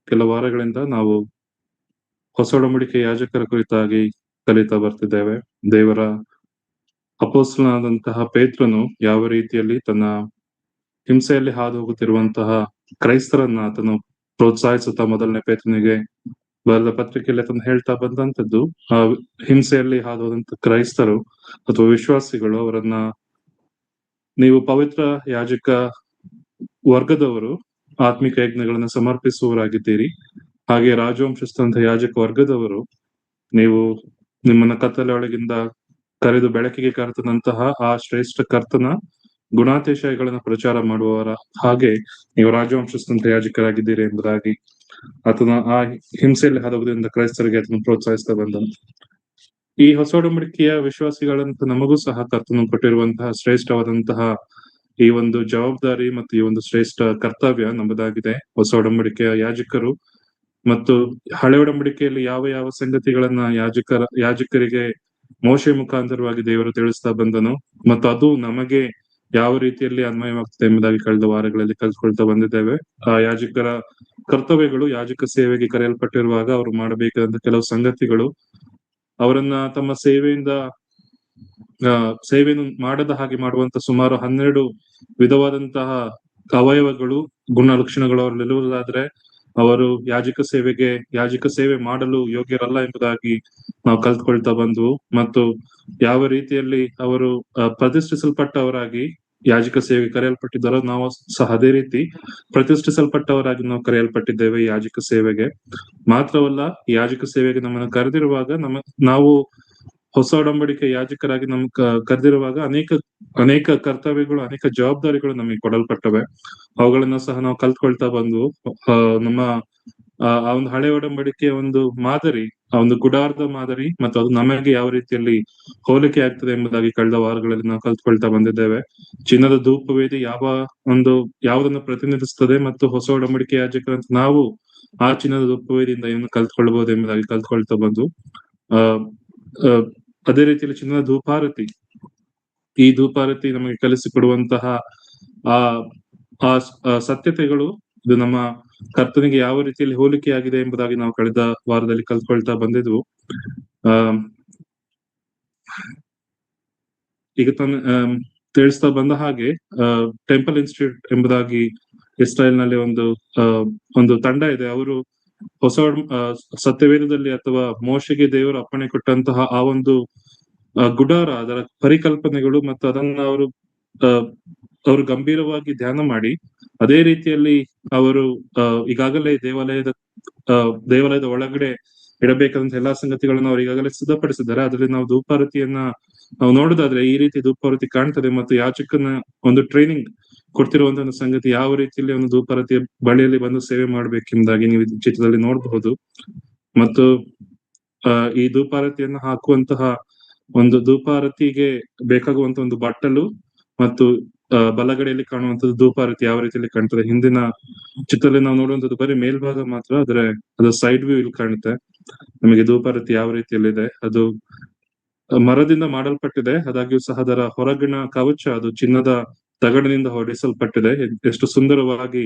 ಕೆಲ ವಾರಗಳಿಂದ ನಾವು ಹೊಸ ಒಡಂಬಡಿಕೆ ಯಾಜಕರ ಕುರಿತಾಗಿ ಕಲಿತಾ ಬರ್ತಿದ್ದೇವೆ. ದೇವರ ಅಪೊಸ್ತಲನಾದಂತಹ ಪೇತ್ರನು ಯಾವ ರೀತಿಯಲ್ಲಿ ತನ್ನ ಹಿಂಸೆಯಲ್ಲಿ ಹಾದು ಹೋಗುತ್ತಿರುವಂತಹ ಕ್ರೈಸ್ತರನ್ನ ಆತನು ಪ್ರೋತ್ಸಾಹಿಸುತ್ತಾ ಮೊದಲನೇ ಪೇತ್ರನಿಗೆ ಬರೆದ ಪತ್ರಿಕೆಯಲ್ಲಿ ಆತನು ಹೇಳ್ತಾ ಬಂದಂತದ್ದು, ಆ ಹಿಂಸೆಯಲ್ಲಿ ಹಾದು ಹೋದಂತ ಕ್ರೈಸ್ತರು ಅಥವಾ ವಿಶ್ವಾಸಿಗಳು ಅವರನ್ನ ನೀವು ಪವಿತ್ರ ಯಾಜಕ ವರ್ಗದವರು, ಆತ್ಮಿಕ ಯಜ್ಞಗಳನ್ನು ಸಮರ್ಪಿಸುವವರಾಗಿದ್ದೀರಿ. ಹಾಗೆ ರಾಜವಂಶಸ್ಥಂತ ಯಾಜಕ ವರ್ಗದವರು, ನೀವು ನಿಮ್ಮನ್ನ ಕತ್ತಲೆ ಒಳಗಿಂದ ಕರೆದು ಬೆಳಕಿಗೆ ಕರೆತಂತಹ ಆ ಶ್ರೇಷ್ಠ ಕರ್ತನ ಗುಣಾತಿಶಯಗಳನ್ನು ಪ್ರಚಾರ ಮಾಡುವವರ ಹಾಗೆ ನೀವು ರಾಜವಂಶಸ್ಥಂತ ಯಾಜಕರಾಗಿದ್ದೀರಿ ಎಂಬುದಾಗಿ ಆತನ ಆ ಹಿಂಸೆಯಲ್ಲಿ ಹಾದುವುದರಿಂದ ಕ್ರೈಸ್ತರಿಗೆ ಆತನು ಪ್ರೋತ್ಸಾಹಿಸ್ತಾ ಬಂದನು. ಈ ಹೊಸ ಒಡಂಬಡಿಕೆಯ ವಿಶ್ವಾಸಿಗಳಂತ ನಮಗೂ ಸಹ ಕರ್ತನು ಕೊಟ್ಟಿರುವಂತಹ ಶ್ರೇಷ್ಠವಾದಂತಹ ಈ ಒಂದು ಜವಾಬ್ದಾರಿ ಮತ್ತು ಈ ಒಂದು ಶ್ರೇಷ್ಠ ಕರ್ತವ್ಯ ನಮ್ಮದಾಗಿದೆ. ಹೊಸ ಒಡಂಬಡಿಕೆಯ ಯಾಜಕರು ಮತ್ತು ಹಳೆ ಒಡಂಬಡಿಕೆಯಲ್ಲಿ ಯಾವ ಯಾವ ಸಂಗತಿಗಳನ್ನ ಯಾಜಕರಿಗೆ ಮೋಶೆ ಮುಖಾಂತರವಾಗಿ ದೇವರು ತಿಳಿಸ್ತಾ ಬಂದನು ಮತ್ತು ಅದು ನಮಗೆ ಯಾವ ರೀತಿಯಲ್ಲಿ ಅನ್ವಯವಾಗ್ತದೆ ಎಂಬುದಾಗಿ ಕಳೆದ ವಾರಗಳಲ್ಲಿ ಕಲ್ತ್ಕೊಳ್ತಾ ಬಂದಿದ್ದೇವೆ. ಆ ಯಾಜಕರ ಕರ್ತವ್ಯಗಳು, ಯಾಜಕ ಸೇವೆಗೆ ಕರೆಯಲ್ಪಟ್ಟಿರುವಾಗ ಅವರು ಮಾಡಬೇಕಾದಂತ ಕೆಲವು ಸಂಗತಿಗಳು, ಅವರನ್ನ ತಮ್ಮ ಸೇವೆಯನ್ನು ಮಾಡದ ಹಾಗೆ ಮಾಡುವಂತ ಸುಮಾರು 12 ವಿಧವಾದಂತಹ ಅವಯವಗಳು, ಗುಣಲಕ್ಷಣಗಳು ಅವರಲ್ಲಿರುವುದಾದ್ರೆ ಅವರು ಯಾಜಕ ಸೇವೆ ಮಾಡಲು ಯೋಗ್ಯರಲ್ಲ ಎಂಬುದಾಗಿ ನಾವು ಕಲ್ತ್ಕೊಳ್ತಾ ಬಂದ್ವು. ಮತ್ತು ಯಾವ ರೀತಿಯಲ್ಲಿ ಅವರು ಪ್ರತಿಷ್ಠಿಸಲ್ಪಟ್ಟವರಾಗಿ ಯಾಜಕ ಸೇವೆಗೆ ಕರೆಯಲ್ಪಟ್ಟಿದ್ದಾರೋ ನಾವು ಸಹ ಅದೇ ರೀತಿ ಪ್ರತಿಷ್ಠಿಸಲ್ಪಟ್ಟವರಾಗಿ ನಾವು ಕರೆಯಲ್ಪಟ್ಟಿದ್ದೇವೆ ಯಾಜಕ ಸೇವೆಗೆ. ಮಾತ್ರವಲ್ಲ, ಯಾಜಕ ಸೇವೆಗೆ ನಮ್ಮನ್ನು ಕರೆದಿರುವಾಗ ನಾವು ಹೊಸ ಒಡಂಬಡಿಕೆ ಯಾಜಕರಾಗಿ ಕರೆದಿರುವಾಗ ಅನೇಕ ಕರ್ತವ್ಯಗಳು, ಅನೇಕ ಜವಾಬ್ದಾರಿಗಳು ನಮಗೆ ಕೊಡಲ್ಪಟ್ಟವೆ. ಅವುಗಳನ್ನ ಸಹ ನಾವು ಕಲ್ತ್ಕೊಳ್ತಾ ಬಂದ್ವು. ನಮ್ಮ ಆ ಒಂದು ಹಳೆ ಒಡಂಬಡಿಕೆಯ ಒಂದು ಮಾದರಿ, ಆ ಒಂದು ಗುಡಾರದ ಮಾದರಿ ಮತ್ತು ಅದು ನಮಗೆ ಯಾವ ರೀತಿಯಲ್ಲಿ ಹೋಲಿಕೆ ಆಗ್ತದೆ ಎಂಬುದಾಗಿ ಕಳೆದ ವಾರಗಳಲ್ಲಿ ನಾವು ಕಲ್ತ್ಕೊಳ್ತಾ ಬಂದಿದ್ದೇವೆ. ಚಿನ್ನದ ಧೂಪವೇದಿ ಯಾವುದನ್ನು ಪ್ರತಿನಿಧಿಸುತ್ತದೆ ಮತ್ತು ಹೊಸ ಒಡಂಬಡಿಕೆ ಯಾಜಕರಂತ ನಾವು ಆ ಚಿನ್ನದ ಧೂಪವೇದಿಯಿಂದ ಏನು ಕಲ್ತ್ಕೊಳ್ಬಹುದು ಎಂಬುದಾಗಿ ಕಲ್ತ್ಕೊಳ್ತಾ ಬಂದು ಅದೇ ರೀತಿಯಲ್ಲಿ ಚಿನ್ನದ ಧೂಪಾರತಿ, ಈ ಧೂಪಾರತಿ ನಮಗೆ ಕಲಿಸಿಕೊಡುವಂತಹ ಆ ಸತ್ಯತೆಗಳು, ಇದು ನಮ್ಮ ಕರ್ತನಿಗೆ ಯಾವ ರೀತಿಯಲ್ಲಿ ಹೋಲಿಕೆಯಾಗಿದೆ ಎಂಬುದಾಗಿ ನಾವು ಕಳೆದ ವಾರದಲ್ಲಿ ಕಲ್ತ್ಕೊಳ್ತಾ ಬಂದಿದ್ವು. ಈಗ ತಿಳಿಸ್ತಾ ಬಂದ ಹಾಗೆ ಟೆಂಪಲ್ ಇನ್ಸ್ಟಿಟ್ಯೂಟ್ ಎಂಬುದಾಗಿ ಇಸ್ರಾಯೇಲ್ ನಲ್ಲಿ ಒಂದು ತಂಡ ಇದೆ. ಅವರು ಹೊಸ ಸತ್ಯವೇದದಲ್ಲಿ ಅಥವಾ ಮೋಶೆಗೆ ದೇವರು ಅಪ್ಪಣೆ ಕೊಟ್ಟಂತಹ ಆ ಒಂದು ಗುಡಾರ, ಅದರ ಪರಿಕಲ್ಪನೆಗಳು ಮತ್ತು ಅದನ್ನ ಅವರು ಗಂಭೀರವಾಗಿ ಧ್ಯಾನ ಮಾಡಿ ಅದೇ ರೀತಿಯಲ್ಲಿ ಅವರು ಈಗಾಗಲೇ ದೇವಾಲಯದ ಒಳಗಡೆ ಇಡಬೇಕಾದಂತ ಎಲ್ಲಾ ಸಂಗತಿಗಳನ್ನು ಅವರು ಈಗಾಗಲೇ ಸಿದ್ಧಪಡಿಸಿದ್ದಾರೆ. ಅದರಲ್ಲಿ ನಾವು ಧೂಪಾರತಿಯನ್ನ ನಾವು ನೋಡುದಾದ್ರೆ ಈ ರೀತಿ ಧೂಪಾರತಿ ಕಾಣ್ತದೆ ಮತ್ತು ಯಾಜಕನ ಒಂದು ಟ್ರೈನಿಂಗ್ ಕೊಡ್ತಿರುವಂತ ಒಂದು ಸಂಗತಿ, ಯಾವ ರೀತಿಯಲ್ಲಿ ಒಂದು ಧೂಪಾರತಿಯ ಬಳಿಯಲ್ಲಿ ಬಂದು ಸೇವೆ ಮಾಡ್ಬೇಕೆಂಬುದಾಗಿ ನೀವು ಚಿತ್ರದಲ್ಲಿ ನೋಡಬಹುದು. ಮತ್ತು ಈ ಧೂಪಾರತಿಯನ್ನು ಹಾಕುವಂತಹ ಒಂದು ಧೂಪಾರತಿಗೆ ಬೇಕಾಗುವಂತ ಒಂದು ಬಟ್ಟಲು ಮತ್ತು ಬಲಗಡೆಯಲ್ಲಿ ಕಾಣುವಂಥದ್ದು ಧೂಪಾರತಿ ಯಾವ ರೀತಿಯಲ್ಲಿ ಕಾಣ್ತದೆ. ಹಿಂದಿನ ಚಿತ್ರದಲ್ಲಿ ನಾವು ನೋಡುವಂಥದ್ದು ಬರೀ ಮೇಲ್ಭಾಗ ಮಾತ್ರ, ಅದು ಸೈಡ್ ವ್ಯೂ ಇಲ್ಲಿ ಕಾಣುತ್ತೆ ನಮಗೆ ಧೂಪಾರತಿ ಯಾವ ರೀತಿಯಲ್ಲಿದೆ. ಅದು ಮರದಿಂದ ಮಾಡಲ್ಪಟ್ಟಿದೆ, ಆದಾಗ್ಯೂ ಸಹ ಅದರ ಹೊರಗಿನ ಕವಚ ಅದು ಚಿನ್ನದ ತಗಡಿನಿಂದ ಹೊಡೆಸಲ್ಪಟ್ಟಿದೆ. ಎಷ್ಟು ಸುಂದರವಾಗಿ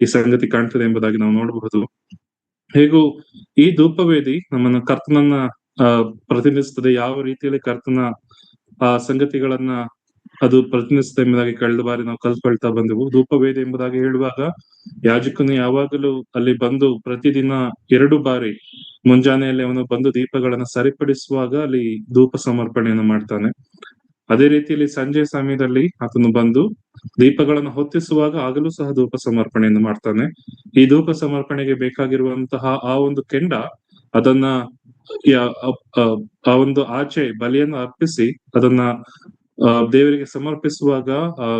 ಈ ಸಂಗತಿ ಕಾಣ್ತದೆ ಎಂಬುದಾಗಿ ನಾವು ನೋಡಬಹುದು. ಹೇಗೂ ಈ ಧೂಪವೇದಿ ನಮ್ಮನ್ನ ಕರ್ತನನ್ನ ಪ್ರತಿನಿಧಿಸ್ತದೆ, ಯಾವ ರೀತಿಯಲ್ಲಿ ಕರ್ತನ ಆ ಸಂಗತಿಗಳನ್ನ ಅದು ಪ್ರತಿನಿಧಿಸುತ್ತೆ ಎಂಬುದಾಗಿ ಕಳೆದ ಬಾರಿ ನಾವು ಕಲ್ತ್ಕೊಳ್ತಾ ಬಂದೆವು. ಧೂಪವೇದಿ ಎಂಬುದಾಗಿ ಹೇಳುವಾಗ ಯಾಜಕನು ಯಾವಾಗಲೂ ಅಲ್ಲಿ ಬಂದು ಪ್ರತಿದಿನ 2 ಬಾರಿ ಮುಂಜಾನೆಯಲ್ಲಿ ಅವನು ಬಂದು ದೀಪಗಳನ್ನ ಸರಿಪಡಿಸುವಾಗ ಅಲ್ಲಿ ಧೂಪ ಸಮರ್ಪಣೆಯನ್ನು ಮಾಡ್ತಾನೆ. ಅದೇ ರೀತಿಯಲ್ಲಿ ಸಂಜೆ ಸಮಯದಲ್ಲಿ ಆತನು ಬಂದು ದೀಪಗಳನ್ನು ಹೊತ್ತಿಸುವಾಗ ಆಗಲೂ ಸಹ ಧೂಪ ಸಮರ್ಪಣೆಯನ್ನು ಮಾಡ್ತಾನೆ. ಈ ಧೂಪ ಸಮರ್ಪಣೆಗೆ ಬೇಕಾಗಿರುವಂತಹ ಆ ಒಂದು ಕೆಂಡ, ಅದನ್ನ ಆ ಒಂದು ಆಚೆ ಬಲಿಯನ್ನು ಅರ್ಪಿಸಿ ಅದನ್ನ ದೇವರಿಗೆ ಸಮರ್ಪಿಸುವಾಗ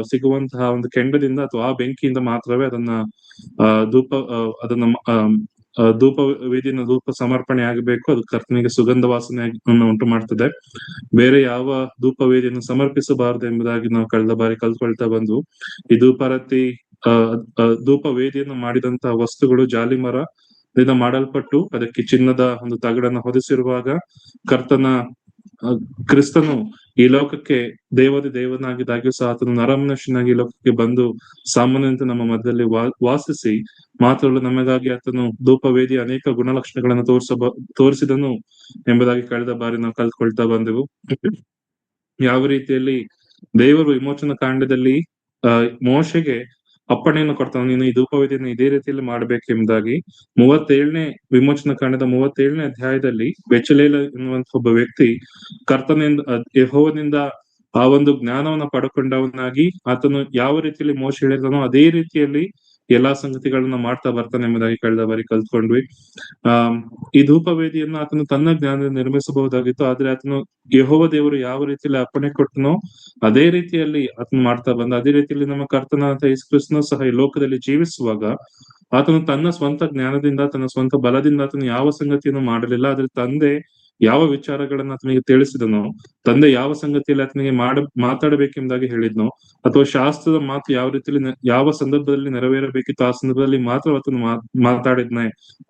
ಸಿಗುವಂತಹ ಒಂದು ಕೆಂಡದಿಂದ ಅಥವಾ ಆ ಬೆಂಕಿಯಿಂದ ಮಾತ್ರವೇ ಧೂಪ ವೇದಿನ ಧೂಪ ಸಮರ್ಪಣೆ ಆಗಬೇಕು. ಅದು ಕರ್ತನಿಗೆ ಸುಗಂಧ ವಾಸನೆಯನ್ನು ಉಂಟು ಮಾಡ್ತದೆ. ಬೇರೆ ಯಾವ ಧೂಪ ವೇದಿಯನ್ನು ಸಮರ್ಪಿಸಬಾರದು ಎಂಬುದಾಗಿ ನಾವು ಕಳೆದ ಬಾರಿ ಕಲ್ತ್ಕೊಳ್ತಾ ಬಂದು, ಈ ಧೂಪ ವೇದಿಯನ್ನು ಮಾಡಿದಂತಹ ವಸ್ತುಗಳು ಜಾಲಿಮರದಿಂದ ಮಾಡಲ್ಪಟ್ಟು ಅದಕ್ಕೆ ಚಿನ್ನದ ಒಂದು ತಗಡನ್ನು ಹೊದಿಸಿರುವಾಗ ಕರ್ತನ ಕ್ರಿಸ್ತನು ಈ ಲೋಕಕ್ಕೆ ದೇವಾದಿ ದೇವನಾಗಿದ್ದಾಗ್ಯೂ ಸಹ ಆತನು ನರಮನುಷ್ಯನಾಗಿ ಈ ಲೋಕಕ್ಕೆ ಬಂದು ಸಾಮಾನ್ಯಂತೆ ನಮ್ಮ ಮಧ್ಯದಲ್ಲಿ ವಾಸಿಸಿ ಮಾತ್ರವಲ್ಲ ನಮಗಾಗಿ ಆತನು ಧೂಪವೇದಿ ಅನೇಕ ಗುಣಲಕ್ಷಣಗಳನ್ನು ತೋರಿಸಿದನು ಎಂಬುದಾಗಿ ಕಳೆದ ಬಾರಿ ನಾವು ಕಲ್ತ್ಕೊಳ್ತಾ ಬಂದೆವು. ಯಾವ ರೀತಿಯಲ್ಲಿ ದೇವರು ವಿಮೋಚನ ಕಾಂಡದಲ್ಲಿ ಮೋಶೆಗೆ ಅಪ್ಪಣೆಯನ್ನು ಕೊಡ್ತಾನೆ, ನೀನು ಈ ಧೂಪವೇದಿಯನ್ನು ಇದೇ ರೀತಿಯಲ್ಲಿ ಮಾಡ್ಬೇಕೆಂಬುದಾಗಿ. 37ನೇ ವಿಮೋಚನ ಕಾಂಡದ 37ನೇ ಅಧ್ಯಾಯದಲ್ಲಿ ಬೆಚಲೇಲ ಎನ್ನುವಂತ ಒಬ್ಬ ವ್ಯಕ್ತಿ ಕರ್ತನಿಂದ ಯೆಹೋವನಿಂದ ಆ ಒಂದು ಜ್ಞಾನವನ್ನ ಪಡ್ಕೊಂಡವನಾಗಿ ಆತನು ಯಾವ ರೀತಿಯಲ್ಲಿ ಮೋಶೆ ಹೇಳಿದನೋ ಅದೇ ರೀತಿಯಲ್ಲಿ ಎಲ್ಲಾ ಸಂಗತಿಗಳನ್ನ ಮಾಡ್ತಾ ಬರ್ತಾನೆ ಎಂಬುದಾಗಿ ಕಳೆದ ಬಾರಿ ಕಲ್ತ್ಕೊಂಡ್ವಿ. ಈ ಧೂಪವೇದಿಯನ್ನು ಆತನು ತನ್ನ ಜ್ಞಾನದಿಂದ ನಿರ್ಮಿಸಬಹುದಾಗಿತ್ತು, ಆದ್ರೆ ಆತನು ಯೆಹೋವ ದೇವರು ಯಾವ ರೀತಿಯಲ್ಲಿ ಅಪ್ಪಣೆ ಕೊಟ್ಟನೋ ಅದೇ ರೀತಿಯಲ್ಲಿ ಆತನು ಮಾಡ್ತಾ ಬಂದ. ಅದೇ ರೀತಿಯಲ್ಲಿ ನಮ್ಮ ಕರ್ತನಾದ ಯೇಸು ಕ್ರಿಸ್ತನು ಸಹ ಈ ಲೋಕದಲ್ಲಿ ಜೀವಿಸುವಾಗ ಆತನು ತನ್ನ ಸ್ವಂತ ಜ್ಞಾನದಿಂದ ತನ್ನ ಸ್ವಂತ ಬಲದಿಂದ ಆತನು ಯಾವ ಸಂಗತಿಯನ್ನು ಮಾಡಲಿಲ್ಲ. ಆದ್ರೆ ತಂದೆ ಯಾವ ವಿಚಾರಗಳನ್ನ ಆತನಿಗೆ ತಿಳಿಸಿದನೋ, ತಂದೆ ಯಾವ ಸಂಗತಿಯಲ್ಲಿ ಆತನಿಗೆ ಮಾತಾಡಬೇಕೆಂಬುದಾಗಿ ಹೇಳಿದ್ನೋ, ಅಥವಾ ಶಾಸ್ತ್ರದ ಮಾತು ಯಾವ ರೀತಿಯಲ್ಲಿ ಯಾವ ಸಂದರ್ಭದಲ್ಲಿ ನೆರವೇರಬೇಕಿತ್ತು ಆ ಸಂದರ್ಭದಲ್ಲಿ ಮಾತ್ರ ಆತನು ಮಾತಾಡಿದ್ನೆ,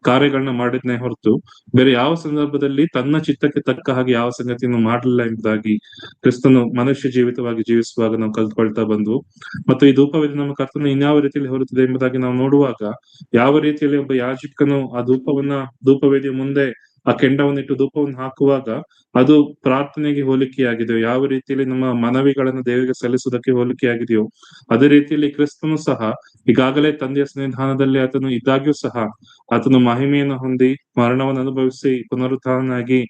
ಕಾರ್ಯಗಳನ್ನ ಮಾಡಿದ್ನೆ ಹೊರತು ಬೇರೆ ಯಾವ ಸಂದರ್ಭದಲ್ಲಿ ತನ್ನ ಚಿತ್ತಕ್ಕೆ ತಕ್ಕ ಹಾಗೆ ಯಾವ ಸಂಗತಿಯನ್ನು ಮಾಡಲಿಲ್ಲ ಎಂಬುದಾಗಿ ಕ್ರಿಸ್ತನು ಮನುಷ್ಯ ಜೀವಿತವಾಗಿ ಜೀವಿಸುವಾಗ ನಾವು ಕಲ್ತ್ಕೊಳ್ತಾ ಬಂದ್ವು. ಮತ್ತು ಈ ಧೂಪವೇದಿ ನಮ್ಮ ಕರ್ತನ ಇನ್ಯಾವ ರೀತಿಯಲ್ಲಿ ಹೊರತಿದೆ ಎಂಬುದಾಗಿ ನಾವು ನೋಡುವಾಗ, ಯಾವ ರೀತಿಯಲ್ಲಿ ಒಬ್ಬ ಯಾಜಕನು ಆ ಧೂಪವೇದಿಯ ಮುಂದೆ ಆ ಕೆಂಡವನ್ನಿಟ್ಟು ಧೂಪವನ್ನು ಹಾಕುವಾಗ ಅದು ಪ್ರಾರ್ಥನೆಗೆ ಹೋಲಿಕೆಯಾಗಿದೆಯೋ, ಯಾವ ರೀತಿಯಲ್ಲಿ ನಮ್ಮ ಮನವಿಗಳನ್ನು ದೇವರಿಗೆ ಸಲ್ಲಿಸುವುದಕ್ಕೆ ಹೋಲಿಕೆಯಾಗಿದೆಯೋ ಅದೇ ರೀತಿಯಲ್ಲಿ ಕ್ರಿಸ್ತನು ಸಹ ಈಗಾಗಲೇ ತಂದೆಯ ಸನ್ನಿಧಾನದಲ್ಲಿ ಆತನು ಇದ್ದಾಗ್ಯೂ ಸಹ ಆತನು ಮಹಿಮೆಯನ್ನು ಹೊಂದಿ ಮರಣವನ್ನು ಅನುಭವಿಸಿ ಪುನರುತ್ಥಾನನಾಗಿ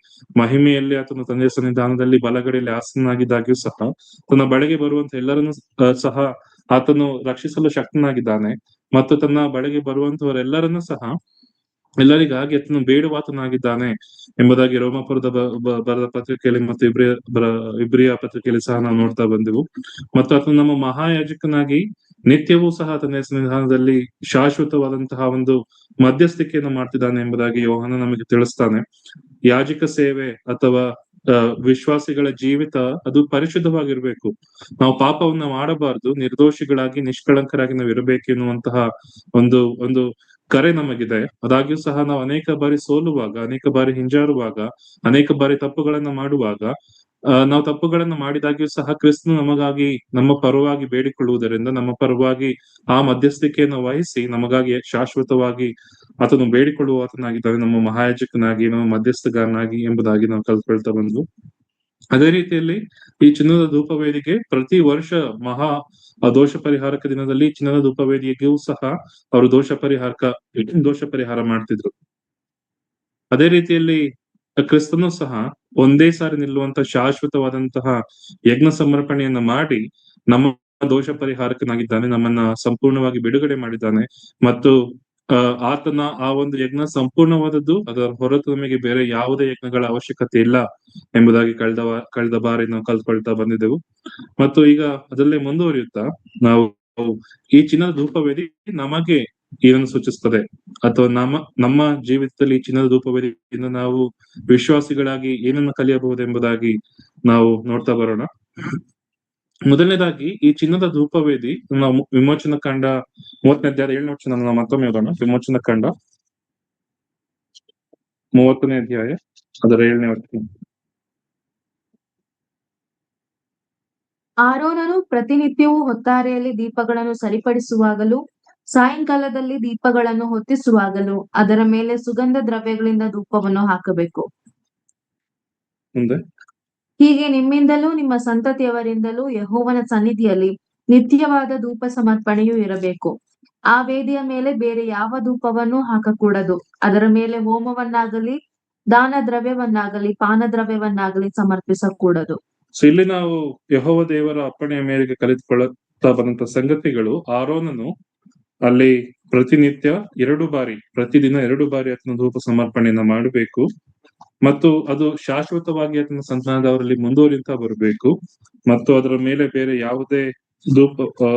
ಮಹಿಮೆಯಲ್ಲಿ ಆತನು ತಂದೆಯ ಸನ್ನಿಧಾನದಲ್ಲಿ ಬಲಗಡೆಯಲ್ಲಿ ಆಸನಾಗಿದ್ದಾಗ್ಯೂ ಸಹ ತನ್ನ ಬಳಿಗೆ ಬರುವಂತ ಎಲ್ಲರನ್ನು ಸಹ ಆತನು ರಕ್ಷಿಸಲು ಶಕ್ತನಾಗಿದ್ದಾನೆ. ಮತ್ತು ತನ್ನ ಬಳಿಗೆ ಬರುವಂತವರೆಲ್ಲರನ್ನೂ ಸಹ ಎಲ್ಲರಿಗಾಗಿ ಆತನು ಬೇಡುವಾತನಾಗಿದ್ದಾನೆ ಎಂಬುದಾಗಿ ರೋಮಾಪುರದ ಬರೆದ ಪತ್ರಿಕೆಯಲ್ಲಿ ಮತ್ತು ಇಬ್ರಿಯ ಪತ್ರಿಕೆಯಲ್ಲಿ ಸಹ ನಾವು ನೋಡ್ತಾ ಬಂದೆವು. ಮತ್ತು ಆತನು ನಮ್ಮ ಮಹಾಯಾಜಕನಾಗಿ ನಿತ್ಯವೂ ಸಹ ತನ್ನ ಸನ್ನಿಧಾನದಲ್ಲಿ ಶಾಶ್ವತವಾದಂತಹ ಒಂದು ಮಧ್ಯಸ್ಥಿಕೆಯನ್ನು ಮಾಡ್ತಿದ್ದಾನೆ ಎಂಬುದಾಗಿ ಯೋಹಾನ ನಮಗೆ ತಿಳಿಸ್ತಾನೆ. ಯಾಜಕ ಸೇವೆ ಅಥವಾ ವಿಶ್ವಾಸಿಗಳ ಜೀವಿತ ಅದು ಪರಿಶುದ್ಧವಾಗಿರ್ಬೇಕು. ನಾವು ಪಾಪವನ್ನ ಮಾಡಬಾರ್ದು, ನಿರ್ದೋಷಿಗಳಾಗಿ ನಿಷ್ಕಳಂಕರಾಗಿ ನಾವು ಇರಬೇಕು ಎನ್ನುವಂತಹ ಒಂದು ಕರೆ ನಮಗಿದೆ. ಅದಾಗ್ಯೂ ಸಹ ನಾವು ಅನೇಕ ಬಾರಿ ಸೋಲುವಾಗ, ಅನೇಕ ಬಾರಿ ಹಿಂಜಾರುವಾಗ, ಅನೇಕ ಬಾರಿ ತಪ್ಪುಗಳನ್ನ ಮಾಡುವಾಗ, ನಾವು ತಪ್ಪುಗಳನ್ನ ಮಾಡಿದಾಗ್ಯೂ ಸಹ ಕ್ರಿಸ್ತನು ನಮಗಾಗಿ ನಮ್ಮ ಪರವಾಗಿ ಬೇಡಿಕೊಳ್ಳುವುದರಿಂದ ನಮ್ಮ ಪರವಾಗಿ ಆ ಮಧ್ಯಸ್ಥಿಕೆಯನ್ನು ವಹಿಸಿ ನಮಗಾಗಿ ಶಾಶ್ವತವಾಗಿ ಆತನು ಬೇಡಿಕೊಳ್ಳುವ ಆತನಾಗಿದ್ದಾನೆ, ನಮ್ಮ ಮಹಾಯಾಜಕನಾಗಿ, ನಮ್ಮ ಮಧ್ಯಸ್ಥಗಾರನಾಗಿ ಎಂಬುದಾಗಿ ನಾವು ಕಲ್ತ್ಕೊಳ್ತಾ ಬಂದ್ವು. ಅದೇ ರೀತಿಯಲ್ಲಿ ಈ ಚಿನ್ನದ ಧೂಪವೇದಿಗೆ ಪ್ರತಿ ವರ್ಷ ದೋಷ ಪರಿಹಾರಕ ದಿನದಲ್ಲಿ ಚಿನ್ನದ ಧೂಪವೇದಿಗೂ ಸಹ ಅವರು ದೋಷ ಪರಿಹಾರ ಮಾಡ್ತಿದ್ರು. ಅದೇ ರೀತಿಯಲ್ಲಿ ಕ್ರಿಸ್ತನು ಸಹ ಒಂದೇ ಸಾರಿ ನಿಲ್ಲುವಂತ ಶಾಶ್ವತವಾದಂತಹ ಯಜ್ಞ ಸಮರ್ಪಣೆಯನ್ನ ಮಾಡಿ ನಮ್ಮ ದೋಷ ಪರಿಹಾರಕನಾಗಿದ್ದಾನೆ, ನಮ್ಮನ್ನ ಸಂಪೂರ್ಣವಾಗಿ ಬಿಡುಗಡೆ ಮಾಡಿದ್ದಾನೆ. ಮತ್ತು ಆತನ ಆ ಒಂದು ಯಜ್ಞ ಸಂಪೂರ್ಣವಾದದ್ದು, ಅದರ ಹೊರತು ನಮಗೆ ಬೇರೆ ಯಾವುದೇ ಯಜ್ಞಗಳ ಅವಶ್ಯಕತೆ ಇಲ್ಲ ಎಂಬುದಾಗಿ ಕಳೆದ ಬಾರಿ ನಾವು ಕಲ್ತ್ಕೊಳ್ತಾ ಬಂದಿದ್ದೆವು. ಮತ್ತು ಈಗ ಅದರಲ್ಲೇ ಮುಂದುವರಿಯುತ್ತಾ ನಾವು ಈ ಚಿನ್ನದ ಧೂಪವೇದಿ ನಮಗೆ ಏನನ್ನು ಸೂಚಿಸ್ತದೆ, ಅಥವಾ ನಮ್ಮ ಜೀವಿತದಲ್ಲಿ ಚಿನ್ನದ ಧೂಪವೇದಿಯಿಂದ ನಾವು ವಿಶ್ವಾಸಿಗಳಾಗಿ ಏನನ್ನು ಕಲಿಯಬಹುದು ಎಂಬುದಾಗಿ ನಾವು ನೋಡ್ತಾ ಬರೋಣ. ಮೊದಲನೇದಾಗಿ ಈ ಚಿನ್ನದ ಧೂಪವೇದಿ ನಾವು ವಿಮೋಚನ ಕಾಂಡ 30ನೇ ಅಧ್ಯಾಯ 7ನೇ ವಚನ ನಾವು ಮತ್ತೊಮ್ಮೆ ಓದೋಣ. ವಿಮೋಚನ ಕಾಂಡ 30ನೇ ಅಧ್ಯಾಯ ಅದರ 7ನೇ ವಚನ. ಆರೋನನು ಪ್ರತಿನಿತ್ಯವೂ ಹೊತ್ತಾರೆಯಲ್ಲಿ ದೀಪಗಳನ್ನು ಸರಿಪಡಿಸುವಾಗಲೂ ಸಾಯಂಕಾಲದಲ್ಲಿ ದೀಪಗಳನ್ನು ಹೊತ್ತಿಸುವಾಗಲೂ ಅದರ ಮೇಲೆ ಸುಗಂಧ ದ್ರವ್ಯಗಳಿಂದ ಧೂಪವನ್ನು ಹಾಕಬೇಕು. ಮುಂದೆ, ಹೀಗೆ ನಿಮ್ಮಿಂದಲೂ ನಿಮ್ಮ ಸಂತತಿಯವರಿಂದಲೂ ಯೆಹೋವನ ಸನ್ನಿಧಿಯಲ್ಲಿ ನಿತ್ಯವಾದ ಧೂಪ ಸಮರ್ಪಣೆಯೂ ಇರಬೇಕು. ಆ ವೇದಿಯ ಮೇಲೆ ಬೇರೆ ಯಾವ ಧೂಪವನ್ನು ಹಾಕಕೂಡದು. ಅದರ ಮೇಲೆ ಹೋಮವನ್ನಾಗಲಿ ದಾನ ದ್ರವ್ಯವನ್ನಾಗಲಿ ಪಾನ ದ್ರವ್ಯವನ್ನಾಗಲಿ ಸಮರ್ಪಿಸಕೂಡದು. ಇಲ್ಲಿ ನಾವು ಯೆಹೋವ ದೇವರ ಅಪ್ಪಣೆಯ ಮೇರೆಗೆ ಕಲಿತುಕೊಳ್ಳುತ್ತಾ ಬಂದಂತ ಸಂಗತಿಗಳು, ಆರೋನನು ಅಲ್ಲಿ ಪ್ರತಿದಿನ 2 ಬಾರಿ ಆತನ ಧೂಪ ಸಮರ್ಪಣೆಯನ್ನ ಮಾಡಬೇಕು. ಮತ್ತು ಅದು ಶಾಶ್ವತವಾಗಿ ಆತನ ಸಂತಾನದವರಲ್ಲಿ ಮುಂದುವರಿತಾ ಬರಬೇಕು. ಮತ್ತು ಅದರ ಮೇಲೆ ಬೇರೆ ಯಾವುದೇ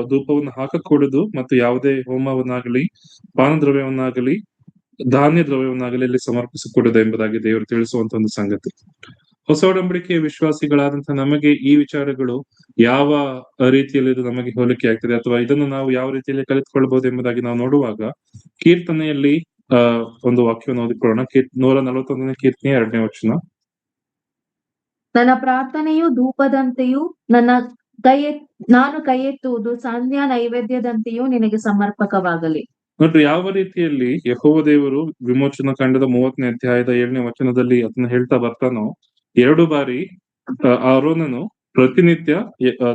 ಧೂಪವನ್ನು ಹಾಕಕೂಡದು. ಮತ್ತು ಯಾವುದೇ ಹೋಮವನ್ನಾಗಲಿ ಪಾನ ದ್ರವ್ಯವನ್ನಾಗಲಿ ಧಾನ್ಯ ದ್ರವ್ಯವನ್ನಾಗಲಿ ಇಲ್ಲಿ ಸಮರ್ಪಿಸಕೂಡದು ಎಂಬುದಾಗಿ ದೇವರು ತಿಳಿಸುವಂತ ಒಂದು ಸಂಗತಿ. ಹೊಸ ಒಡಂಬಡಿಕೆಯ ವಿಶ್ವಾಸಿಗಳಾದಂತಹ ನಮಗೆ ಈ ವಿಚಾರಗಳು ಯಾವ ರೀತಿಯಲ್ಲಿ ಇದು ನಮಗೆ ಹೋಲಿಕೆ ಆಗ್ತದೆ, ಅಥವಾ ಇದನ್ನು ನಾವು ಯಾವ ರೀತಿಯಲ್ಲಿ ಕಲಿತುಕೊಳ್ಬಹುದು ಎಂಬುದಾಗಿ ನಾವು ನೋಡುವಾಗ, ಕೀರ್ತನೆಯಲ್ಲಿ ಒಂದು ವಾಕ್ಯವನ್ನು ಓದಿಕೊಳ್ಳೋಣ. 141ನೇ ಕೀರ್ತನೆಯ 2ನೇ ವಚನ. ನನ್ನ ಪ್ರಾರ್ಥನೆಯು ಧೂಪದಂತೆಯೂ ನಾನು ಕೈ ಎತ್ತುವುದು ಸಂಧ್ಯಾ ನೈವೇದ್ಯದಂತೆಯೂ ನಿನಗೆ ಸಮರ್ಪಕವಾಗಲಿ. ನೋಡ್ರಿ, ಯಾವ ರೀತಿಯಲ್ಲಿ ಯೆಹೋವ ದೇವರು ವಿಮೋಚನಾ ಕಾಂಡದ 30ನೇ ಅಧ್ಯಾಯದ 7ನೇ ವಚನದಲ್ಲಿ ಅದನ್ನ ಹೇಳ್ತಾ ಬರ್ತಾನೋ, 2 ಬಾರಿ ಆರೋನನು ಪ್ರತಿನಿತ್ಯ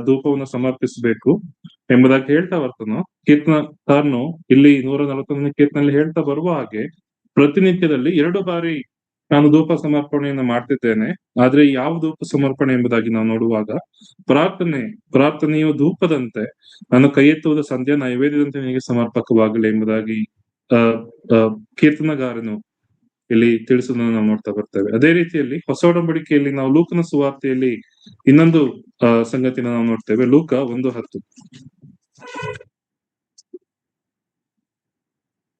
ಧೂಪವನ್ನು ಸಮರ್ಪಿಸಬೇಕು ಎಂಬುದಾಗಿ ಹೇಳ್ತಾ ಬರ್ತಾನೋ, ಕೀರ್ತನಕಾರನು ಇಲ್ಲಿ 141ನೇ ಕೀರ್ತನೆಯಲ್ಲಿ ಹೇಳ್ತಾ ಬರುವ ಹಾಗೆ ಪ್ರತಿನಿತ್ಯದಲ್ಲಿ 2 ಬಾರಿ ನಾನು ಧೂಪ ಸಮರ್ಪಣೆಯನ್ನು ಮಾಡ್ತಿದ್ದೇನೆ. ಆದ್ರೆ ಯಾವ ಧೂಪ ಸಮರ್ಪಣೆ ಎಂಬುದಾಗಿ ನಾವು ನೋಡುವಾಗ ಪ್ರಾರ್ಥನೆಯು ಧೂಪದಂತೆ, ನಾನು ಕೈ ಎತ್ತುವುದು ಸಂಧ್ಯಾ ನೈವೇದ್ಯದಂತೆ ನಿನಗೆ ಸಮರ್ಪಕವಾಗಲಿ ಎಂಬುದಾಗಿ ಕೀರ್ತನಗಾರನು ಇಲ್ಲಿ ತಿಳಿಸುವುದನ್ನು ನಾವು ನೋಡ್ತಾ ಬರ್ತೇವೆ. ಅದೇ ರೀತಿಯಲ್ಲಿ ಹೊಸ ಒಡಂಬಡಿಕೆಯಲ್ಲಿ ನಾವು ಲೂಕನ ಸುವಾರ್ತೆಯಲ್ಲಿ ಇನ್ನೊಂದು ಸಂಗತಿನ ನಾವು ನೋಡ್ತೇವೆ. ಲೂಕ 1:10.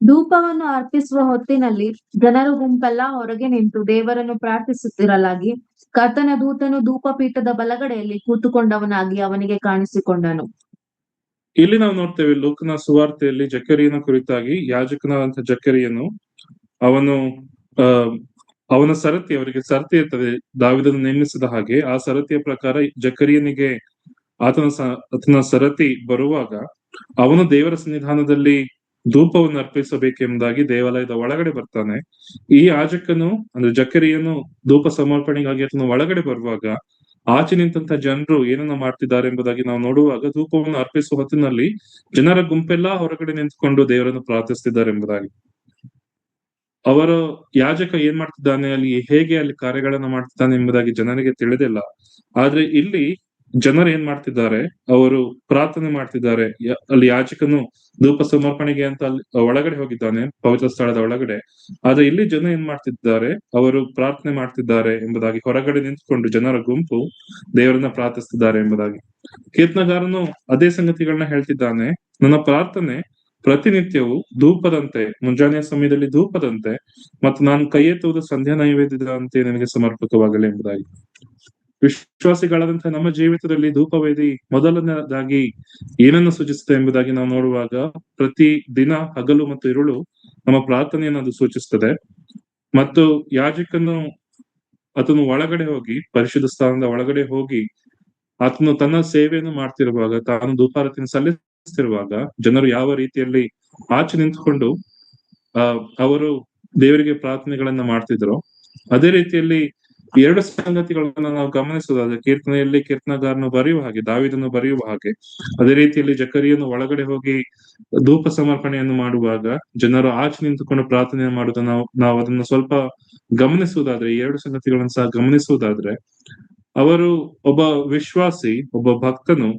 ಧೂಪವನ್ನು ಅರ್ಪಿಸುವ ಹೊತ್ತಿನಲ್ಲಿ ಜನರು ಗುಂಪೆಲ್ಲ ಹೊರಗೆ ನಿಂತು ದೇವರನ್ನು ಪ್ರಾರ್ಥಿಸುತ್ತಿರಲಾಗಿ ಕರ್ತನ ದೂತನು ಧೂಪಪೀಠದ ಬಲಗಡೆಯಲ್ಲಿ ಕೂತುಕೊಂಡವನಾಗಿ ಅವನಿಗೆ ಕಾಣಿಸಿಕೊಂಡನು. ಇಲ್ಲಿ ನಾವು ನೋಡ್ತೇವೆ ಲೂಕನ ಸುವಾರ್ತೆಯಲ್ಲಿ ಜಕರಿಯನ ಕುರಿತಾಗಿ ಯಾಜಕನಾದಂತ ಜಕರಿಯನು ಅವನ ಸರತಿ, ಅವರಿಗೆ ಸರತಿ ಇರ್ತದೆ ದಾವೀದನು ನೇಮಿಸಿದ ಹಾಗೆ. ಆ ಸರತಿಯ ಪ್ರಕಾರ ಜಕರಿಯನಿಗೆ ಆತನ ಸರತಿ ಬರುವಾಗ ಅವನು ದೇವರ ಸನ್ನಿಧಾನದಲ್ಲಿ ಧೂಪವನ್ನು ಅರ್ಪಿಸಬೇಕೆಂಬುದಾಗಿ ದೇವಾಲಯದ ಒಳಗಡೆ ಬರ್ತಾನೆ. ಈ ಯಾಜಕನು ಅಂದ್ರೆ ಜಕರಿಯನು ಧೂಪ ಸಮರ್ಪಣೆಗಾಗಿ ಆತನ ಒಳಗಡೆ ಬರುವಾಗ ಆಚೆ ನಿಂತ ಜನರು ಏನನ್ನ ಮಾಡ್ತಿದ್ದಾರೆ ಎಂಬುದಾಗಿ ನಾವು ನೋಡುವಾಗ ಧೂಪವನ್ನು ಅರ್ಪಿಸುವ ಹೊತ್ತಿನಲ್ಲಿ ಜನರ ಗುಂಪೆಲ್ಲ ಹೊರಗಡೆ ನಿಂತ್ಕೊಂಡು ದೇವರನ್ನು ಪ್ರಾರ್ಥಿಸ್ತಿದ್ದಾರೆ ಎಂಬುದಾಗಿ. ಅವರ ಯಾಜಕ ಏನ್ ಮಾಡ್ತಿದ್ದಾನೆ, ಹೇಗೆ ಅಲ್ಲಿ ಕಾರ್ಯಗಳನ್ನ ಮಾಡ್ತಿದ್ದಾನೆ ಎಂಬುದಾಗಿ ಜನರಿಗೆ ತಿಳಿದಿಲ್ಲ. ಆದ್ರೆ ಇಲ್ಲಿ ಜನರು ಏನ್ ಮಾಡ್ತಿದ್ದಾರೆ, ಅವರು ಪ್ರಾರ್ಥನೆ ಮಾಡ್ತಿದ್ದಾರೆ. ಅಲ್ಲಿ ಯಾಜಕನು ಧೂಪ ಸಮರ್ಪಣೆಗೆ ಅಂತ ಅಲ್ಲಿ ಒಳಗಡೆ ಹೋಗಿದ್ದಾನೆ, ಪವಿತ್ರ ಸ್ಥಳದ ಒಳಗಡೆ. ಆದ್ರೆ ಇಲ್ಲಿ ಜನ ಏನ್ ಮಾಡ್ತಿದ್ದಾರೆ, ಅವರು ಪ್ರಾರ್ಥನೆ ಮಾಡ್ತಿದ್ದಾರೆ ಎಂಬುದಾಗಿ ಹೊರಗಡೆ ನಿಂತ್ಕೊಂಡು ಜನರ ಗುಂಪು ದೇವರನ್ನ ಪ್ರಾರ್ಥಿಸ್ತಿದ್ದಾರೆ ಎಂಬುದಾಗಿ. ಕೀರ್ತನಗಾರನು ಅದೇ ಸಂಗತಿಗಳನ್ನ ಹೇಳ್ತಿದ್ದಾನೆ. ನನ್ನ ಪ್ರಾರ್ಥನೆ ಪ್ರತಿನಿತ್ಯವು ಧೂಪದಂತೆ, ಮುಂಜಾನೆಯ ಸಮಯದಲ್ಲಿ ಧೂಪದಂತೆ, ಮತ್ತು ನಾನು ಕೈ ಎತ್ತುವುದು ಸಂಧ್ಯಾ ನೈವೇದ್ಯದಂತೆ ನನಗೆ ಸಮರ್ಪಕವಾಗಲಿ ಎಂಬುದಾಗಿ. ವಿಶ್ವಾಸಿಗಳಾದಂತಹ ನಮ್ಮ ಜೀವಿತದಲ್ಲಿ ಧೂಪವೇದಿ ಮೊದಲನೇದಾಗಿ ಏನನ್ನು ಸೂಚಿಸುತ್ತೆ ಎಂಬುದಾಗಿ ನಾವು ನೋಡುವಾಗ ಪ್ರತಿ ದಿನ ಹಗಲು ಮತ್ತು ಇರುಳು ನಮ್ಮ ಪ್ರಾರ್ಥನೆಯನ್ನು ಅದು ಸೂಚಿಸ್ತದೆ. ಮತ್ತು ಯಾಜಕನು ಆತನು ಒಳಗಡೆ ಹೋಗಿ, ಪರಿಶುದ್ಧ ಸ್ಥಾನದ ಒಳಗಡೆ ಹೋಗಿ ಆತನು ತನ್ನ ಸೇವೆಯನ್ನು ಮಾಡ್ತಿರುವಾಗ, ತಾನು ಧೂಪಾರತಿಯನ್ನು ಸಲ್ಲಿಸ್ತಿರುವಾಗ ಜನರು ಯಾವ ರೀತಿಯಲ್ಲಿ ಆಚೆ ನಿಂತ್ಕೊಂಡು ಅವರು ದೇವರಿಗೆ ಪ್ರಾರ್ಥನೆಗಳನ್ನ ಮಾಡ್ತಿದ್ರು, ಅದೇ ರೀತಿಯಲ್ಲಿ 2 ಸಂಗತಿಗಳನ್ನ ನಾವು ಗಮನಿಸೋದಾದ್ರೆ ಕೀರ್ತನೆಯಲ್ಲಿ ಕೀರ್ತನಗಾರನು ಬರೆಯುವ ಹಾಗೆ, ದಾವೀದನು ಬರೆಯುವ ಹಾಗೆ, ಅದೇ ರೀತಿಯಲ್ಲಿ ಜಕರಿಯನು ಒಳಗಡೆ ಹೋಗಿ ಧೂಪ ಸಮರ್ಪಣೆಯನ್ನು ಮಾಡುವಾಗ ಜನರು ಆಚೆ ನಿಂತುಕೊಂಡು ಪ್ರಾರ್ಥನೆ ಮಾಡುವುದನ್ನು ನಾವು ಅದನ್ನು ಸ್ವಲ್ಪ ಗಮನಿಸುವುದಾದ್ರೆ, 2 ಸಂಗತಿಗಳನ್ನು ಸಹ ಗಮನಿಸುವುದಾದ್ರೆ, ಅವರು ಒಬ್ಬ ವಿಶ್ವಾಸಿ, ಒಬ್ಬ ಭಕ್ತನು,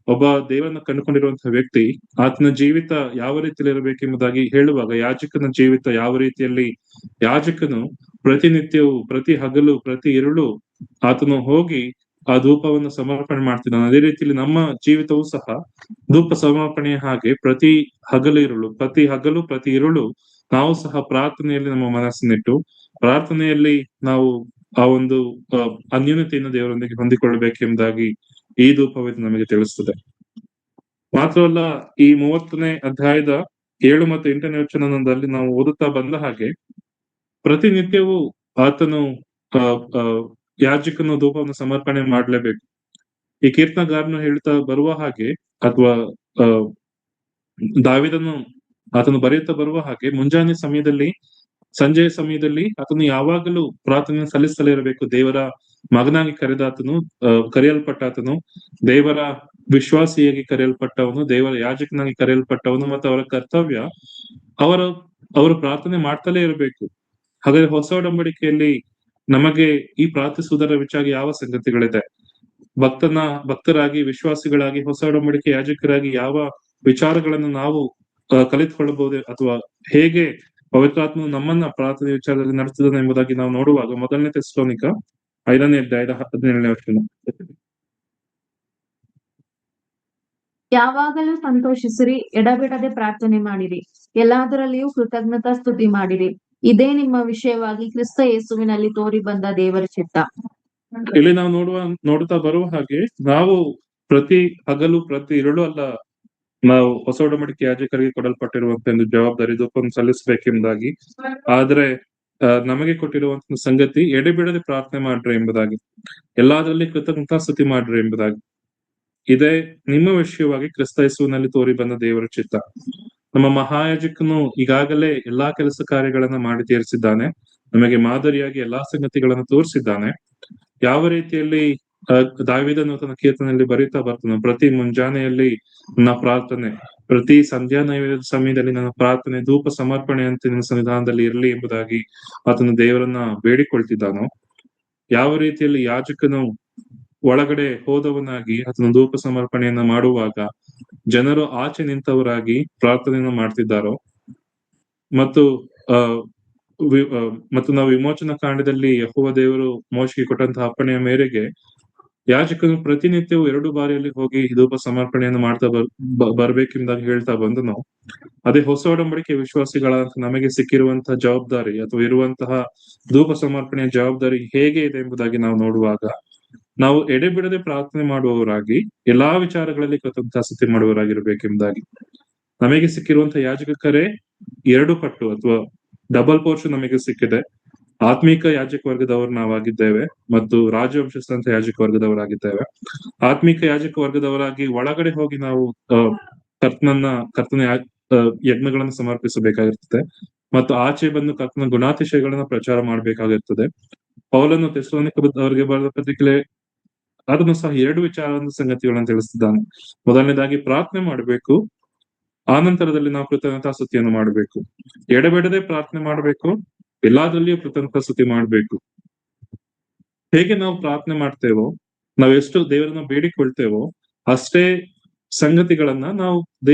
ಒಬ್ಬ ದೇವರನ್ನ ಕಂಡುಕೊಂಡಿರುವಂತಹ ವ್ಯಕ್ತಿ ಆತನ ಜೀವಿತ ಯಾವ ರೀತಿಯಲ್ಲಿ ಇರಬೇಕೆಂಬುದಾಗಿ ಹೇಳುವಾಗ, ಯಾಜಕನ ಜೀವಿತ ಯಾವ ರೀತಿಯಲ್ಲಿ ಯಾಜಕನು ಪ್ರತಿನಿತ್ಯವೂ, ಪ್ರತಿ ಹಗಲು, ಪ್ರತಿ ಇರುಳು ಆತನು ಹೋಗಿ ಆ ಧೂಪವನ್ನು ಸಮರ್ಪಣೆ ಮಾಡ್ತಿದ್ದಾನೆ. ಅದೇ ರೀತಿಯಲ್ಲಿ ನಮ್ಮ ಜೀವಿತವೂ ಸಹ ಧೂಪ ಸಮರ್ಪಣೆಯ ಹಾಗೆ ಪ್ರತಿ ಹಗಲು ಪ್ರತಿ ಇರುಳು ನಾವು ಸಹ ಪ್ರಾರ್ಥನೆಯಲ್ಲಿ ನಮ್ಮ ಮನಸ್ಸನ್ನಿಟ್ಟು ಪ್ರಾರ್ಥನೆಯಲ್ಲಿ ನಾವು ಆ ಒಂದು ಅನ್ಯೂನ್ಯತೆಯನ್ನು ದೇವರೊಂದಿಗೆ ಹೊಂದಿಕೊಳ್ಳಬೇಕೆಂಬುದಾಗಿ ಈ ಧೂಪವೇದಿ ನಮಗೆ ತಿಳಿಸ್ತದೆ. ಮಾತ್ರವಲ್ಲ, ಈ 30ನೇ ಅಧ್ಯಾಯದ 7 ಮತ್ತು 8ನೇ ವಚನದಲ್ಲಿ ನಾವು ಓದುತ್ತಾ ಬಂದ ಹಾಗೆ ಪ್ರತಿನಿತ್ಯವೂ ಆತನು ಯಾಜಕನು ಧೂಪವನ್ನು ಸಮರ್ಪಣೆ ಮಾಡಲೇಬೇಕು. ಈ ಕೀರ್ತನಗಾರನು ಹೇಳ್ತಾ ಬರುವ ಹಾಗೆ, ಅಥವಾ ದಾವೀದನು ಆತನು ಬರೆಯುತ್ತಾ ಬರುವ ಹಾಗೆ, ಮುಂಜಾನೆ ಸಮಯದಲ್ಲಿ, ಸಂಜೆಯ ಸಮಯದಲ್ಲಿ ಆತನು ಯಾವಾಗಲೂ ಪ್ರಾರ್ಥನೆ ಸಲ್ಲಿಸಲೇ ಇರಬೇಕು. ದೇವರ ಮಗನಾಗಿ ಕರೆಯಲ್ಪಟ್ಟಾತನು, ದೇವರ ವಿಶ್ವಾಸಿಯಾಗಿ ಕರೆಯಲ್ಪಟ್ಟವನು, ದೇವರ ಯಾಜಕನಾಗಿ ಕರೆಯಲ್ಪಟ್ಟವನು, ಮತ್ತು ಅವರ ಕರ್ತವ್ಯ ಅವರು ಪ್ರಾರ್ಥನೆ ಮಾಡ್ತಲೇ ಇರಬೇಕು. ಹಾಗಾದ್ರೆ ಹೊಸ ಒಡಂಬಡಿಕೆಯಲ್ಲಿ ನಮಗೆ ಈ ಪ್ರಾರ್ಥಿಸುವುದರ ವಿಚಾರ ಯಾವ ಸಂಗತಿಗಳಿದೆ? ಭಕ್ತರಾಗಿ, ವಿಶ್ವಾಸಿಗಳಾಗಿ, ಹೊಸ ಒಡಂಬಡಿಕೆ ಯಾಜಕರಾಗಿ ಯಾವ ವಿಚಾರಗಳನ್ನು ನಾವು ಕಲಿತುಕೊಳ್ಳಬಹುದು, ಅಥವಾ ಹೇಗೆ ಪವಿತ್ರಾತ್ಮನು ನಮ್ಮನ್ನ ಪ್ರಾರ್ಥನೆ ವಿಚಾರದಲ್ಲಿ ನಡೆಸಿದನು ಎಂಬುದಾಗಿ ನಾವು ನೋಡುವಾಗ 1ನೇ ಥೆಸಲೋನಿಕ 5ನೇ ಅಧ್ಯಾಯದ 17ನೇ ವಚನ. ಯಾವಾಗಲೂ ಸಂತೋಷಿಸಿರಿ, ಎಡಬಿಡದೆ ಪ್ರಾರ್ಥನೆ ಮಾಡಿರಿ, ಎಲ್ಲದರಲ್ಲಿಯೂ ಕೃತಜ್ಞತಾ ಸ್ತುತಿ ಮಾಡಿರಿ, ಇದೇ ನಿಮ್ಮ ವಿಷಯವಾಗಿ ಕ್ರಿಸ್ತ ಯೇಸುವಿನಲ್ಲಿ ತೋರಿ ಬಂದ ದೇವರ ಚಿತ್ತ. ಇಲ್ಲಿ ನಾವು ನೋಡುತ್ತಾ ಬರುವ ಹಾಗೆ, ನಾವು ಪ್ರತಿ ಹಗಲು ಪ್ರತಿ ಇರುಳು ಅಲ್ಲ, ನಾವು ಹೊಸ ಒಡಂಬಡಿಕೆ ಯಾಜಕರಿಗೆ ಕೊಡಲ್ಪಟ್ಟಿರುವಂತಹ ಒಂದು ಜವಾಬ್ದಾರಿ ಧೂಪವನ್ನು ಸಲ್ಲಿಸಬೇಕೆಂಬುದಾಗಿ. ಆದ್ರೆ ನಮಗೆ ಕೊಟ್ಟಿರುವಂತಹ ಸಂಗತಿ ಎಡೆಬಿಡದೆ ಪ್ರಾರ್ಥನೆ ಮಾಡ್ರಿ ಎಂಬುದಾಗಿ, ಎಲ್ಲಾದ್ರಲ್ಲಿ ಕೃತಜ್ಞತಾಸ್ತುತಿ ಮಾಡ್ರಿ ಎಂಬುದಾಗಿ. ಇದೇ ನಿಮ್ಮ ವಿಷಯವಾಗಿ ಕ್ರಿಸ್ತ ಯೇಸುವಿನಲ್ಲಿ ತೋರಿ ಬಂದ ದೇವರ ಚಿತ್ತ. ನಮ್ಮ ಮಹಾಯಾಜಕನು ಈಗಾಗಲೇ ಎಲ್ಲಾ ಕೆಲಸ ಕಾರ್ಯಗಳನ್ನ ಮಾಡಿ ತೀರಿಸಿದ್ದಾನೆ, ನಮಗೆ ಮಾದರಿಯಾಗಿ ಎಲ್ಲಾ ಸಂಗತಿಗಳನ್ನು ತೋರಿಸಿದ್ದಾನೆ. ಯಾವ ರೀತಿಯಲ್ಲಿ ದಾವೀದನು ತನ್ನ ಕೀರ್ತನೆಯಲ್ಲಿ ಬರೀತಾ ಬರ್ತಾನೆ, ಪ್ರತಿ ಮುಂಜಾನೆಯಲ್ಲಿ ನನ್ನ ಪ್ರಾರ್ಥನೆ, ಪ್ರತಿ ಸಂಧ್ಯಾ ನೈವೇದ್ಯದ ಸಮಯದಲ್ಲಿ ನನ್ನ ಪ್ರಾರ್ಥನೆ ಧೂಪ ಸಮರ್ಪಣೆಯಂತೆ ನಿನ್ನ ಸನ್ನಿಧಾನದಲ್ಲಿ ಇರಲಿ ಎಂಬುದಾಗಿ ಆತನು ದೇವರನ್ನ ಬೇಡಿಕೊಳ್ತಿದ್ದಾನೋ, ಯಾವ ರೀತಿಯಲ್ಲಿ ಯಾಜಕನು ಒಳಗಡೆ ಹೋದವನಾಗಿ ಆತನ ಧೂಪ ಸಮರ್ಪಣೆಯನ್ನ ಮಾಡುವಾಗ ಜನರು ಆಚೆ ನಿಂತವರಾಗಿ ಪ್ರಾರ್ಥನೆಯನ್ನು ಮಾಡ್ತಿದ್ದಾರೋ, ಮತ್ತು ಮತ್ತು ನಾವು ವಿಮೋಚನಾ ಕಾಂಡದಲ್ಲಿ ಯೆಹೋವ ದೇವರು ಮೋಶೆಗೆ ಕೊಟ್ಟಂತಹ ಅಪ್ಪಣೆಯ ಮೇರೆಗೆ ಯಾಜಕನು ಪ್ರತಿನಿತ್ಯವೂ 2 ಬಾರಿಯಲ್ಲಿ ಹೋಗಿ ಧೂಪ ಸಮರ್ಪಣೆಯನ್ನು ಮಾಡ್ತಾ ಬರ್ಬೇಕೆಂಬುದಾಗಿ ಹೇಳ್ತಾ ಬಂದನು. ಅದೇ ಹೊಸ ಒಡಂಬಡಿಕೆ ವಿಶ್ವಾಸಿಗಳಂತ ನಮಗೆ ಸಿಕ್ಕಿರುವಂತಹ ಜವಾಬ್ದಾರಿ ಅಥವಾ ಇರುವಂತಹ ಧೂಪ ಸಮರ್ಪಣೆಯ ಜವಾಬ್ದಾರಿ ಹೇಗೆ ಇದೆ ಎಂಬುದಾಗಿ ನಾವು ನೋಡುವಾಗ, ನಾವು ಎಡೆಬಿಡದೆ ಪ್ರಾರ್ಥನೆ ಮಾಡುವವರಾಗಿ ಎಲ್ಲಾ ವಿಚಾರಗಳಲ್ಲಿ ಕೃತಜ್ಞತಾಸ್ತುತಿ ಮಾಡುವವರಾಗಿರ್ಬೇಕೆಂಬುದಾಗಿ. ನಮಗೆ ಸಿಕ್ಕಿರುವಂತಹ ಯಾಜಕರೇ 2 ಪಟ್ಟು ಅಥವಾ ಡಬಲ್ ಪೋರ್ಷನ್ ನಮಗೆ ಸಿಕ್ಕಿದೆ. ಆತ್ಮಿಕ ಯಾಜಕ ವರ್ಗದವರು ನಾವಾಗಿದ್ದೇವೆ ಮತ್ತು ರಾಜವಂಶಸ್ಥಂತ ಯಾಜಕ ವರ್ಗದವರಾಗಿದ್ದೇವೆ. ಆತ್ಮಿಕ ಯಾಜಕ ವರ್ಗದವರಾಗಿ ಒಳಗಡೆ ಹೋಗಿ ನಾವು ಕರ್ತನ ಯಜ್ಞಗಳನ್ನು ಸಮರ್ಪಿಸಬೇಕಾಗಿರ್ತದೆ ಮತ್ತು ಆಚೆ ಬಂದು ಕರ್ತನ ಗುಣಾತಿಶಯಗಳನ್ನ ಪ್ರಚಾರ ಮಾಡಬೇಕಾಗಿರ್ತದೆ. ಪೌಲನು ಥೆಸಲೋನಿಕದವರಿಗೆ ಬರೆದ ಪತ್ರಿಕೆ ಅದನ್ನು ಸಹ 2 ವಿಚಾರದ ಸಂಗತಿಗಳನ್ನು ತಿಳಿಸಿದ್ದಾನೆ. ಮೊದಲನೇದಾಗಿ ಪ್ರಾರ್ಥನೆ ಮಾಡಬೇಕು, ಆ ನಂತರದಲ್ಲಿ ನಾವು ಕೃತಜ್ಞತಾಸ್ತುತಿಯನ್ನು ಮಾಡಬೇಕು. ಎಡೆಬಿಡದೆ ಪ್ರಾರ್ಥನೆ ಮಾಡಬೇಕು, ಎಲ್ಲಾದ್ರಲ್ಲಿಯೂ ಕೃತಜ್ಞತಾಸ್ತುತಿ ಮಾಡಬೇಕು. ಹೇಗೆ ನಾವು ಪ್ರಾರ್ಥನೆ ಮಾಡ್ತೇವೋ, ನಾವು ಎಷ್ಟು ದೇವರನ್ನ ಬೇಡಿಕೊಳ್ತೇವೋ ಅಷ್ಟೇ ಸಂಗತಿಗಳನ್ನ ನಾವು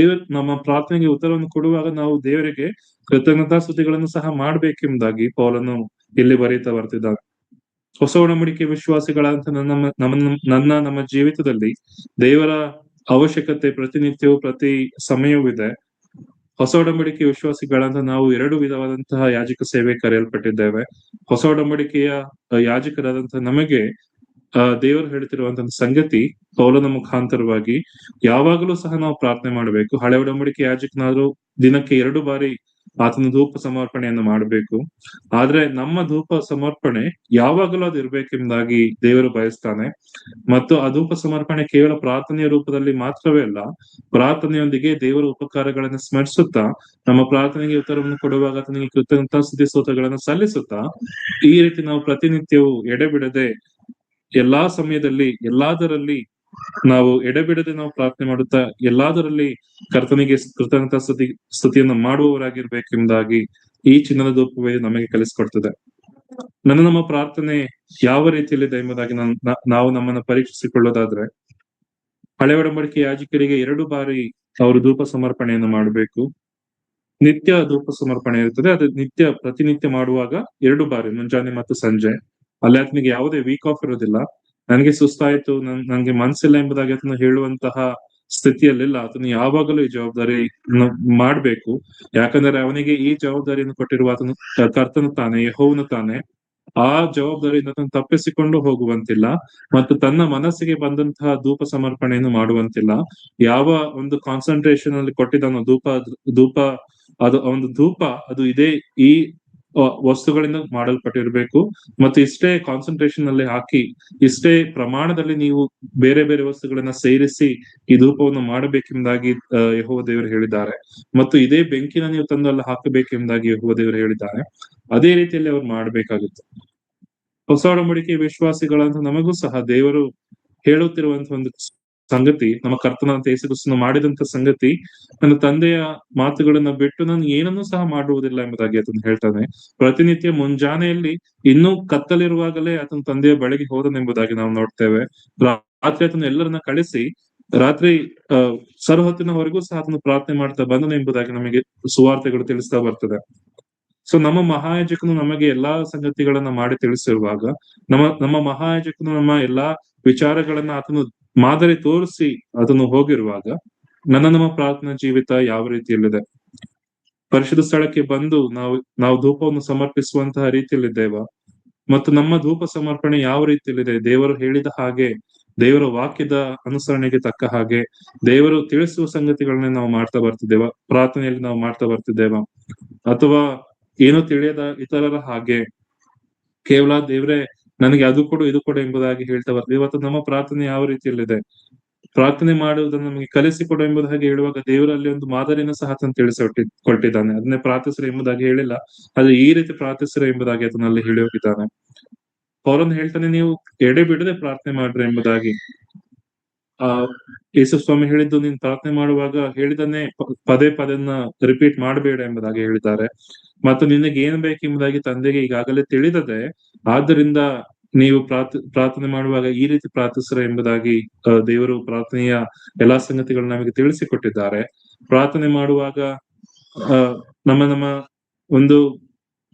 ನಮ್ಮ ಪ್ರಾರ್ಥನೆಗೆ ಉತ್ತರವನ್ನು ಕೊಡುವಾಗ ನಾವು ದೇವರಿಗೆ ಕೃತಜ್ಞತಾಸ್ತುತಿಗಳನ್ನು ಸಹ ಮಾಡ್ಬೇಕೆಂಬುದಾಗಿ ಪೌಲನು ಇಲ್ಲಿ ಬರೀತಾ ಬರ್ತಿದ್ದಾನೆ. ಹೊಸ ಒಡಂಬಡಿಕೆ ವಿಶ್ವಾಸಿಗಳಂತ ನಮ್ಮ ಜೀವಿತದಲ್ಲಿ ದೇವರ ಅವಶ್ಯಕತೆ ಪ್ರತಿನಿತ್ಯವೂ ಪ್ರತಿ ಸಮಯವೂ ಇದೆ. ಹೊಸ ಒಡಂಬಡಿಕೆ ವಿಶ್ವಾಸಿಗಳಂತ ನಾವು 2 ವಿಧವಾದಂತಹ ಯಾಜಕ ಸೇವೆ ಕರೆಯಲ್ಪಟ್ಟಿದ್ದೇವೆ. ಹೊಸ ಒಡಂಬಡಿಕೆಯ ಯಾಜಕರಾದಂತಹ ನಮಗೆ ದೇವರು ಹೇಳ್ತಿರುವಂತಹ ಸಂಗತಿ ಪೌಲನ ಮುಖಾಂತರವಾಗಿ ಯಾವಾಗಲೂ ಸಹ ನಾವು ಪ್ರಾರ್ಥನೆ ಮಾಡಬೇಕು. ಹಳೆ ಒಡಂಬಡಿಕೆ ಯಾಜಕನಾದ್ರೂ ದಿನಕ್ಕೆ 2 ಬಾರಿ ಆತನ ಧೂಪ ಸಮರ್ಪಣೆಯನ್ನು ಮಾಡಬೇಕು. ಆದ್ರೆ ನಮ್ಮ ಧೂಪ ಸಮರ್ಪಣೆ ಯಾವಾಗಲೂ ಅದು ಇರ್ಬೇಕೆಂಬುದಾಗಿ ದೇವರು ಬಯಸ್ತಾನೆ. ಮತ್ತು ಆ ಧೂಪ ಸಮರ್ಪಣೆ ಕೇವಲ ಪ್ರಾರ್ಥನೆಯ ರೂಪದಲ್ಲಿ ಮಾತ್ರವೇ ಅಲ್ಲ, ಪ್ರಾರ್ಥನೆಯೊಂದಿಗೆ ದೇವರ ಉಪಕಾರಗಳನ್ನು ಸ್ಮರಿಸುತ್ತಾ ನಮ್ಮ ಪ್ರಾರ್ಥನೆಗೆ ಉತ್ತರವನ್ನು ಕೊಡುವಾಗ ಆತನಿಗೆ ಕೃತಜ್ಞತಾಸ್ತುತಿ ಸ್ತೋತ್ರಗಳನ್ನು ಸಲ್ಲಿಸುತ್ತಾ ಈ ರೀತಿ ನಾವು ಪ್ರತಿನಿತ್ಯವೂ ಎಡೆಬಿಡದೆ ಎಲ್ಲಾ ಸಮಯದಲ್ಲಿ ಎಲ್ಲಾದರಲ್ಲಿ ನಾವು ಎಡೆಬಿಡದೆ ನಾವು ಪ್ರಾರ್ಥನೆ ಮಾಡುತ್ತಾ ಎಲ್ಲಾದರಲ್ಲಿ ಕರ್ತನಿಗೆ ಸ್ತುತಿಯನ್ನು ಮಾಡುವವರಾಗಿರ್ಬೇಕೆಂಬುದಾಗಿ ಈ ಚಿನ್ನದ ಧೂಪವೇ ನಮಗೆ ಕಲಿಸಿಕೊಡ್ತದೆ. ನಮ್ಮ ಪ್ರಾರ್ಥನೆ ಯಾವ ರೀತಿಯಲ್ಲಿದೆ ಎಂಬುದಾಗಿ ನಾವು ನಮ್ಮನ್ನ ಪರೀಕ್ಷಿಸಿಕೊಳ್ಳೋದಾದ್ರೆ, ಹಳೆ ಒಡಂಬಡಿಕೆ ಯಾಜಕರಿಗೆ 2 ಬಾರಿ ಅವರು ಧೂಪ ಸಮರ್ಪಣೆಯನ್ನು ಮಾಡಬೇಕು. ನಿತ್ಯ ಧೂಪ ಸಮರ್ಪಣೆ ಇರ್ತದೆ, ಅದು ಪ್ರತಿನಿತ್ಯ ಮಾಡುವಾಗ 2 ಬಾರಿ, ಮುಂಜಾನೆ ಮತ್ತು ಸಂಜೆ. ಅಲ್ಲಿ ಆತನಿಗೆ ಯಾವುದೇ ವೀಕ್ ಆಫ್ ಇರೋದಿಲ್ಲ. ನನಗೆ ಸುಸ್ತಾಯ್ತು, ನನ್ಗೆ ಮನ್ಸಿಲ್ಲ ಎಂಬುದಾಗಿ ಆತನು ಹೇಳುವಂತಹ ಸ್ಥಿತಿಯಲ್ಲಿಲ್ಲ. ಆತನು ಯಾವಾಗಲೂ ಈ ಜವಾಬ್ದಾರಿ ಮಾಡ್ಬೇಕು. ಯಾಕಂದ್ರೆ ಅವನಿಗೆ ಈ ಜವಾಬ್ದಾರಿಯನ್ನು ಕೊಟ್ಟಿರುವ ಆತನು ಕರ್ತನು ತಾನೆ, ಯೆಹೋವನು ತಾನೆ. ಆ ಜವಾಬ್ದಾರಿಯಿಂದ ಆತನು ತಪ್ಪಿಸಿಕೊಂಡು ಹೋಗುವಂತಿಲ್ಲ ಮತ್ತು ತನ್ನ ಮನಸ್ಸಿಗೆ ಬಂದಂತಹ ಧೂಪ ಸಮರ್ಪಣೆಯನ್ನು ಮಾಡುವಂತಿಲ್ಲ. ಯಾವ ಒಂದು ಕಾನ್ಸಂಟ್ರೇಷನ್ ಅಲ್ಲಿ ಕೊಟ್ಟಿದ್ದಾನೋ ಧೂಪ ಅದು ಒಂದು ಧೂಪ ಅದು ಇದೇ ಈ ವಸ್ತುಗಳಿಂದ ಮಾಡಲ್ಪಟ್ಟಿರ್ಬೇಕು ಮತ್ತು ಇಷ್ಟೇ ಕಾನ್ಸಂಟ್ರೇಷನ್ ಅಲ್ಲಿ ಹಾಕಿ ಇಷ್ಟೇ ಪ್ರಮಾಣದಲ್ಲಿ ನೀವು ಬೇರೆ ಬೇರೆ ವಸ್ತುಗಳನ್ನ ಸೇರಿಸಿ ಈ ಧೂಪವನ್ನು ಮಾಡಬೇಕೆಂಬುದಾಗಿ ಯೆಹೋವ ದೇವರು ಹೇಳಿದ್ದಾರೆ. ಮತ್ತು ಇದೇ ಬೆಂಕಿನ ನೀವು ತಂದು ಅಲ್ಲಿ ಹಾಕಬೇಕೆಂಬುದಾಗಿ ಯೆಹೋವ ದೇವರು ಹೇಳಿದ್ದಾರೆ. ಅದೇ ರೀತಿಯಲ್ಲಿ ಅವ್ರು ಮಾಡ್ಬೇಕಾಗುತ್ತೆ. ಹೊಸ ಒಡಂಬಡಿಕೆ ವಿಶ್ವಾಸಿಗಳಂತ ನಮಗೂ ಸಹ ದೇವರು ಹೇಳುತ್ತಿರುವಂತಹ ಒಂದು ಸಂಗತಿ, ನಮ್ಮ ಕರ್ತನಾದಂತ ಯೇಸು ಕ್ರಿಸ್ತನು ಮಾಡಿದಂತ ಸಂಗತಿ, ನನ್ನ ತಂದೆಯ ಮಾತುಗಳನ್ನ ಬಿಟ್ಟು ನಾನು ಏನನ್ನೂ ಸಹ ಮಾಡುವುದಿಲ್ಲ ಎಂಬುದಾಗಿ ಆತನು ಹೇಳ್ತಾನೆ. ಪ್ರತಿನಿತ್ಯ ಮುಂಜಾನೆಯಲ್ಲಿ ಇನ್ನೂ ಕತ್ತಲಿರುವಾಗಲೇ ಆತನ ತಂದೆಯ ಬಳಿಗೆ ಹೋದನೆಂಬುದಾಗಿ ನಾವು ನೋಡ್ತೇವೆ. ರಾತ್ರಿ ಆತನು ಎಲ್ಲರನ್ನ ಕಳಿಸಿ ರಾತ್ರಿ ಸರ್ವಹೊತ್ತಿನವರೆಗೂ ಸಹ ಆತನು ಪ್ರಾರ್ಥನೆ ಮಾಡ್ತಾ ಬಂದನೆಂಬುದಾಗಿ ನಮಗೆ ಸುವಾರ್ತೆಗಳು ತಿಳಿಸ್ತಾ ಬರ್ತದೆ. ಸೊ ನಮ್ಮ ಮಹಾಯಾಜಕನು ನಮಗೆ ಎಲ್ಲಾ ಸಂಗತಿಗಳನ್ನ ಮಾಡಿ ತಿಳಿಸಿರುವಾಗ, ನಮ್ಮ ಮಹಾಯಾಜಕನು ನಮ್ಮ ಎಲ್ಲಾ ವಿಚಾರಗಳನ್ನ ಆತನು ಮಾದರಿ ತೋರಿಸಿ ಅದನ್ನು ಹೋಗಿರುವಾಗ, ನಮ್ಮ ಪ್ರಾರ್ಥನಾ ಜೀವಿತ ಯಾವ ರೀತಿಯಲ್ಲಿದೆ? ಪರಿಶುದ್ಧ ಸ್ಥಳಕ್ಕೆ ಬಂದು ನಾವು ಧೂಪವನ್ನು ಸಮರ್ಪಿಸುವಂತಹ ರೀತಿಯಲ್ಲಿದ್ದೇವ? ಮತ್ತು ನಮ್ಮ ಧೂಪ ಸಮರ್ಪಣೆ ಯಾವ ರೀತಿಯಲ್ಲಿದೆ? ದೇವರು ಹೇಳಿದ ಹಾಗೆ, ದೇವರ ವಾಕ್ಯದ ಅನುಸರಣೆಗೆ ತಕ್ಕ ಹಾಗೆ ದೇವರು ತಿಳಿಸುವ ಸಂಗತಿಗಳನ್ನ ನಾವು ಮಾಡ್ತಾ ಬರ್ತಿದ್ದೇವ? ಪ್ರಾರ್ಥನೆಯಲ್ಲಿ ನಾವು ಮಾಡ್ತಾ ಬರ್ತಿದ್ದೇವ? ಅಥವಾ ಏನೋ ತಿಳಿಯದ ಇತರರ ಹಾಗೆ ಕೇವಲ ದೇವ್ರೆ ನನಗೆ ಅದು ಕೊಡು ಇದು ಕೊಡು ಎಂಬುದಾಗಿ ಹೇಳ್ತಾ ಬರ್ತೀವಿ. ಇವತ್ತು ನಮ್ಮ ಪ್ರಾರ್ಥನೆ ಯಾವ ರೀತಿಯಲ್ಲಿದೆ? ಪ್ರಾರ್ಥನೆ ಮಾಡುವುದನ್ನು ನಮಗೆ ಕಲಿಸಿಕೊಡು ಎಂಬುದಾಗಿ ಹೇಳುವಾಗ ದೇವರಲ್ಲಿ ಒಂದು ಮಾದರಿಯನ್ನು ಸಹ ಆತನು ಕೊಟ್ಟಿದ್ದಾನೆ. ಅದನ್ನೇ ಪ್ರಾರ್ಥಿಸಿರಿ ಎಂಬುದಾಗಿ ಹೇಳಿಲ್ಲ, ಆದ್ರೆ ಈ ರೀತಿ ಪ್ರಾರ್ಥಿಸಿರಿ ಎಂಬುದಾಗಿ ಅದನ್ನಲ್ಲಿ ಹೇಳಿ ಹೋಗಿದ್ದಾನೆ. ಪೌಲನು ಹೇಳ್ತಾನೆ, ನೀವು ಎಡೆ ಬಿಡದೆ ಪ್ರಾರ್ಥನೆ ಮಾಡ್ರಿ ಎಂಬುದಾಗಿ. ಯೇಸು ಸ್ವಾಮಿ ಹೇಳಿದ್ದು, ನೀನ್ ಪ್ರಾರ್ಥನೆ ಮಾಡುವಾಗ ಹೇಳಿದನ್ನೇ ಪದೇ ಪದನ್ನ ರಿಪೀಟ್ ಮಾಡಬೇಡ ಎಂಬುದಾಗಿ ಹೇಳಿದ್ದಾರೆ. ಮತ್ತು ನಿನಗೆ ಏನ್ ಬೇಕೆಂಬುದಾಗಿ ತಂದೆಗೆ ಈಗಾಗಲೇ ತಿಳಿದದೆ, ಆದ್ದರಿಂದ ನೀವು ಪ್ರಾರ್ಥನೆ ಮಾಡುವಾಗ ಈ ರೀತಿ ಪ್ರಾರ್ಥಿಸ್ರ ಎಂಬುದಾಗಿ ದೇವರು ಪ್ರಾರ್ಥನೆಯ ಎಲ್ಲಾ ಸಂಗತಿಗಳನ್ನ ನಮಗೆ ತಿಳಿಸಿಕೊಟ್ಟಿದ್ದಾರೆ. ಪ್ರಾರ್ಥನೆ ಮಾಡುವಾಗ ನಮ್ಮ ಒಂದು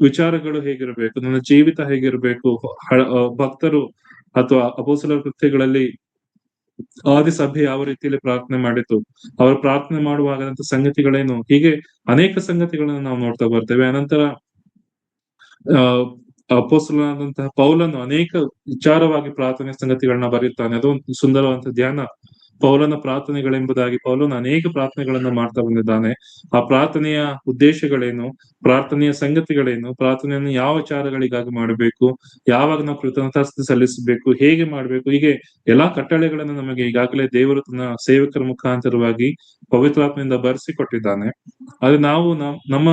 ವಿಚಾರಗಳು ಹೇಗಿರಬೇಕು, ನನ್ನ ಜೀವಿತ ಹೇಗಿರಬೇಕು, ಭಕ್ತರು ಅಥವಾ ಅಪೊಸ್ತಲರ ಕೃತ್ಯಗಳಲ್ಲಿ ಆದಿ ಸಭೆ ಯಾವ ರೀತಿಯಲ್ಲಿ ಪ್ರಾರ್ಥನೆ ಮಾಡಿತು, ಅವರು ಪ್ರಾರ್ಥನೆ ಮಾಡುವಾಗದಂತ ಸಂಗತಿಗಳೇನು, ಹೀಗೆ ಅನೇಕ ಸಂಗತಿಗಳನ್ನ ನಾವು ನೋಡ್ತಾ ಬರ್ತೇವೆ. ಅನಂತರ ಅಪೊಸ್ತಲನಾದಂತಹ ಪೌಲನು ಅನೇಕ ವಿಚಾರವಾಗಿ ಪ್ರಾರ್ಥನೆ ಸಂಗತಿಗಳನ್ನ ಬರೆಯುತ್ತಾನೆ. ಅದೊಂದು ಸುಂದರವಾದಂತಹ ಧ್ಯಾನ, ಪೌಲನ ಪ್ರಾರ್ಥನೆಗಳೆಂಬುದಾಗಿ. ಪೌಲನು ಅನೇಕ ಪ್ರಾರ್ಥನೆಗಳನ್ನ ಮಾಡ್ತಾ ಬಂದಿದ್ದಾನೆ. ಆ ಪ್ರಾರ್ಥನೆಯ ಉದ್ದೇಶಗಳೇನು, ಪ್ರಾರ್ಥನೆಯ ಸಂಗತಿಗಳೇನು, ಪ್ರಾರ್ಥನೆಯನ್ನು ಯಾವ ವಿಚಾರಗಳಿಗಾಗಿ ಮಾಡಬೇಕು, ಯಾವಾಗ ನಾವು ಕೃತಜ್ಞತಾಸ್ತುತಿ ಸಲ್ಲಿಸಬೇಕು, ಹೇಗೆ ಮಾಡ್ಬೇಕು, ಹೀಗೆ ಎಲ್ಲಾ ಕಟ್ಟಳೆಗಳನ್ನು ನಮಗೆ ಈಗಾಗಲೇ ದೇವರು ತನ್ನ ಸೇವಕರ ಮುಖಾಂತರವಾಗಿ ಪವಿತ್ರಾತ್ಮೆಯಿಂದ ಬರೆಸಿಕೊಟ್ಟಿದ್ದಾನೆ. ಆದ್ರೆ ನಾವು ನಮ್ಮ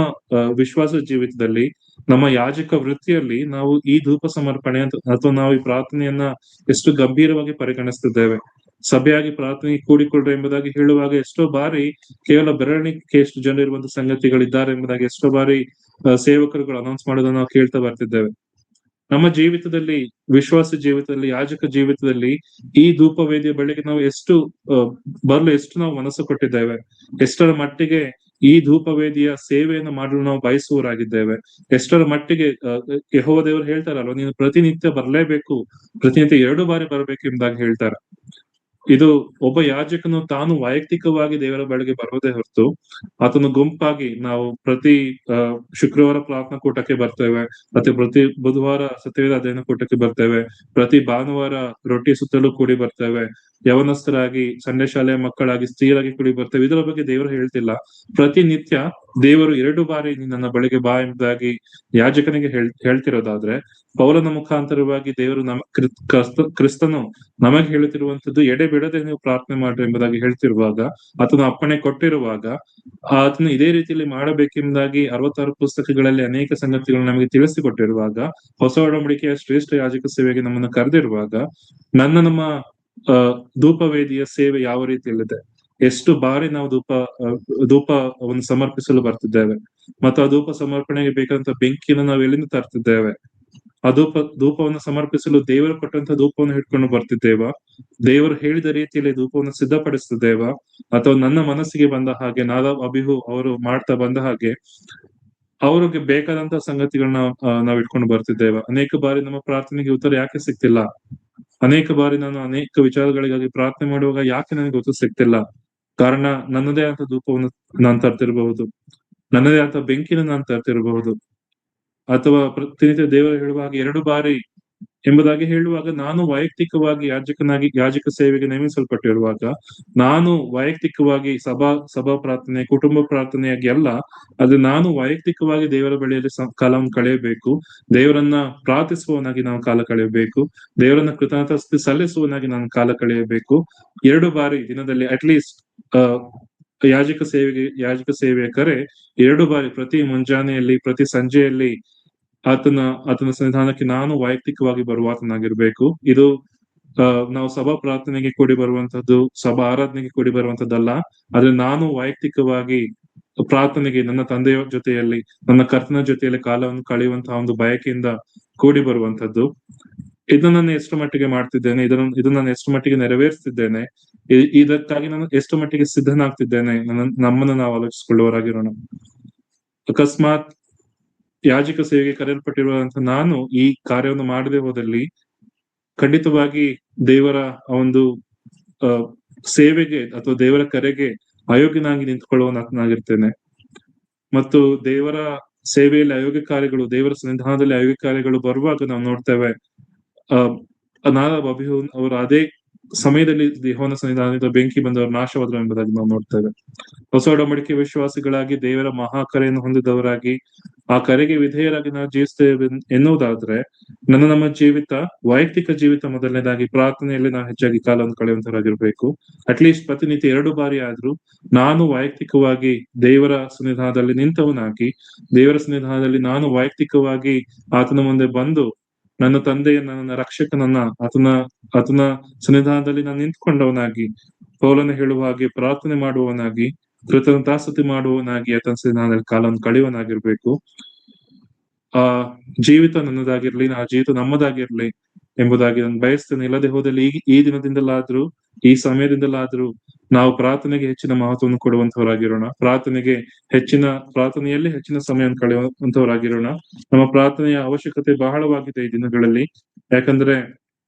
ವಿಶ್ವಾಸ ಜೀವಿತದಲ್ಲಿ, ನಮ್ಮ ಯಾಜಕ ವೃತ್ತಿಯಲ್ಲಿ ನಾವು ಈ ಧೂಪ ಸಮರ್ಪಣೆ ಅಥವಾ ನಾವು ಈ ಪ್ರಾರ್ಥನೆಯನ್ನ ಎಷ್ಟು ಗಂಭೀರವಾಗಿ ಪರಿಗಣಿಸ್ತಿದ್ದೇವೆ. ಸಭೆಯಾಗಿ ಪ್ರಾರ್ಥನೆಗೆ ಕೂಡಿಕೊಳ್ಳ್ರಿ ಎಂಬುದಾಗಿ ಹೇಳುವಾಗ ಎಷ್ಟೋ ಬಾರಿ ಕೇವಲ ಬೆರಳಿಕೆ ಎಷ್ಟು ಜನ ಇರುವಂತಹ ಸಂಗತಿಗಳಿದ್ದಾರೆ ಎಂಬುದಾಗಿ ಎಷ್ಟೋ ಬಾರಿ ಸೇವಕರುಗಳು ಅನೌನ್ಸ್ ಮಾಡೋದನ್ನ ನಾವು ಕೇಳ್ತಾ ಬರ್ತಿದ್ದೇವೆ. ನಮ್ಮ ಜೀವಿತದಲ್ಲಿ, ವಿಶ್ವಾಸ ಜೀವಿತದಲ್ಲಿ, ಯಾಜಕ ಜೀವಿತದಲ್ಲಿ ಈ ಧೂಪ ವೇದಿಯ ಬಳಿಗೆ ನಾವು ಎಷ್ಟು ನಾವು ಮನಸ್ಸು ಕೊಟ್ಟಿದ್ದೇವೆ, ಎಷ್ಟರ ಮಟ್ಟಿಗೆ ಈ ಧೂಪ ವೇದಿಯ ಸೇವೆಯನ್ನು ಮಾಡಲು ನಾವು ಬಯಸುವರಾಗಿದ್ದೇವೆ, ಎಷ್ಟರ ಮಟ್ಟಿಗೆ ಯೆಹೋವ ದೇವರು ಹೇಳ್ತಾರಲ್ವ, ನೀನು ಪ್ರತಿನಿತ್ಯ ಬರ್ಲೇಬೇಕು, ಪ್ರತಿನಿತ್ಯ 2 ಬಾರಿ ಬರ್ಬೇಕು ಎಂಬುದಾಗಿ ಹೇಳ್ತಾರೆ. ಇದು ಒಬ್ಬ ಯಾಜಕನು ತಾನು ವೈಯಕ್ತಿಕವಾಗಿ ದೇವರ ಬಳಿಗೆ ಬರೋದೇ ಹೊರತು, ಆತನು ಗುಂಪಾಗಿ ನಾವು ಪ್ರತಿ ಶುಕ್ರವಾರ ಪ್ರಾರ್ಥನಾ ಕೂಟಕ್ಕೆ ಬರ್ತೇವೆ, ಮತ್ತೆ ಪ್ರತಿ ಬುಧವಾರ ಸತ್ಯವೇದ ಅಧ್ಯಯನ ಕೂಟಕ್ಕೆ ಬರ್ತೇವೆ, ಪ್ರತಿ ಭಾನುವಾರ ರೊಟ್ಟಿ ಸುತ್ತಲೂ ಕೂಡಿ ಬರ್ತೇವೆ, ಯವನಸ್ಥರಾಗಿ, ಸಂಡೆ ಶಾಲೆಯ ಮಕ್ಕಳಾಗಿ, ಸ್ತ್ರೀಯರಾಗಿ ಕೂಡಿ ಬರ್ತೇವೆ. ಇದರ ಬಗ್ಗೆ ದೇವರು ಹೇಳ್ತಿಲ್ಲ. ಪ್ರತಿನಿತ್ಯ ದೇವರು 2 ಬಾರಿ ನನ್ನ ಬಳಿಗೆ ಬಾ ಎಂಬುದಾಗಿ ಯಾಜಕನಿಗೆ ಹೇಳ್ತಿರೋದಾದ್ರೆ, ಪೌಲನ ಮುಖಾಂತರವಾಗಿ ದೇವರು ಕ್ರಿಸ್ತನು ನಮಗೆ ಹೇಳುತ್ತಿರುವಂತದ್ದು, ಎಡೆ ಬಿಡದೆ ನೀವು ಪ್ರಾರ್ಥನೆ ಮಾಡ್ರಿ ಎಂಬುದಾಗಿ ಹೇಳ್ತಿರುವಾಗ, ಆತನು ಅಪ್ಪಣೆ ಕೊಟ್ಟಿರುವಾಗ, ಆತನು ಇದೇ ರೀತಿಯಲ್ಲಿ ಮಾಡಬೇಕೆಂಬುದಾಗಿ 66 ಪುಸ್ತಕಗಳಲ್ಲಿ ಅನೇಕ ಸಂಗತಿಗಳನ್ನು ನಮಗೆ ತಿಳಿಸಿಕೊಟ್ಟಿರುವಾಗ, ಹೊಸ ಒಡಂಬಡಿಕೆಯ ಶ್ರೇಷ್ಠ ಯಾಜಕ ಸೇವೆಗೆ ನಮ್ಮನ್ನು ಕರೆದಿರುವಾಗ, ನಮ್ಮ ಧೂಪವೇದಿಯ ಸೇವೆ ಯಾವ ರೀತಿಯಲ್ಲಿದೆ, ಎಷ್ಟು ಬಾರಿ ನಾವು ಧೂಪವನ್ನು ಸಮರ್ಪಿಸಲು ಬರ್ತಿದ್ದೇವೆ, ಮತ್ತು ಆ ಧೂಪ ಸಮರ್ಪಣೆಗೆ ಬೇಕಾದಂತ ಬೆಂಕಿಯನ್ನು ನಾವು ಎಲ್ಲಿಂದ ತರ್ತಿದ್ದೇವೆ, ಆ ಧೂಪವನ್ನು ಸಮರ್ಪಿಸಲು ದೇವರು ಕೊಟ್ಟಂತ ಧೂಪವನ್ನು ಹಿಡ್ಕೊಂಡು ಬರ್ತಿದ್ದೇವಾ, ದೇವರು ಹೇಳಿದ ರೀತಿಯಲ್ಲಿ ಧೂಪವನ್ನು ಸಿದ್ಧಪಡಿಸ್ತಿದ್ದೇವಾ, ಅಥವಾ ನನ್ನ ಮನಸ್ಸಿಗೆ ಬಂದ ಹಾಗೆ, ನಾದಾಬ್ ಅಬಿಹು ಅವರು ಮಾಡ್ತಾ ಬಂದ ಹಾಗೆ ಅವ್ರಿಗೆ ಬೇಕಾದಂತ ಸಂಗತಿಗಳನ್ನ ನಾವು ಇಟ್ಕೊಂಡು ಬರ್ತಿದ್ದೇವೆ. ಅನೇಕ ಬಾರಿ ನಮ್ಮ ಪ್ರಾರ್ಥನೆಗೆ ಉತ್ತರ ಯಾಕೆ ಸಿಗ್ತಿಲ್ಲ, ಅನೇಕ ಬಾರಿ ನಾನು ಅನೇಕ ವಿಚಾರಗಳಿಗಾಗಿ ಪ್ರಾರ್ಥನೆ ಮಾಡುವಾಗ ಯಾಕೆ ನನಗೆ ಉತ್ತರ ಸಿಗ್ತಿಲ್ಲ, ಕಾರಣ ನನ್ನದೇ ಆದ ಧೂಪವನ್ನು ನಾನು ತರ್ತಿರಬಹುದು, ನನ್ನದೇ ಆದ ಬೆಂಕಿನ ನಾನು ತರ್ತಿರಬಹುದು, ಅಥವಾ ಪ್ರತಿನಿತ್ಯ ದೇವರು ಹೇಳುವಾಗ 2 ಬಾರಿ ಎಂಬುದಾಗಿ ಹೇಳುವಾಗ, ನಾನು ವೈಯಕ್ತಿಕವಾಗಿ ಯಾಜಕ ಸೇವೆಗೆ ನೇಮಿಸಲ್ಪಟ್ಟಿರುವಾಗ, ನಾನು ವೈಯಕ್ತಿಕವಾಗಿ ಸಭಾ ಪ್ರಾರ್ಥನೆ, ಕುಟುಂಬ ಪ್ರಾರ್ಥನೆಯಾಗಿ ಅಲ್ಲ, ಅದು ನಾನು ವೈಯಕ್ತಿಕವಾಗಿ ದೇವರ ಬಳಿಯಲ್ಲಿ ಕಾಲವನ್ನು ಕಳೆಯಬೇಕು, ದೇವರನ್ನ ಪ್ರಾರ್ಥಿಸುವವನಾಗಿ ನಾವು ಕಾಲ ಕಳೆಯಬೇಕು, ದೇವರನ್ನ ಕೃತಜ್ಞತಾಸ್ತುತಿ ಸಲ್ಲಿಸುವವನಾಗಿ ನಾನು ಕಾಲ ಕಳೆಯಬೇಕು. 2 ಬಾರಿ ದಿನದಲ್ಲಿ ಅಟ್ಲೀಸ್ಟ್ ಯಾಜಕ ಸೇವೆಯ ಕರೆ 2 ಬಾರಿ, ಪ್ರತಿ ಮುಂಜಾನೆಯಲ್ಲಿ, ಪ್ರತಿ ಸಂಜೆಯಲ್ಲಿ ಆತನ ಸನ್ನಿಧಾನಕ್ಕೆ ನಾನು ವೈಯಕ್ತಿಕವಾಗಿ ಬರುವಾತನಾಗಿರ್ಬೇಕು. ಇದು ನಾವು ಸಭಾ ಪ್ರಾರ್ಥನೆಗೆ ಕೂಡಿ ಬರುವಂತದ್ದು, ಸಭಾ ಆರಾಧನೆಗೆ ಕೂಡಿ ಬರುವಂತದ್ದಲ್ಲ, ಆದ್ರೆ ನಾನು ವೈಯಕ್ತಿಕವಾಗಿ ಪ್ರಾರ್ಥನೆಗೆ ನನ್ನ ತಂದೆಯ ಜೊತೆಯಲ್ಲಿ, ನನ್ನ ಕರ್ತನ ಜೊತೆಯಲ್ಲಿ ಕಾಲವನ್ನು ಕಳೆಯುವಂತಹ ಒಂದು ಬಯಕೆಯಿಂದ ಕೂಡಿ ಬರುವಂತದ್ದು. ಇದನ್ನ ನಾನು ಎಷ್ಟು ಮಟ್ಟಿಗೆ ಮಾಡ್ತಿದ್ದೇನೆ, ಇದನ್ನ ನಾನು ಎಷ್ಟು ಮಟ್ಟಿಗೆ ನೆರವೇರಿಸ್ತಿದ್ದೇನೆ, ಇದಕ್ಕಾಗಿ ನಾನು ಎಷ್ಟು ಮಟ್ಟಿಗೆ ಸಿದ್ಧನಾಗ್ತಿದ್ದೇನೆ, ನಮ್ಮನ್ನು ನಾವು ಆಲೋಚಿಸಿಕೊಳ್ಳುವವರಾಗಿರೋಣ. ಅಕಸ್ಮಾತ್ ಯಾಜಕ ಸೇವೆಗೆ ಕರೆಯಲ್ಪಟ್ಟಿರುವಂತಹ ನಾನು ಈ ಕಾರ್ಯವನ್ನು ಮಾಡದೆ ಹೋದಲ್ಲಿ, ಖಂಡಿತವಾಗಿ ದೇವರ ಒಂದು ಸೇವೆಗೆ ಅಥವಾ ದೇವರ ಕರೆಗೆ ಅಯೋಗ್ಯನಾಗಿ ನಿಂತ್ಕೊಳ್ಳುವನಾಗಿರ್ತೇನೆ. ಮತ್ತು ದೇವರ ಸೇವೆಯಲ್ಲಿ ಅಯೋಗ್ಯ ಕಾರ್ಯಗಳು, ದೇವರ ಸನ್ನಿಧಾನದಲ್ಲಿ ಅಯೋಗ್ಯ ಕಾರ್ಯಗಳು ಬರುವಾಗ ನಾವು ನೋಡ್ತೇವೆ, ನಾದಾಬ್ ಅಬಿಹು ಅವರು ಅದೇ ಸಮಯದಲ್ಲಿ ಯೆಹೋವನ ಸನ್ನಿಧಾನದಿಂದ ಬೆಂಕಿ ಬಂದವರು ನಾಶವಾದರು ಎಂಬುದಾಗಿ ನಾವು ನೋಡ್ತೇವೆ. ಹೊಸ ಒಡಂಬಡಿಕೆ ವಿಶ್ವಾಸಿಗಳಾಗಿ ದೇವರ ಮಹಾಕರೆಯನ್ನು ಹೊಂದಿದವರಾಗಿ ಆ ಕರೆಗೆ ವಿಧೇಯರಾಗಿ ನಾವು ಜೀವಿಸ್ತೇವೆ ಎನ್ನುವುದಾದ್ರೆ ನಮ್ಮ ಜೀವಿತ, ವೈಯಕ್ತಿಕ ಜೀವಿತ ಮೊದಲನೇದಾಗಿ ಪ್ರಾರ್ಥನೆಯಲ್ಲಿ ನಾವು ಹೆಚ್ಚಾಗಿ ಕಾಲವನ್ನು ಕಳೆಯುವಂತರಾಗಿರ್ಬೇಕು. ಅಟ್ಲೀಸ್ಟ್ ಪ್ರತಿನಿತ್ಯ 2 ಬಾರಿ ಆದ್ರೂ ನಾನು ವೈಯಕ್ತಿಕವಾಗಿ ದೇವರ ಸನ್ನಿಧಾನದಲ್ಲಿ ನಿಂತವನಾಗಿ, ದೇವರ ಸನ್ನಿಧಾನದಲ್ಲಿ ನಾನು ವೈಯಕ್ತಿಕವಾಗಿ ಆತನ ಮುಂದೆ ಬಂದು ನನ್ನ ತಂದೆಯನ್ನ, ನನ್ನ ರಕ್ಷಕನನ್ನ, ಆತನ ಸನ್ನಿಧಾನದಲ್ಲಿ ನಾನು ನಿಂತ್ಕೊಂಡವನಾಗಿ, ಪೌಲನು ಹೇಳುವ ಹಾಗೆ ಪ್ರಾರ್ಥನೆ ಮಾಡುವವನಾಗಿ, ಕೃತಜ್ಞತಾಸ್ತುತಿ ಮಾಡುವವನಾಗಿ ಆತನ ಸನ್ನಿಧಾನದಲ್ಲಿ ಕಾಲವನ್ನು ಕಳೆಯುವನಾಗಿರ್ಬೇಕು. ಆ ಜೀವಿತ ನನ್ನದಾಗಿರ್ಲಿ, ಆ ಜೀವಿತ ನಮ್ಮದಾಗಿರ್ಲಿ ಎಂಬುದಾಗಿ ನಾನು ಬಯಸ್ತೇನೆ. ಇಲ್ಲದೆ ಹೋದಲ್ಲಿ ಈ ದಿನದಿಂದಲಾದ್ರೂ, ಈ ಸಮಯದಿಂದಲಾದ್ರೂ ನಾವು ಪ್ರಾರ್ಥನೆಗೆ ಹೆಚ್ಚಿನ ಮಹತ್ವವನ್ನು ಕೊಡುವಂತವರಾಗಿರೋಣ. ಪ್ರಾರ್ಥನೆಯಲ್ಲಿ ಹೆಚ್ಚಿನ ಸಮಯವನ್ನು ಕಳೆಯುವಂತವರಾಗಿರೋಣ. ನಮ್ಮ ಪ್ರಾರ್ಥನೆಯ ಅವಶ್ಯಕತೆ ಬಹಳವಾಗಿದೆ ಈ ದಿನಗಳಲ್ಲಿ. ಯಾಕಂದ್ರೆ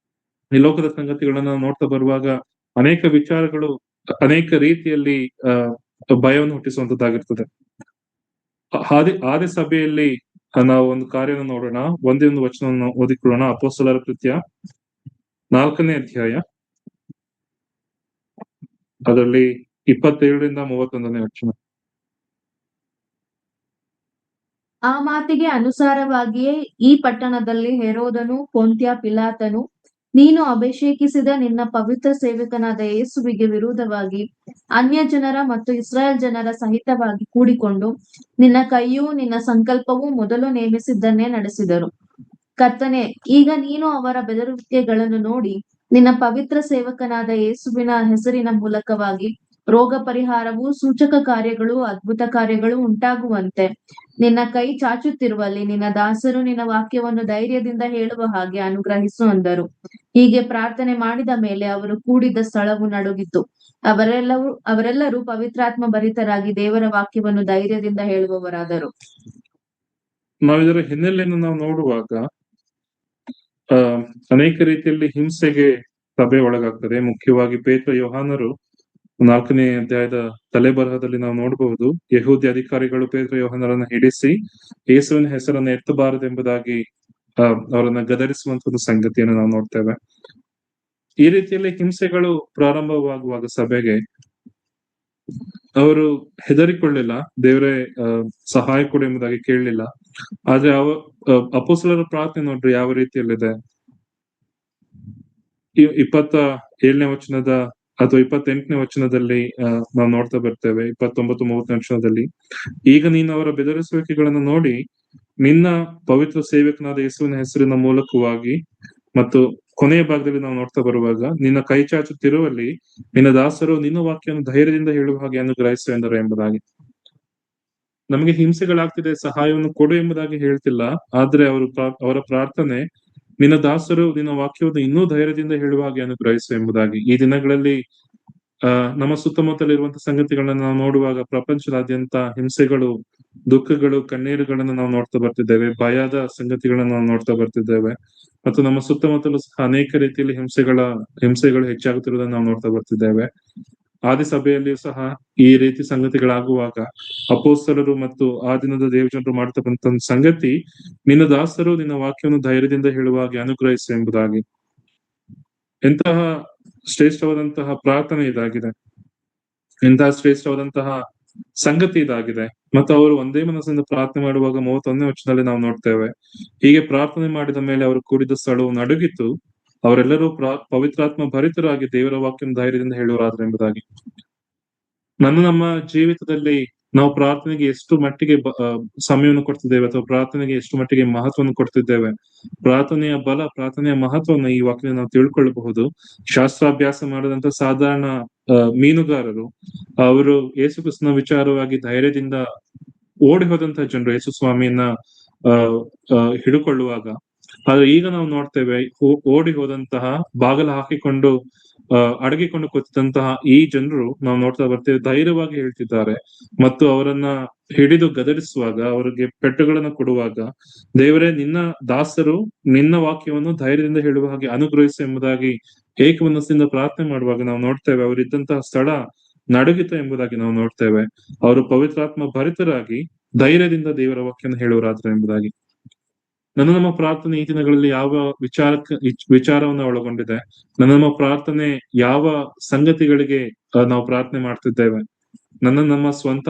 ಈ ಲೋಕದ ಸಂಗತಿಗಳನ್ನ ನೋಡ್ತಾ ಬರುವಾಗ ಅನೇಕ ವಿಚಾರಗಳು ಅನೇಕ ರೀತಿಯಲ್ಲಿ ಭಯವನ್ನು ಹುಟ್ಟಿಸುವಂತದ್ದಾಗಿರ್ತದೆ. ಆದಿ ಸಭೆಯಲ್ಲಿ ನಾವು ಒಂದು ಕಾರ್ಯವನ್ನು ನೋಡೋಣ. ಒಂದೇ ಒಂದು ವಚನವನ್ನು ಓದಿಕೊಳ್ಳೋಣ. ಅಪೊಸ್ತಲರ ಕೃತ್ಯ 4ನೇ ಅಧ್ಯಾಯ, ಅದರಲ್ಲಿ 27ರಿಂದ 31ನೇ ವಚನ. ಆ ಮಾತಿಗೆ ಅನುಸಾರವಾಗಿಯೇ ಈ ಪಟ್ಟಣದಲ್ಲಿ ಹೆರೋದನು, ಪೊಂತ್ಯ ಪಿಲಾತನು, ನೀನು ಅಭಿಷೇಕಿಸಿದ ನಿನ್ನ ಪವಿತ್ರ ಸೇವಕನಾದ ಯೇಸುವಿಗೆ ವಿರೋಧವಾಗಿ ಅನ್ಯ ಜನರ ಮತ್ತು ಇಸ್ರಾಯೇಲ್ ಜನರ ಸಹಿತವಾಗಿ ಕೂಡಿಕೊಂಡು ನಿನ್ನ ಕೈಯೂ ನಿನ್ನ ಸಂಕಲ್ಪವೂ ಮೊದಲು ನೇಮಿಸಿದ್ದನ್ನೇ ನಡೆಸಿದರು. ಕರ್ತನೇ, ಈಗ ನೀನು ಅವರ ಬೆದರಿಕೆಗಳನ್ನು ನೋಡಿ ನಿನ್ನ ಪವಿತ್ರ ಸೇವಕನಾದ ಯೇಸುವಿನ ಹೆಸರಿನ ಮೂಲಕವಾಗಿ ರೋಗ ಪರಿಹಾರವು, ಸೂಚಕ ಕಾರ್ಯಗಳು, ಅದ್ಭುತ ಕಾರ್ಯಗಳು ಉಂಟಾಗುವಂತೆ ನಿನ್ನ ಕೈ ಚಾಚುತ್ತಿರುವಲ್ಲಿ ನಿನ್ನ ದಾಸರು ನಿನ್ನ ವಾಕ್ಯವನ್ನು ಧೈರ್ಯದಿಂದ ಹೇಳುವ ಹಾಗೆ ಅನುಗ್ರಹಿಸು ಅಂದರು. ಹೀಗೆ ಪ್ರಾರ್ಥನೆ ಮಾಡಿದ ಮೇಲೆ ಅವರು ಕೂಡಿದ್ದ ಸ್ಥಳವು ನಡುಗಿತು. ಅವರೆಲ್ಲರೂ ಪವಿತ್ರಾತ್ಮ ಭರಿತರಾಗಿ ದೇವರ ವಾಕ್ಯವನ್ನು ಧೈರ್ಯದಿಂದ ಹೇಳುವವರಾದರು. ನಾವಿದರ ಹಿನ್ನೆಲೆಯನ್ನು ನಾವು ನೋಡುವಾಗ ಅನೇಕ ರೀತಿಯಲ್ಲಿ ಹಿಂಸೆಗೆ ಸಭೆ ಒಳಗಾಗ್ತದೆ. ಮುಖ್ಯವಾಗಿ ಪೇತ್ರ, ಯೋಹಾನರು 4ನೇ ಅಧ್ಯಾಯದ ತಲೆಬರಹದಲ್ಲಿ ನಾವು ನೋಡಬಹುದು. ಯಹೂದಿ ಅಧಿಕಾರಿಗಳು ಪೇತ್ರ, ಯೋಹಾನರನ್ನ ಹಿಡಿಸಿ ಯೇಸುವಿನ ಹೆಸರನ್ನು ಎತ್ತಬಾರದೆಂಬುದಾಗಿ ಅವರನ್ನ ಗದರಿಸುವಂತ ಒಂದು ಸಂಗತಿಯನ್ನು ನಾವು ನೋಡ್ತೇವೆ. ಈ ರೀತಿಯಲ್ಲಿ ಹಿಂಸೆಗಳು ಪ್ರಾರಂಭವಾಗುವಾಗ ಸಭೆಗೆ ಅವರು ಹೆದರಿಕೊಳ್ಳಿಲ್ಲ, ದೇವರೇ ಸಹಾಯ ಕೊಡು ಎಂಬುದಾಗಿ ಕೇಳಲಿಲ್ಲ. ಆದ್ರೆ ಅಪೊಸ್ತಲರ ಪ್ರಾರ್ಥನೆ ನೋಡ್ರಿ ಯಾವ ರೀತಿಯಲ್ಲಿದೆ. 27ನೇ ವಚನದ ಅಥವಾ 28ನೇ ವಚನದಲ್ಲಿ ನಾವು ನೋಡ್ತಾ ಬರ್ತೇವೆ. 29-30ನೇ ವಚನದಲ್ಲಿ, ಈಗ ನೀನು ಅವರ ಬೆದರಿಸುವಿಕೆಗಳನ್ನು ನೋಡಿ ನಿನ್ನ ಪವಿತ್ರ ಸೇವಕನಾದ ಯೇಸುವಿನ ಹೆಸರಿನ ಮೂಲಕವಾಗಿ, ಮತ್ತು ಕೊನೆಯ ಭಾಗದಲ್ಲಿ ನಾವು ನೋಡ್ತಾ ಬರುವಾಗ ನಿನ್ನ ಕೈ ಚಾಚುತ್ತಿರುವಲ್ಲಿ ನಿನ್ನ ದಾಸರು ನಿನ್ನ ವಾಕ್ಯವನ್ನು ಧೈರ್ಯದಿಂದ ಹೇಳುವ ಹಾಗೆ ಅನುಗ್ರಹಿಸು ಎಂದರು ಎಂಬುದಾಗಿ. ನಮಗೆ ಹಿಂಸೆಗಳಾಗ್ತಿದೆ, ಸಹಾಯವನ್ನು ಕೊಡು ಎಂಬುದಾಗಿ ಹೇಳ್ತಿಲ್ಲ. ಆದ್ರೆ ಅವರ ಪ್ರಾರ್ಥನೆ ನಿನ್ನ ದಾಸರು ನಿನ್ನ ವಾಕ್ಯವನ್ನು ಇನ್ನೂ ಧೈರ್ಯದಿಂದ ಹೇಳುವ ಹಾಗೆ ಅನುಗ್ರಹಿಸು ಎಂಬುದಾಗಿ. ಈ ದಿನಗಳಲ್ಲಿ ನಮ್ಮ ಸುತ್ತಮುತ್ತಲಿರುವಂತಹ ಸಂಗತಿಗಳನ್ನ ನಾವು ನೋಡುವಾಗ ಪ್ರಪಂಚದಾದ್ಯಂತ ಹಿಂಸೆಗಳು, ದುಃಖಗಳು, ಕಣ್ಣೀರುಗಳನ್ನು ನಾವು ನೋಡ್ತಾ ಬರ್ತಿದ್ದೇವೆ. ಭಯದ ಸಂಗತಿಗಳನ್ನ ನಾವು ನೋಡ್ತಾ ಬರ್ತಿದ್ದೇವೆ. ಮತ್ತು ನಮ್ಮ ಸುತ್ತಮುತ್ತಲು ಸಹ ಅನೇಕ ರೀತಿಯಲ್ಲಿ ಹಿಂಸೆಗಳು ಹೆಚ್ಚಾಗುತ್ತಿರುವುದನ್ನು ನಾವು ನೋಡ್ತಾ ಬರ್ತಿದ್ದೇವೆ. ಆದಿ ಸಭೆಯಲ್ಲಿಯೂ ಸಹ ಈ ರೀತಿ ಸಂಗತಿಗಳಾಗುವಾಗ ಅಪೊಸ್ತಲರು ಮತ್ತು ಆ ದಿನದ ದೇವಜನರು ಮಾಡ್ತಾ ಬಂತ ಸಂಗತಿ, ನಿನ್ನ ದಾಸರು ನಿನ್ನ ವಾಕ್ಯವನ್ನು ಧೈರ್ಯದಿಂದ ಹೇಳುವ ಹಾಗೆ ಅನುಗ್ರಹಿಸು ಎಂಬುದಾಗಿ. ಎಂತಹ ಶ್ರೇಷ್ಠವಾದಂತಹ ಪ್ರಾರ್ಥನೆ ಇದಾಗಿದೆ, ಎಂತಹ ಶ್ರೇಷ್ಠವಾದಂತಹ ಸಂಗತಿ ಇದಾಗಿದೆ. ಮತ್ತು ಅವರು ಒಂದೇ ಮನಸ್ಸಿನಿಂದ ಪ್ರಾರ್ಥನೆ ಮಾಡುವಾಗ 31ನೇ ವಚನದಲ್ಲಿ ನಾವು ನೋಡ್ತೇವೆ, ಹೀಗೆ ಪ್ರಾರ್ಥನೆ ಮಾಡಿದ ಮೇಲೆ ಅವರು ಕೂಡಿದ ಸ್ಥಳವು ನಡುಗಿತು, ಅವರೆಲ್ಲರೂ ಪವಿತ್ರಾತ್ಮ ಭರಿತರಾಗಿ ದೇವರ ವಾಕ್ಯವನ್ನು ಧೈರ್ಯದಿಂದ ಹೇಳುವರಾದ್ರು ಎಂಬುದಾಗಿ. ನಮ್ಮ ಜೀವಿತದಲ್ಲಿ ನಾವು ಪ್ರಾರ್ಥನೆಗೆ ಎಷ್ಟು ಮಟ್ಟಿಗೆ ಸಮಯವನ್ನು ಕೊಡ್ತಿದ್ದೇವೆ, ಅಥವಾ ಪ್ರಾರ್ಥನೆಗೆ ಎಷ್ಟು ಮಟ್ಟಿಗೆ ಮಹತ್ವವನ್ನು ಕೊಡ್ತಿದ್ದೇವೆ, ಪ್ರಾರ್ಥನೆಯ ಬಲ, ಪ್ರಾರ್ಥನೆಯ ಮಹತ್ವವನ್ನು ಈ ವಾಕ್ಯ ನಾವು ತಿಳ್ಕೊಳ್ಳಬಹುದು. ಶಾಸ್ತ್ರಾಭ್ಯಾಸ ಮಾಡದಂತ ಸಾಧಾರಣ ಮೀನುಗಾರರು, ಅವರು ಯೇಸು ಕ್ರಿಸ್ತನ ವಿಚಾರವಾಗಿ ಧೈರ್ಯದಿಂದ ಓಡಿ ಹೋದಂತಹ ಜನರು ಯೇಸು ಸ್ವಾಮಿಯನ್ನ ಹಿಡ್ಕೊಳ್ಳುವಾಗ, ಆದ್ರೆ ಈಗ ನಾವು ನೋಡ್ತೇವೆ ಓಡಿ ಹೋದಂತಹ, ಬಾಗಲ ಹಾಕಿಕೊಂಡು ಅಡಗಿಕೊಂಡು ಕೂತಿದ್ದಂತಹ ಈ ಜನರು ನಾವು ನೋಡ್ತಾ ಬರ್ತೇವೆ, ಧೈರ್ಯವಾಗಿ ಹೇಳ್ತಿದ್ದಾರೆ. ಮತ್ತು ಅವರನ್ನ ಹಿಡಿದು ಗದರಿಸುವಾಗ, ಅವರಿಗೆ ಪೆಟ್ಟುಗಳನ್ನು ಕೊಡುವಾಗ, ದೇವರೇ ನಿನ್ನ ದಾಸರು ನಿನ್ನ ವಾಕ್ಯವನ್ನು ಧೈರ್ಯದಿಂದ ಹೇಳುವ ಹಾಗೆ ಅನುಗ್ರಹಿಸು ಎಂಬುದಾಗಿ ಏಕ ಮನಸ್ಸಿಂದ ಪ್ರಾರ್ಥನೆ ಮಾಡುವಾಗ ನಾವು ನೋಡ್ತೇವೆ ಅವರಿದ್ದಂತಹ ಸ್ಥಳ ನಡುಗಿತು ಎಂಬುದಾಗಿ ನಾವು ನೋಡ್ತೇವೆ. ಅವರು ಪವಿತ್ರಾತ್ಮ ಭರಿತರಾಗಿ ಧೈರ್ಯದಿಂದ ದೇವರ ವಾಕ್ಯವನ್ನು ಹೇಳುವರಾದ್ರು ಎಂಬುದಾಗಿ. ನಮ್ಮ ಪ್ರಾರ್ಥನೆ ಈ ದಿನಗಳಲ್ಲಿ ಯಾವ ವಿಚಾರವನ್ನ ಒಳಗೊಂಡಿದೆ? ನಮ್ಮ ಪ್ರಾರ್ಥನೆ ಯಾವ ಸಂಗತಿಗಳಿಗೆ ನಾವು ಪ್ರಾರ್ಥನೆ ಮಾಡ್ತಿದ್ದೇವೆ? ನಮ್ಮ ಸ್ವಂತ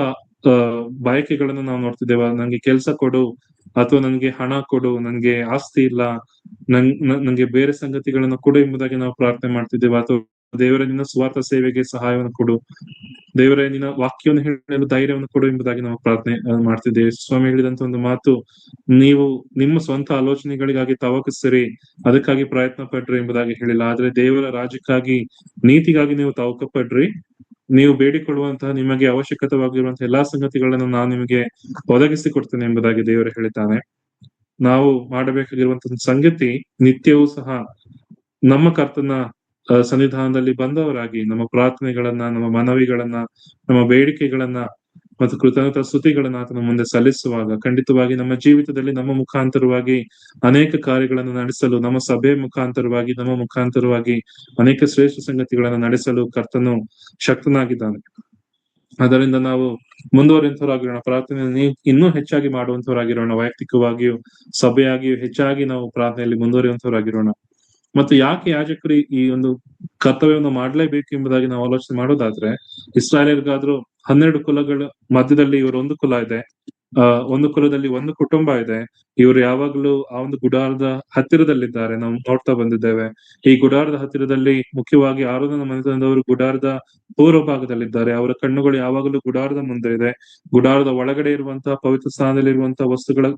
ಬಯಕೆಗಳನ್ನು ನಾವು ನೋಡ್ತಿದ್ದೇವ? ನಂಗೆ ಕೆಲ್ಸ ಕೊಡು, ಅಥವಾ ನನ್ಗೆ ಹಣ ಕೊಡು, ನನ್ಗೆ ಆಸ್ತಿ ಇಲ್ಲ, ನಂಗೆ ಬೇರೆ ಸಂಗತಿಗಳನ್ನ ಕೊಡು ಎಂಬುದಾಗಿ ನಾವು ಪ್ರಾರ್ಥನೆ ಮಾಡ್ತಿದ್ದೇವೆ? ಅಥವಾ ದೇವರ ನಿನ್ನ ಸ್ವಾರ್ಥ ಸೇವೆಗೆ ಸಹಾಯವನ್ನು ಕೊಡು, ದೇವರೇ ನಿನ್ನ ವಾಕ್ಯವನ್ನು ಹೇಳಲು ಧೈರ್ಯವನ್ನು ಕೊಡು ಎಂಬುದಾಗಿ ನಾವು ಪ್ರಾರ್ಥನೆ ಮಾಡ್ತಿದ್ದೇವೆ. ಸ್ವಾಮಿ ಹೇಳಿದಂತ ಒಂದು ಮಾತು, ನೀವು ನಿಮ್ಮ ಸ್ವಂತ ಆಲೋಚನೆಗಳಿಗಾಗಿ ತವಕಿಸಿರಿ, ಅದಕ್ಕಾಗಿ ಪ್ರಯತ್ನ ಪಡ್ರಿ ಎಂಬುದಾಗಿ ಹೇಳಿಲ್ಲ, ಆದ್ರೆ ದೇವರ ರಾಜ್ಯಕ್ಕಾಗಿ, ನೀತಿಗಾಗಿ ನೀವು ತವಕ ಪಡ್ರಿ. ನೀವು ಬೇಡಿಕೊಳ್ಳುವಂತಹ ನಿಮಗೆ ಅವಶ್ಯಕತೆವಾಗಿರುವಂತಹ ಎಲ್ಲಾ ಸಂಗತಿಗಳನ್ನು ನಾನು ನಿಮಗೆ ಒದಗಿಸಿ ಕೊಡ್ತೇನೆ ಎಂಬುದಾಗಿ ದೇವರು ಹೇಳಿದ್ದಾನೆ. ನಾವು ಮಾಡಬೇಕಾಗಿರುವಂತಹ ಸಂಗತಿ, ನಿತ್ಯವೂ ಸಹ ನಮ್ಮ ಕರ್ತನ ಸನ್ನಿಧಾನದಲ್ಲಿ ಬಂದವರಾಗಿ ನಮ್ಮ ಪ್ರಾರ್ಥನೆಗಳನ್ನ, ನಮ್ಮ ಮನವಿಗಳನ್ನ, ನಮ್ಮ ಬೇಡಿಕೆಗಳನ್ನ ಮತ್ತು ಕೃತಜ್ಞತಾ ಸ್ತುತಿಗಳನ್ನ ಆತನ ಮುಂದೆ ಸಲ್ಲಿಸುವಾಗ ಖಂಡಿತವಾಗಿ ನಮ್ಮ ಜೀವಿತದಲ್ಲಿ ನಮ್ಮ ಮುಖಾಂತರವಾಗಿ ಅನೇಕ ಕಾರ್ಯಗಳನ್ನು ನಡೆಸಲು, ನಮ್ಮ ಸಭೆ ಮುಖಾಂತರವಾಗಿ, ನಮ್ಮ ಮುಖಾಂತರವಾಗಿ ಅನೇಕ ಶ್ರೇಷ್ಠ ಸಂಗತಿಗಳನ್ನು ನಡೆಸಲು ಕರ್ತನು ಶಕ್ತನಾಗಿದ್ದಾನೆ. ಅದರಿಂದ ನಾವು ಮುಂದುವರಿಯುವಂತವರಾಗಿರೋಣ, ಪ್ರಾರ್ಥನೆ ಇನ್ನೂ ಹೆಚ್ಚಾಗಿ ಮಾಡುವಂತವರಾಗಿರೋಣ, ವೈಯಕ್ತಿಕವಾಗಿಯೂ ಸಭೆಯಾಗಿಯೂ ಹೆಚ್ಚಾಗಿ ನಾವು ಪ್ರಾರ್ಥನೆಯಲ್ಲಿ ಮುಂದುವರಿಯುವಂತವರಾಗಿರೋಣ. ಮತ್ತು ಯಾಕೆ ಯಾಜಕರು ಈ ಒಂದು ಕರ್ತವ್ಯವನ್ನು ಮಾಡಲೇಬೇಕು ಎಂಬುದಾಗಿ ನಾವು ಆಲೋಚನೆ ಮಾಡೋದಾದ್ರೆ, ಇಸ್ರಾಯೇಲ್ಗಾದ್ರೂ 12 ಕುಲಗಳ ಮಧ್ಯದಲ್ಲಿ ಇವರು ಒಂದು ಕುಲ ಇದೆ, ಒಂದು ಕುಲದಲ್ಲಿ ಒಂದು ಕುಟುಂಬ ಇದೆ. ಇವರು ಯಾವಾಗಲೂ ಆ ಒಂದು ಗುಡಾರದ ಹತ್ತಿರದಲ್ಲಿದ್ದಾರೆ, ನಾವು ನೋಡ್ತಾ ಬಂದಿದ್ದೇವೆ. ಈ ಗುಡಾರದ ಹತ್ತಿರದಲ್ಲಿ ಮುಖ್ಯವಾಗಿ ಆರೋನನ ಮನೆತನದವರು ಗುಡಾರದ ಪೂರ್ವ ಭಾಗದಲ್ಲಿದ್ದಾರೆ. ಅವರ ಕಣ್ಣುಗಳು ಯಾವಾಗಲೂ ಗುಡಾರದ ಮುಂದೆ ಇದೆ. ಗುಡಾರದ ಒಳಗಡೆ ಇರುವಂತಹ ಪವಿತ್ರ ಸ್ಥಾನದಲ್ಲಿ ಇರುವಂತಹ ವಸ್ತುಗಳ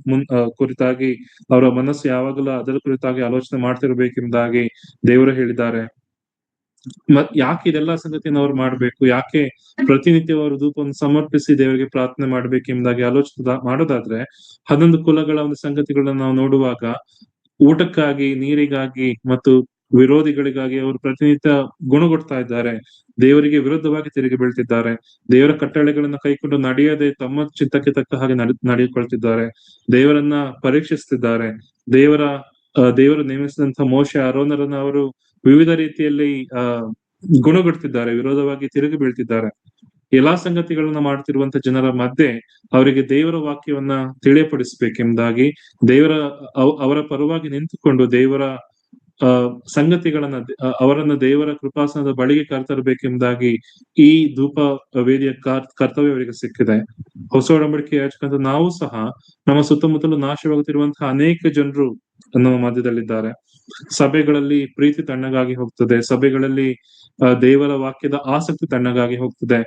ಕುರಿತಾಗಿ ಅವರ ಮನಸ್ಸು ಯಾವಾಗಲೂ ಅದರ ಕುರಿತಾಗಿ ಆಲೋಚನೆ ಮಾಡ್ತಿರ್ಬೇಕೆಂಬುದಾಗಿ ದೇವರು ಹೇಳಿದ್ದಾರೆ. ಯಾಕೆ ಇದೆಲ್ಲಾ ಸಂಗತಿಯನ್ನು ಅವ್ರು ಮಾಡ್ಬೇಕು? ಯಾಕೆ ಪ್ರತಿನಿತ್ಯ ಅವರು ಧೂಪವನ್ನು ಸಮರ್ಪಿಸಿ ದೇವರಿಗೆ ಪ್ರಾರ್ಥನೆ ಮಾಡ್ಬೇಕೆಂಬುದಾಗಿ ಆಲೋಚನೆ ಮಾಡೋದಾದ್ರೆ, 11 ಕುಲಗಳ ಒಂದು ಸಂಗತಿಗಳನ್ನ ನಾವು ನೋಡುವಾಗ, ಊಟಕ್ಕಾಗಿ, ನೀರಿಗಾಗಿ ಮತ್ತು ವಿರೋಧಿಗಳಿಗಾಗಿ ಅವರು ಪ್ರತಿನಿತ್ಯ ಗುಣಗೊಡ್ತಾ ಇದ್ದಾರೆ. ದೇವರಿಗೆ ವಿರುದ್ಧವಾಗಿ ತಿರುಗಿ ಬೀಳ್ತಿದ್ದಾರೆ. ದೇವರ ಕಟ್ಟಳೆಗಳನ್ನ ಕೈಕೊಂಡು ನಡೆಯದೆ ತಮ್ಮ ಚಿತ್ತಕ್ಕೆ ತಕ್ಕ ಹಾಗೆ ನಡೆದುಕೊಳ್ತಿದ್ದಾರೆ. ದೇವರನ್ನ ಪರೀಕ್ಷಿಸ್ತಿದ್ದಾರೆ. ದೇವರು ನೇಮಿಸಿದಂತ ಮೋಶೆ, ಆರೋನರನ್ನ ಅವರು ವಿವಿಧ ರೀತಿಯಲ್ಲಿ ಗುಣಗೊಡ್ತಿದ್ದಾರೆ, ವಿರೋಧವಾಗಿ ತಿರುಗಿ ಬೀಳ್ತಿದ್ದಾರೆ. ಎಲ್ಲಾ ಸಂಗತಿಗಳನ್ನ ಮಾಡ್ತಿರುವಂತ ಜನರ ಮಧ್ಯೆ ಅವರಿಗೆ ದೇವರ ವಾಕ್ಯವನ್ನ ತಿಳಿಯಪಡಿಸ್ಬೇಕೆಂಬುದಾಗಿ, ಅವರ ಪರವಾಗಿ ನಿಂತುಕೊಂಡು ದೇವರ ಸಂಗತಿಗಳನ್ನ, ಅವರನ್ನ ದೇವರ ಕೃಪಾಸನದ ಬಳಿಗೆ ಕರೆತರಬೇಕೆಂಬುದಾಗಿ ಈ ಧೂಪ ವೇದಿಯ ಕರ್ತವ್ಯ ಅವರಿಗೆ ಸಿಕ್ಕಿದೆ. ಹೊಸ ಒಡಂಬಡಿಕೆ ಯಾಚಕಂತ ನಾವು ಸಹ ನಮ್ಮ ಸುತ್ತಮುತ್ತಲು ನಾಶವಾಗುತ್ತಿರುವಂತಹ ಅನೇಕ ಜನರು ನಮ್ಮ ಮಧ್ಯದಲ್ಲಿದ್ದಾರೆ. ಸಭೆಗಳಲ್ಲಿ ಪ್ರೀತಿ ತಣ್ಣಗಾಗಿ ಹೋಗ್ತದೆ, ಸಭೆಗಳಲ್ಲಿ ದೇವರ ವಾಕ್ಯದ ಆಸಕ್ತಿ ತಣ್ಣಗಾಗಿ ಹೋಗ್ತದೆ.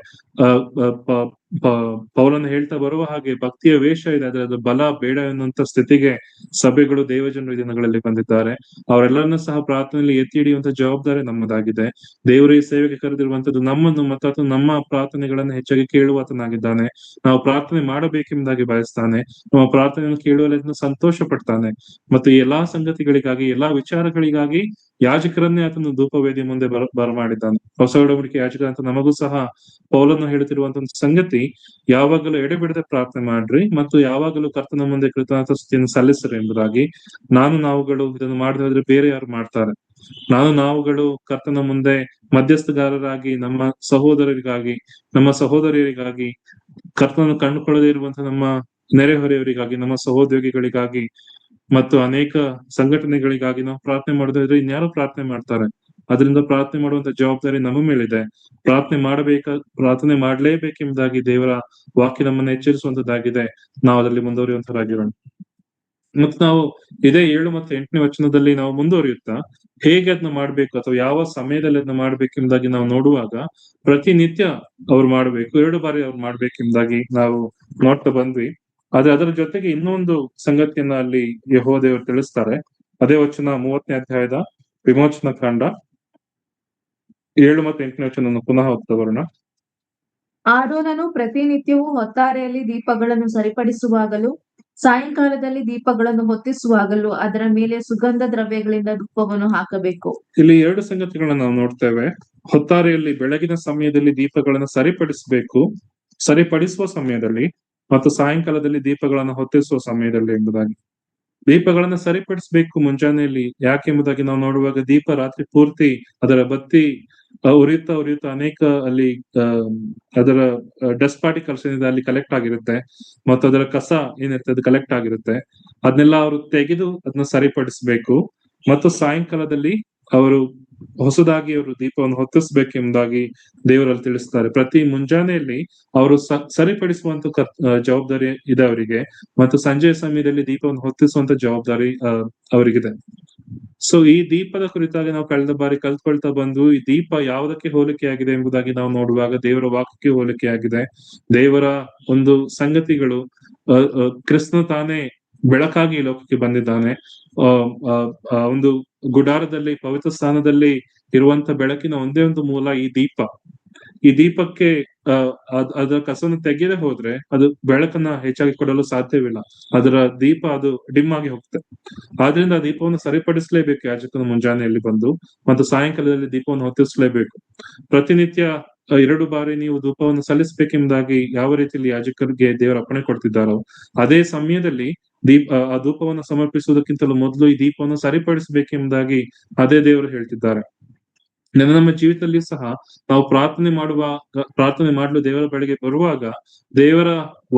ಪೌಲನು ಹೇಳ್ತಾ ಬರುವ ಹಾಗೆ ಭಕ್ತಿಯ ವೇಷ ಇದೆ, ಅದರ ಬಲ ಬೇಡ ಎನ್ನುವಂತ ಸ್ಥಿತಿಗೆ ಸಭೆಗಳು, ದೇವಜನರು ಈ ದಿನಗಳಲ್ಲಿ ಬಂದಿದ್ದಾರೆ. ಅವರೆಲ್ಲರನ್ನೂ ಸಹ ಪ್ರಾರ್ಥನೆಯಲ್ಲಿ ಎತ್ತಿ ಹಿಡಿಯುವಂತ ಜವಾಬ್ದಾರಿ ನಮ್ಮದಾಗಿದೆ. ದೇವರು ಈ ಸೇವೆಗೆ ಕರೆದಿರುವಂತದ್ದು ನಮ್ಮನ್ನು ಮತ್ತು ನಮ್ಮ ಪ್ರಾರ್ಥನೆಗಳನ್ನು ಹೆಚ್ಚಾಗಿ ಕೇಳುವಾತನಾಗಿದ್ದಾನೆ. ನಾವು ಪ್ರಾರ್ಥನೆ ಮಾಡಬೇಕೆಂಬುದಾಗಿ ಬಯಸ್ತಾನೆ. ನಮ್ಮ ಪ್ರಾರ್ಥನೆಯನ್ನು ಕೇಳುವಲ್ಲಿ ಸಂತೋಷ ಪಡ್ತಾನೆ. ಮತ್ತು ಈ ಎಲ್ಲಾ ಸಂಗತಿಗಳಿಗಾಗಿ, ಎಲ್ಲಾ ವಿಚಾರಗಳಿಗಾಗಿ ಯಾಜಕರನ್ನೇ ಆತನು ಧೂಪವೇದಿ ಮುಂದೆ ಬರಮಾಡಿದ್ದಾನೆ. ಹೊಸ ಒಡಂಬಡಿಕೆ ಯಾಜಕ ಅಂತ ನಮಗೂ ಸಹ ಪೌಲನು ಹೇಳುತ್ತಿರುವಂತ ಸಂಗತಿ, ಯಾವಾಗಲೂ ಎಡೆಬಿಡದೆ ಪ್ರಾರ್ಥನೆ ಮಾಡ್ರಿ ಮತ್ತು ಯಾವಾಗಲೂ ಕರ್ತನ ಮುಂದೆ ಕೃತಜ್ಞತಾ ಸ್ತುತಿಯನ್ನು ಸಲ್ಲಿಸ್ರಿ ಎಂಬುದಾಗಿ. ನಾವುಗಳು ಇದನ್ನು ಮಾಡದೆ ಹೋದ್ರೆ ಬೇರೆ ಯಾರು ಮಾಡ್ತಾರೆ? ನಾವುಗಳು ಕರ್ತನ ಮುಂದೆ ಮಧ್ಯಸ್ಥಗಾರರಾಗಿ ನಮ್ಮ ಸಹೋದರರಿಗಾಗಿ, ನಮ್ಮ ಸಹೋದರಿಯರಿಗಾಗಿ, ಕರ್ತನನ್ನು ಕಂಡುಕೊಳ್ಳದೆ ಇರುವಂತಹ ನಮ್ಮ ನೆರೆಹೊರೆಯವರಿಗಾಗಿ, ನಮ್ಮ ಸಹೋದ್ಯೋಗಿಗಳಿಗಾಗಿ ಮತ್ತು ಅನೇಕ ಸಂಘಟನೆಗಳಿಗಾಗಿ ನಾವು ಪ್ರಾರ್ಥನೆ ಮಾಡೋದಾದ್ರೆ ಇನ್ಯಾರು ಪ್ರಾರ್ಥನೆ ಮಾಡ್ತಾರೆ? ಅದರಿಂದ ಪ್ರಾರ್ಥನೆ ಮಾಡುವಂತ ಜವಾಬ್ದಾರಿ ನಮ್ಮ ಮೇಲಿದೆ. ಪ್ರಾರ್ಥನೆ ಮಾಡ್ಲೇಬೇಕೆಂಬುದಾಗಿ ದೇವರ ವಾಕ್ಯ ನಮ್ಮನ್ನ ಎಚ್ಚರಿಸುವಂತದ್ದಾಗಿದೆ. ನಾವು ಅದರಲ್ಲಿ ಮುಂದುವರಿಯುವಂತರಾಗಿರೋಣ. ಮತ್ತು ನಾವು ಇದೇ 7 ಮತ್ತು 8ನೇ ವಚನದಲ್ಲಿ ನಾವು ಮುಂದುವರಿಯುತ್ತಾ ಹೇಗೆ ಅದನ್ನ ಮಾಡ್ಬೇಕು ಅಥವಾ ಯಾವ ಸಮಯದಲ್ಲಿ ಅದನ್ನ ಮಾಡ್ಬೇಕೆಂಬುದಾಗಿ ನಾವು ನೋಡುವಾಗ, ಪ್ರತಿನಿತ್ಯ ಅವ್ರು ಮಾಡ್ಬೇಕು, 2 ಬಾರಿ ಅವ್ರು ಮಾಡ್ಬೇಕೆಂಬುದಾಗಿ ನಾವು ನೋಡ್ತಾ ಬಂದ್ವಿ. ಆದ್ರೆ ಅದರ ಜೊತೆಗೆ ಇನ್ನೊಂದು ಸಂಗತಿಯನ್ನ ಅಲ್ಲಿ ಯೆಹೋವ ದೇವರು ತಿಳಿಸ್ತಾರೆ. ಅದೇ ವಚನ 30ನೇ ಅಧ್ಯಾಯದ ವಿಮೋಚನಾ ಕಾಂಡ 7 ಮತ್ತು 8ನೇ ವಚನ ಪುನಃ ಓದ್ತಾ ಬರೋಣ. ಆರೋನನು ಪ್ರತಿನಿತ್ಯವೂ ಹೊತ್ತಾರೆಯಲ್ಲಿ ದೀಪಗಳನ್ನು ಸರಿಪಡಿಸುವಾಗಲೂ ಸಾಯಂಕಾಲದಲ್ಲಿ ದೀಪಗಳನ್ನು ಹೊತ್ತಿಸುವಾಗಲೂ ಅದರ ಮೇಲೆ ಸುಗಂಧ ದ್ರವ್ಯಗಳಿಂದ ಧೂಪವನ್ನು ಹಾಕಬೇಕು. ಇಲ್ಲಿ 2 ಸಂಗತಿಗಳನ್ನ ನಾವು ನೋಡ್ತೇವೆ. ಹೊತ್ತಾರೆಯಲ್ಲಿ ಬೆಳಗಿನ ಸಮಯದಲ್ಲಿ ದೀಪಗಳನ್ನು ಸರಿಪಡಿಸುವ ಸಮಯದಲ್ಲಿ ಮತ್ತು ಸಾಯಂಕಾಲದಲ್ಲಿ ದೀಪಗಳನ್ನು ಹೊತ್ತಿಸುವ ಸಮಯದಲ್ಲಿ ಎಂಬುದಾಗಿ. ದೀಪಗಳನ್ನ ಸರಿಪಡಿಸಬೇಕು ಮುಂಜಾನೆಯಲ್ಲಿ. ಯಾಕೆಂಬುದಾಗಿ ನಾವು ನೋಡುವಾಗ, ದೀಪ ರಾತ್ರಿ ಪೂರ್ತಿ ಅದರ ಬತ್ತಿ ಉರಿಯುತ್ತಾ ಉರಿಯುತ್ತಾ ಅನೇಕ ಅಲ್ಲಿ ಅದರ ಡಸ್ಟ್ ಪಾರ್ಟಿಕಲ್ಸ್ ಏನಿದೆ ಅಲ್ಲಿ ಕಲೆಕ್ಟ್ ಆಗಿರುತ್ತೆ, ಮತ್ತು ಅದರ ಕಸ ಏನಿರುತ್ತೆ ಅದು ಕಲೆಕ್ಟ್ ಆಗಿರುತ್ತೆ. ಅದನ್ನೆಲ್ಲ ಅವರು ತೆಗೆದು ಅದನ್ನ ಸರಿಪಡಿಸಬೇಕು, ಮತ್ತು ಸಾಯಂಕಾಲದಲ್ಲಿ ಅವರು ಹೊಸದಾಗಿ ಅವರು ದೀಪವನ್ನು ಹೊತ್ತಿಸ್ಬೇಕೆಂಬುದಾಗಿ ದೇವರಲ್ಲಿ ತಿಳಿಸ್ತಾರೆ. ಪ್ರತಿ ಮುಂಜಾನೆಯಲ್ಲಿ ಅವರು ಸರಿಪಡಿಸುವಂತ ಜವಾಬ್ದಾರಿ ಇದೆ ಅವರಿಗೆ, ಮತ್ತು ಸಂಜೆಯ ಸಮಯದಲ್ಲಿ ದೀಪವನ್ನು ಹೊತ್ತಿಸುವಂತ ಜವಾಬ್ದಾರಿ ಅವರಿಗಿದೆ. ಸೊ ಈ ದೀಪದ ಕುರಿತಾಗಿ ನಾವು ಕಳೆದ ಬಾರಿ ಕಲ್ತ್ಕೊಳ್ತಾ ಬಂದು, ಈ ದೀಪ ಯಾವುದಕ್ಕೆ ಹೋಲಿಕೆಯಾಗಿದೆ ಎಂಬುದಾಗಿ ನಾವು ನೋಡುವಾಗ ದೇವರ ವಾಕ್ಯಕ್ಕೆ ಹೋಲಿಕೆಯಾಗಿದೆ. ದೇವರ ಒಂದು ಸಂಗತಿಗಳು, ಕ್ರಿಸ್ತನು ತಾನೇ ಬೆಳಕಾಗಿ ಈ ಲೋಕಕ್ಕೆ ಬಂದಿದ್ದಾನೆ. ಒಂದು ಗುಡಾರದಲ್ಲಿ ಪವಿತ್ರ ಸ್ಥಾನದಲ್ಲಿ ಇರುವಂತ ಬೆಳಕಿನ ಒಂದೇ ಒಂದು ಮೂಲ ಈ ದೀಪ. ಈ ದೀಪಕ್ಕೆ ಅದರ ಕಸವನ್ನು ತೆಗೆಯದೆ ಹೋದ್ರೆ ಅದು ಬೆಳಕನ್ನ ಹೆಚ್ಚಾಗಿ ಕೊಡಲು ಸಾಧ್ಯವಿಲ್ಲ. ಅದರ ದೀಪ ಅದು ಡಿಮ್ ಆಗಿ ಹೋಗುತ್ತೆ. ಆದ್ರಿಂದ ಆ ದೀಪವನ್ನು ಸರಿಪಡಿಸಲೇಬೇಕು ಯಾಜಕನ ಮುಂಜಾನೆಯಲ್ಲಿ ಬಂದು, ಮತ್ತು ಸಾಯಂಕಾಲದಲ್ಲಿ ದೀಪವನ್ನು ಹೊತ್ತಿಸಲೇಬೇಕು. ಪ್ರತಿನಿತ್ಯ 2 ಬಾರಿ ನೀವು ಧೂಪವನ್ನು ಸಲ್ಲಿಸಬೇಕೆಂಬುದಾಗಿ ಯಾವ ರೀತಿಯಲ್ಲಿ ಯಾಜಕರಿಗೆ ದೇವರ ಅಪ್ಪಣೆ ಕೊಡ್ತಿದ್ದಾರೋ, ಅದೇ ಸಮಯದಲ್ಲಿ ಆ ಧೂಪವನ್ನು ಸಮರ್ಪಿಸುವುದಕ್ಕಿಂತಲೂ ಮೊದಲು ಈ ದೀಪವನ್ನು ಸರಿಪಡಿಸಬೇಕೆಂಬುದಾಗಿ ಅದೇ ದೇವರು ಹೇಳ್ತಿದ್ದಾರೆ. ನಮ್ಮ ಜೀವಿತದಲ್ಲಿ ಸಹ ನಾವು ಪ್ರಾರ್ಥನೆ ಮಾಡಲು ದೇವರ ಬಳಿಗೆ ಬರುವಾಗ ದೇವರ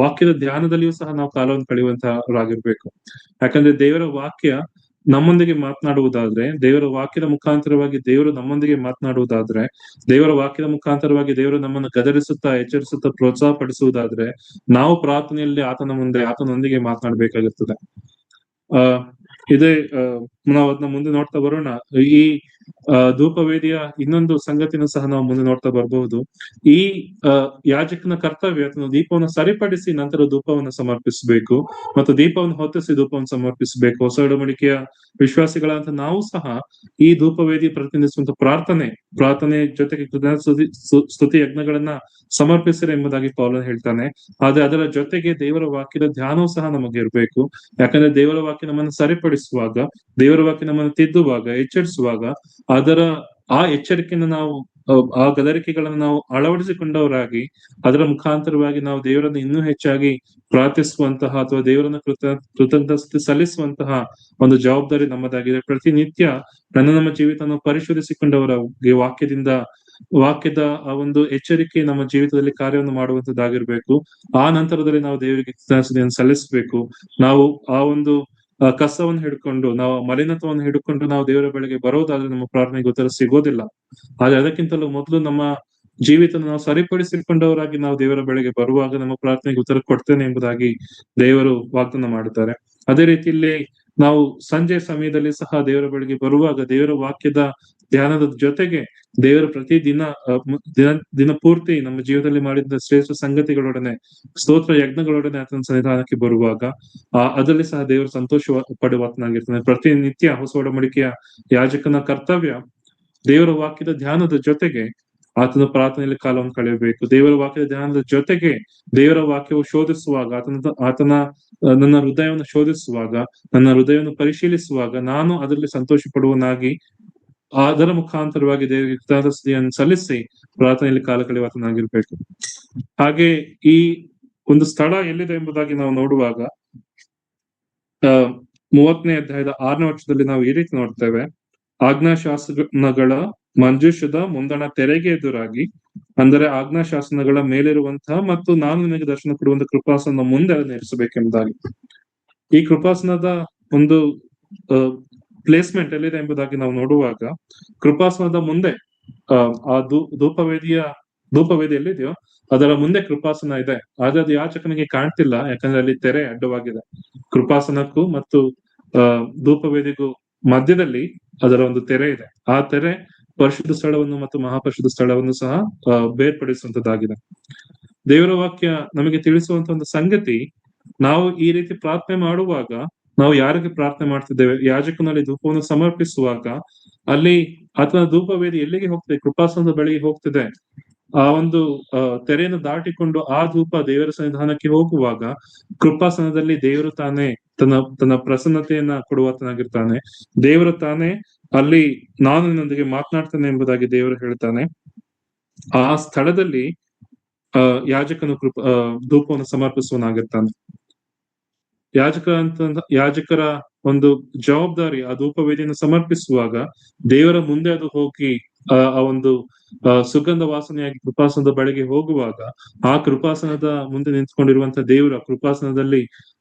ವಾಕ್ಯದ ಧ್ಯಾನದಲ್ಲಿಯೂ ಸಹ ನಾವು ಕಾಲವನ್ನು ಕಳೆಯುವಂತಹವರಾಗಿರ್ಬೇಕು. ಯಾಕಂದ್ರೆ ದೇವರ ವಾಕ್ಯ ನಮ್ಮೊಂದಿಗೆ ಮಾತನಾಡುವುದಾದ್ರೆ, ದೇವರ ವಾಕ್ಯದ ಮುಖಾಂತರವಾಗಿ ದೇವರು ನಮ್ಮೊಂದಿಗೆ ಮಾತನಾಡುವುದಾದ್ರೆ, ದೇವರ ವಾಕ್ಯದ ಮುಖಾಂತರವಾಗಿ ದೇವರು ನಮ್ಮನ್ನು ಗದರಿಸುತ್ತಾ, ಎಚ್ಚರಿಸುತ್ತಾ, ಪ್ರೋತ್ಸಾಹ ಪಡಿಸುವುದಾದ್ರೆ, ನಾವು ಪ್ರಾರ್ಥನೆಯಲ್ಲಿ ಆತನೊಂದಿಗೆ ಮಾತನಾಡಬೇಕಾಗಿರ್ತದೆ. ಇದೇ ನಾವು ಅದನ್ನ ಮುಂದೆ ನೋಡ್ತಾ ಬರೋಣ. ಈ ಧೂಪವೇದಿಯ ಇನ್ನೊಂದು ಸಂಗತಿನೂ ಸಹ ನಾವು ಮುಂದೆ ನೋಡ್ತಾ ಬರಬಹುದು. ಈ ಯಾಜಕನ ಕರ್ತವ್ಯ ಅದನ್ನು ದೀಪವನ್ನು ಸರಿಪಡಿಸಿ ನಂತರ ಧೂಪವನ್ನು ಸಮರ್ಪಿಸಬೇಕು, ಮತ್ತು ದೀಪವನ್ನು ಹೊತ್ತಿಸಿ ಧೂಪವನ್ನು ಸಮರ್ಪಿಸಬೇಕು. ಹೊಸ ಒಡಂಬಡಿಕೆಯ ವಿಶ್ವಾಸಿಗಳಂತ ನಾವು ಸಹ ಈ ಧೂಪವೇದಿ ಪ್ರತಿನಿಧಿಸುವಂತ ಪ್ರಾರ್ಥನೆ ಜೊತೆಗೆ ಸ್ತುತಿ ಯಜ್ಞಗಳನ್ನ ಸಮರ್ಪಿಸಿರಿ ಎಂಬುದಾಗಿ ಪೌಲನು ಹೇಳ್ತಾನೆ. ಆದ್ರೆ ಅದರ ಜೊತೆಗೆ ದೇವರ ವಾಕ್ಯದ ಧ್ಯಾನವೂ ಸಹ ನಮಗೆ ಇರಬೇಕು. ಯಾಕಂದ್ರೆ ದೇವರ ವಾಕ್ಯ ನಮ್ಮನ್ನು ಸರಿಪಡಿಸುವಾಗ, ದೇವರ ವಾಕ್ಯ ನಮ್ಮನ್ನು ತಿದ್ದುವಾಗ, ಎಚ್ಚರಿಸುವಾಗ, ಆ ಎಚ್ಚರಿಕೆಯನ್ನು ನಾವು, ಆ ಗದರಿಕೆಗಳನ್ನು ನಾವು ಅಳವಡಿಸಿಕೊಂಡವರಾಗಿ ಅದರ ಮುಖಾಂತರವಾಗಿ ನಾವು ದೇವರನ್ನು ಇನ್ನೂ ಹೆಚ್ಚಾಗಿ ಪ್ರಾರ್ಥಿಸುವಂತಹ ಅಥವಾ ದೇವರನ್ನು ಕೃತಜ್ಞತೆ ಸಲ್ಲಿಸುವಂತಹ ಒಂದು ಜವಾಬ್ದಾರಿ ನಮ್ಮದಾಗಿದೆ. ಪ್ರತಿನಿತ್ಯ ನಮ್ಮ ಜೀವಿತವನ್ನು ಪರಿಶೋಧಿಸಿಕೊಂಡವರಾಗಿ ವಾಕ್ಯದ ಆ ಒಂದು ಎಚ್ಚರಿಕೆ ನಮ್ಮ ಜೀವಿತದಲ್ಲಿ ಕಾರ್ಯವನ್ನು ಮಾಡುವಂತದ್ದಾಗಿರ್ಬೇಕು. ಆ ನಂತರದಲ್ಲಿ ನಾವು ದೇವರಿಗೆ ಕೃತಜ್ಞತೆಯನ್ನು ಸಲ್ಲಿಸಬೇಕು. ನಾವು ಆ ಒಂದು ಕಸವನ್ನು ಹಿಡ್ಕೊಂಡು, ನಾವು ಮಲಿನತ್ವವನ್ನು ಹಿಡ್ಕೊಂಡು ನಾವು ದೇವರ ಬಳಿಗೆ ಬರೋದಾದ್ರೆ ನಮ್ಮ ಪ್ರಾರ್ಥನೆಗೆ ಉತ್ತರ ಸಿಗೋದಿಲ್ಲ. ಆದ್ರೆ ಅದಕ್ಕಿಂತಲೂ ಮೊದಲು ನಮ್ಮ ಜೀವಿತ ನಾವು ಸರಿಪಡಿಸಿಕೊಂಡವರಾಗಿ ನಾವು ದೇವರ ಬಳಿಗೆ ಬರುವಾಗ ನಮ್ಮ ಪ್ರಾರ್ಥನೆಗೆ ಉತ್ತರ ಕೊಡ್ತೇನೆ ಎಂಬುದಾಗಿ ದೇವರು ವಾಗ್ದಾನ ಮಾಡುತ್ತಾರೆ. ಅದೇ ರೀತಿಯಲ್ಲಿ ನಾವು ಸಂಜೆ ಸಮಯದಲ್ಲಿ ಸಹ ದೇವರ ಬಳಿಗೆ ಬರುವಾಗ ದೇವರ ವಾಕ್ಯದ ಧ್ಯಾನದ ಜೊತೆಗೆ ದೇವರು ಪ್ರತಿ ದಿನ ಪೂರ್ತಿ ನಮ್ಮ ಜೀವನದಲ್ಲಿ ಮಾಡಿದ ಶ್ರೇಷ್ಠ ಸಂಗತಿಗಳೊಡನೆ, ಸ್ತೋತ್ರ ಯಜ್ಞಗಳೊಡನೆ ಆತನ ಸನ್ನಿಧಾನಕ್ಕೆ ಬರುವಾಗ ಅದರಲ್ಲಿ ಸಹ ದೇವರು ಸಂತೋಷ ಪಡುವಾತನಾಗಿರ್ತಾನೆ. ಪ್ರತಿನಿತ್ಯ ಹೊಸ ಒಡಂಬಡಿಕೆಯ ಯಾಜಕನ ಕರ್ತವ್ಯ ದೇವರ ವಾಕ್ಯದ ಧ್ಯಾನದ ಜೊತೆಗೆ ಆತನ ಪ್ರಾರ್ಥನೆಯಲ್ಲಿ ಕಾಲವನ್ನು ಕಳೆಯಬೇಕು. ದೇವರ ವಾಕ್ಯದ ಧ್ಯಾನದ ಜೊತೆಗೆ ದೇವರ ವಾಕ್ಯವು ಶೋಧಿಸುವಾಗ, ನನ್ನ ಹೃದಯವನ್ನು ಶೋಧಿಸುವಾಗ, ನನ್ನ ಹೃದಯವನ್ನು ಪರಿಶೀಲಿಸುವಾಗ ನಾನು ಅದರಲ್ಲಿ ಸಂತೋಷ ಪಡುವನಾಗಿ ಅದರ ಮುಖಾಂತರವಾಗಿ ದೇವರಿಗೆ ಕೃತಜ್ಞತೆಯನ್ನು ಸಲ್ಲಿಸಿ ಪ್ರಾರ್ಥನೆಯಲ್ಲಿ ಕಾಲ ಕಳೆಯುವಾತನಾಗಿರ್ಬೇಕು. ಹಾಗೆ ಈ ಒಂದು ಸ್ಥಳ ಎಲ್ಲಿದೆ ಎಂಬುದಾಗಿ ನಾವು ನೋಡುವಾಗ 30ನೇ ಅಧ್ಯಾಯದ 6ನೇ ವಚನದಲ್ಲಿ ನಾವು ಈ ರೀತಿ ನೋಡ್ತೇವೆ. ಆಜ್ಞಾಶಾಸನಗಳ ಮಂಜೂಷದ ಮುಂದಣ ತೆರೆಗೆ ಎದುರಾಗಿ, ಅಂದರೆ ಆಜ್ಞಾಶಾಸನಗಳ ಮೇಲಿರುವಂತಹ ಮತ್ತು ನಾನು ನಿಮಗೆ ದರ್ಶನ ಕೊಡುವಂತ ಕೃಪಾಸನ ಮುಂದೆ ಅದನ್ನು ಇರಿಸಬೇಕೆಂಬುದಾಗಿ. ಈ ಕೃಪಾಸನದ ಒಂದು ಪ್ಲೇಸ್ಮೆಂಟ್ ಎಲ್ಲಿದೆ ಎಂಬುದಾಗಿ ನಾವು ನೋಡುವಾಗ, ಕೃಪಾಸನದ ಮುಂದೆ ಆ ಧೂಪವೇದಿ ಎಲ್ಲಿದೆಯೋ ಅದರ ಮುಂದೆ ಕೃಪಾಸನ ಇದೆ. ಆದ್ರೆ ಅದು ಯಾಚಕನಿಗೆ ಕಾಣ್ತಿಲ್ಲ, ಯಾಕಂದ್ರೆ ಅಲ್ಲಿ ತೆರೆ ಅಡ್ಡವಾಗಿದೆ. ಕೃಪಾಸನಕ್ಕೂ ಮತ್ತು ಧೂಪವೇದಿಗೂ ಮಧ್ಯದಲ್ಲಿ ಅದರ ಒಂದು ತೆರೆ ಇದೆ. ಆ ತೆರೆ ಪರಿಶುದ್ಧ ಸ್ಥಳವನ್ನು ಮತ್ತು ಮಹಾಪರಿಶುದ್ಧ ಸ್ಥಳವನ್ನು ಸಹ ಬೇರ್ಪಡಿಸುವಂತದ್ದಾಗಿದೆ. ದೇವರ ವಾಕ್ಯ ನಮಗೆ ತಿಳಿಸುವಂತ ಒಂದು ಸಂಗತಿ, ನಾವು ಈ ರೀತಿ ಪ್ರಾರ್ಥನೆ ಮಾಡುವಾಗ ನಾವು ಯಾರಿಗೆ ಪ್ರಾರ್ಥನೆ ಮಾಡ್ತಿದ್ದೇವೆ? ಯಾಜಕನಲ್ಲಿ ಧೂಪವನ್ನು ಸಮರ್ಪಿಸುವಾಗ ಅಲ್ಲಿ ಆತನ ಧೂಪವೇದಿ ಎಲ್ಲಿಗೆ ಹೋಗ್ತದೆ? ಕೃಪಾಸನದ ಬಳಿಗೆ ಹೋಗ್ತಿದೆ. ಆ ಒಂದು ತೆರೆಯನ್ನು ದಾಟಿಕೊಂಡು ಆ ಧೂಪ ದೇವರ ಸನ್ನಿಧಾನಕ್ಕೆ ಹೋಗುವಾಗ ಕೃಪಾಸನದಲ್ಲಿ ದೇವರು ತಾನೇ ತನ್ನ ಪ್ರಸನ್ನತೆಯನ್ನ ಕೊಡುವಾತನಾಗಿರ್ತಾನೆ. ದೇವರು ತಾನೇ ಅಲ್ಲಿ ನಾನು ನಿನ್ನೊಂದಿಗೆ ಮಾತನಾಡ್ತೇನೆ ಎಂಬುದಾಗಿ ದೇವರು ಹೇಳ್ತಾನೆ. ಆ ಸ್ಥಳದಲ್ಲಿ ಯಾಜಕನು ಧೂಪವನ್ನು ಸಮರ್ಪಿಸುವನಾಗಿರ್ತಾನೆ. ಯಾಜಕರ ಒಂದು ಜವಾಬ್ದಾರಿ ಆ ಧೂಪವೇದಿಯನ್ನು ಸಮರ್ಪಿಸುವಾಗ ದೇವರ ಮುಂದೆ ಅದು ಹೋಗಿ ಆ ಒಂದು ಸುಗಂಧ ವಾಸನೆಯಾಗಿ ಕೃಪಾಸನದ ಬಳಿಗೆ ಹೋಗುವಾಗ ಆ ಕೃಪಾಸನದ ಮುಂದೆ ನಿಂತ್ಕೊಂಡಿರುವಂತಹ ದೇವರ ಕೃಪಾಸನದಲ್ಲಿ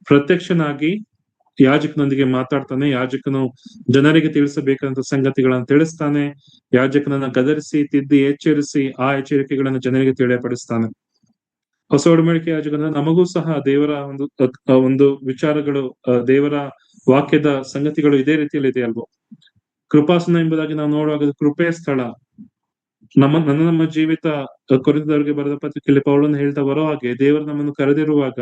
ಪ್ರತ್ಯಕ್ಷನಾಗಿ ಯಾಜಕನೊಂದಿಗೆ ಮಾತಾಡ್ತಾನೆ. ಯಾಜಕನು ಜನರಿಗೆ ತಿಳಿಸಬೇಕಂತ ಸಂಗತಿಗಳನ್ನ ತಿಳಿಸ್ತಾನೆ. ಯಾಜಕನನ್ನ ಗದರಿಸಿ ತಿದ್ದಿ ಎಚ್ಚರಿಸಿ ಆ ಎಚ್ಚರಿಕೆಗಳನ್ನು ಜನರಿಗೆ ತಿಳಿಯಪಡಿಸ್ತಾನೆ. ಹೊಸ ಒಡಂಬಡಿಕೆ ಯಾಜಕನ ನಮಗೂ ಸಹ ದೇವರ ಒಂದು ವಿಚಾರಗಳು, ದೇವರ ವಾಕ್ಯದ ಸಂಗತಿಗಳು ಇದೇ ರೀತಿಯಲ್ಲಿ ಇದೆ ಅಲ್ವೋ. ಕೃಪಾಸನ ಎಂಬುದಾಗಿ ನಾವು ನೋಡುವಾಗ ಕೃಪೆಯ ಸ್ಥಳ. ನಮ್ಮ ಜೀವಿತ, ಕೊರಿಂಥದವರಿಗೆ ಬರೆದ ಪತ್ರಿಕೆಯಲ್ಲಿ ಪೌಲನು ಹೇಳ್ತಾ ಬರೋ ಹಾಗೆ ದೇವರು ನಮ್ಮನ್ನು ಕರೆದಿರುವಾಗ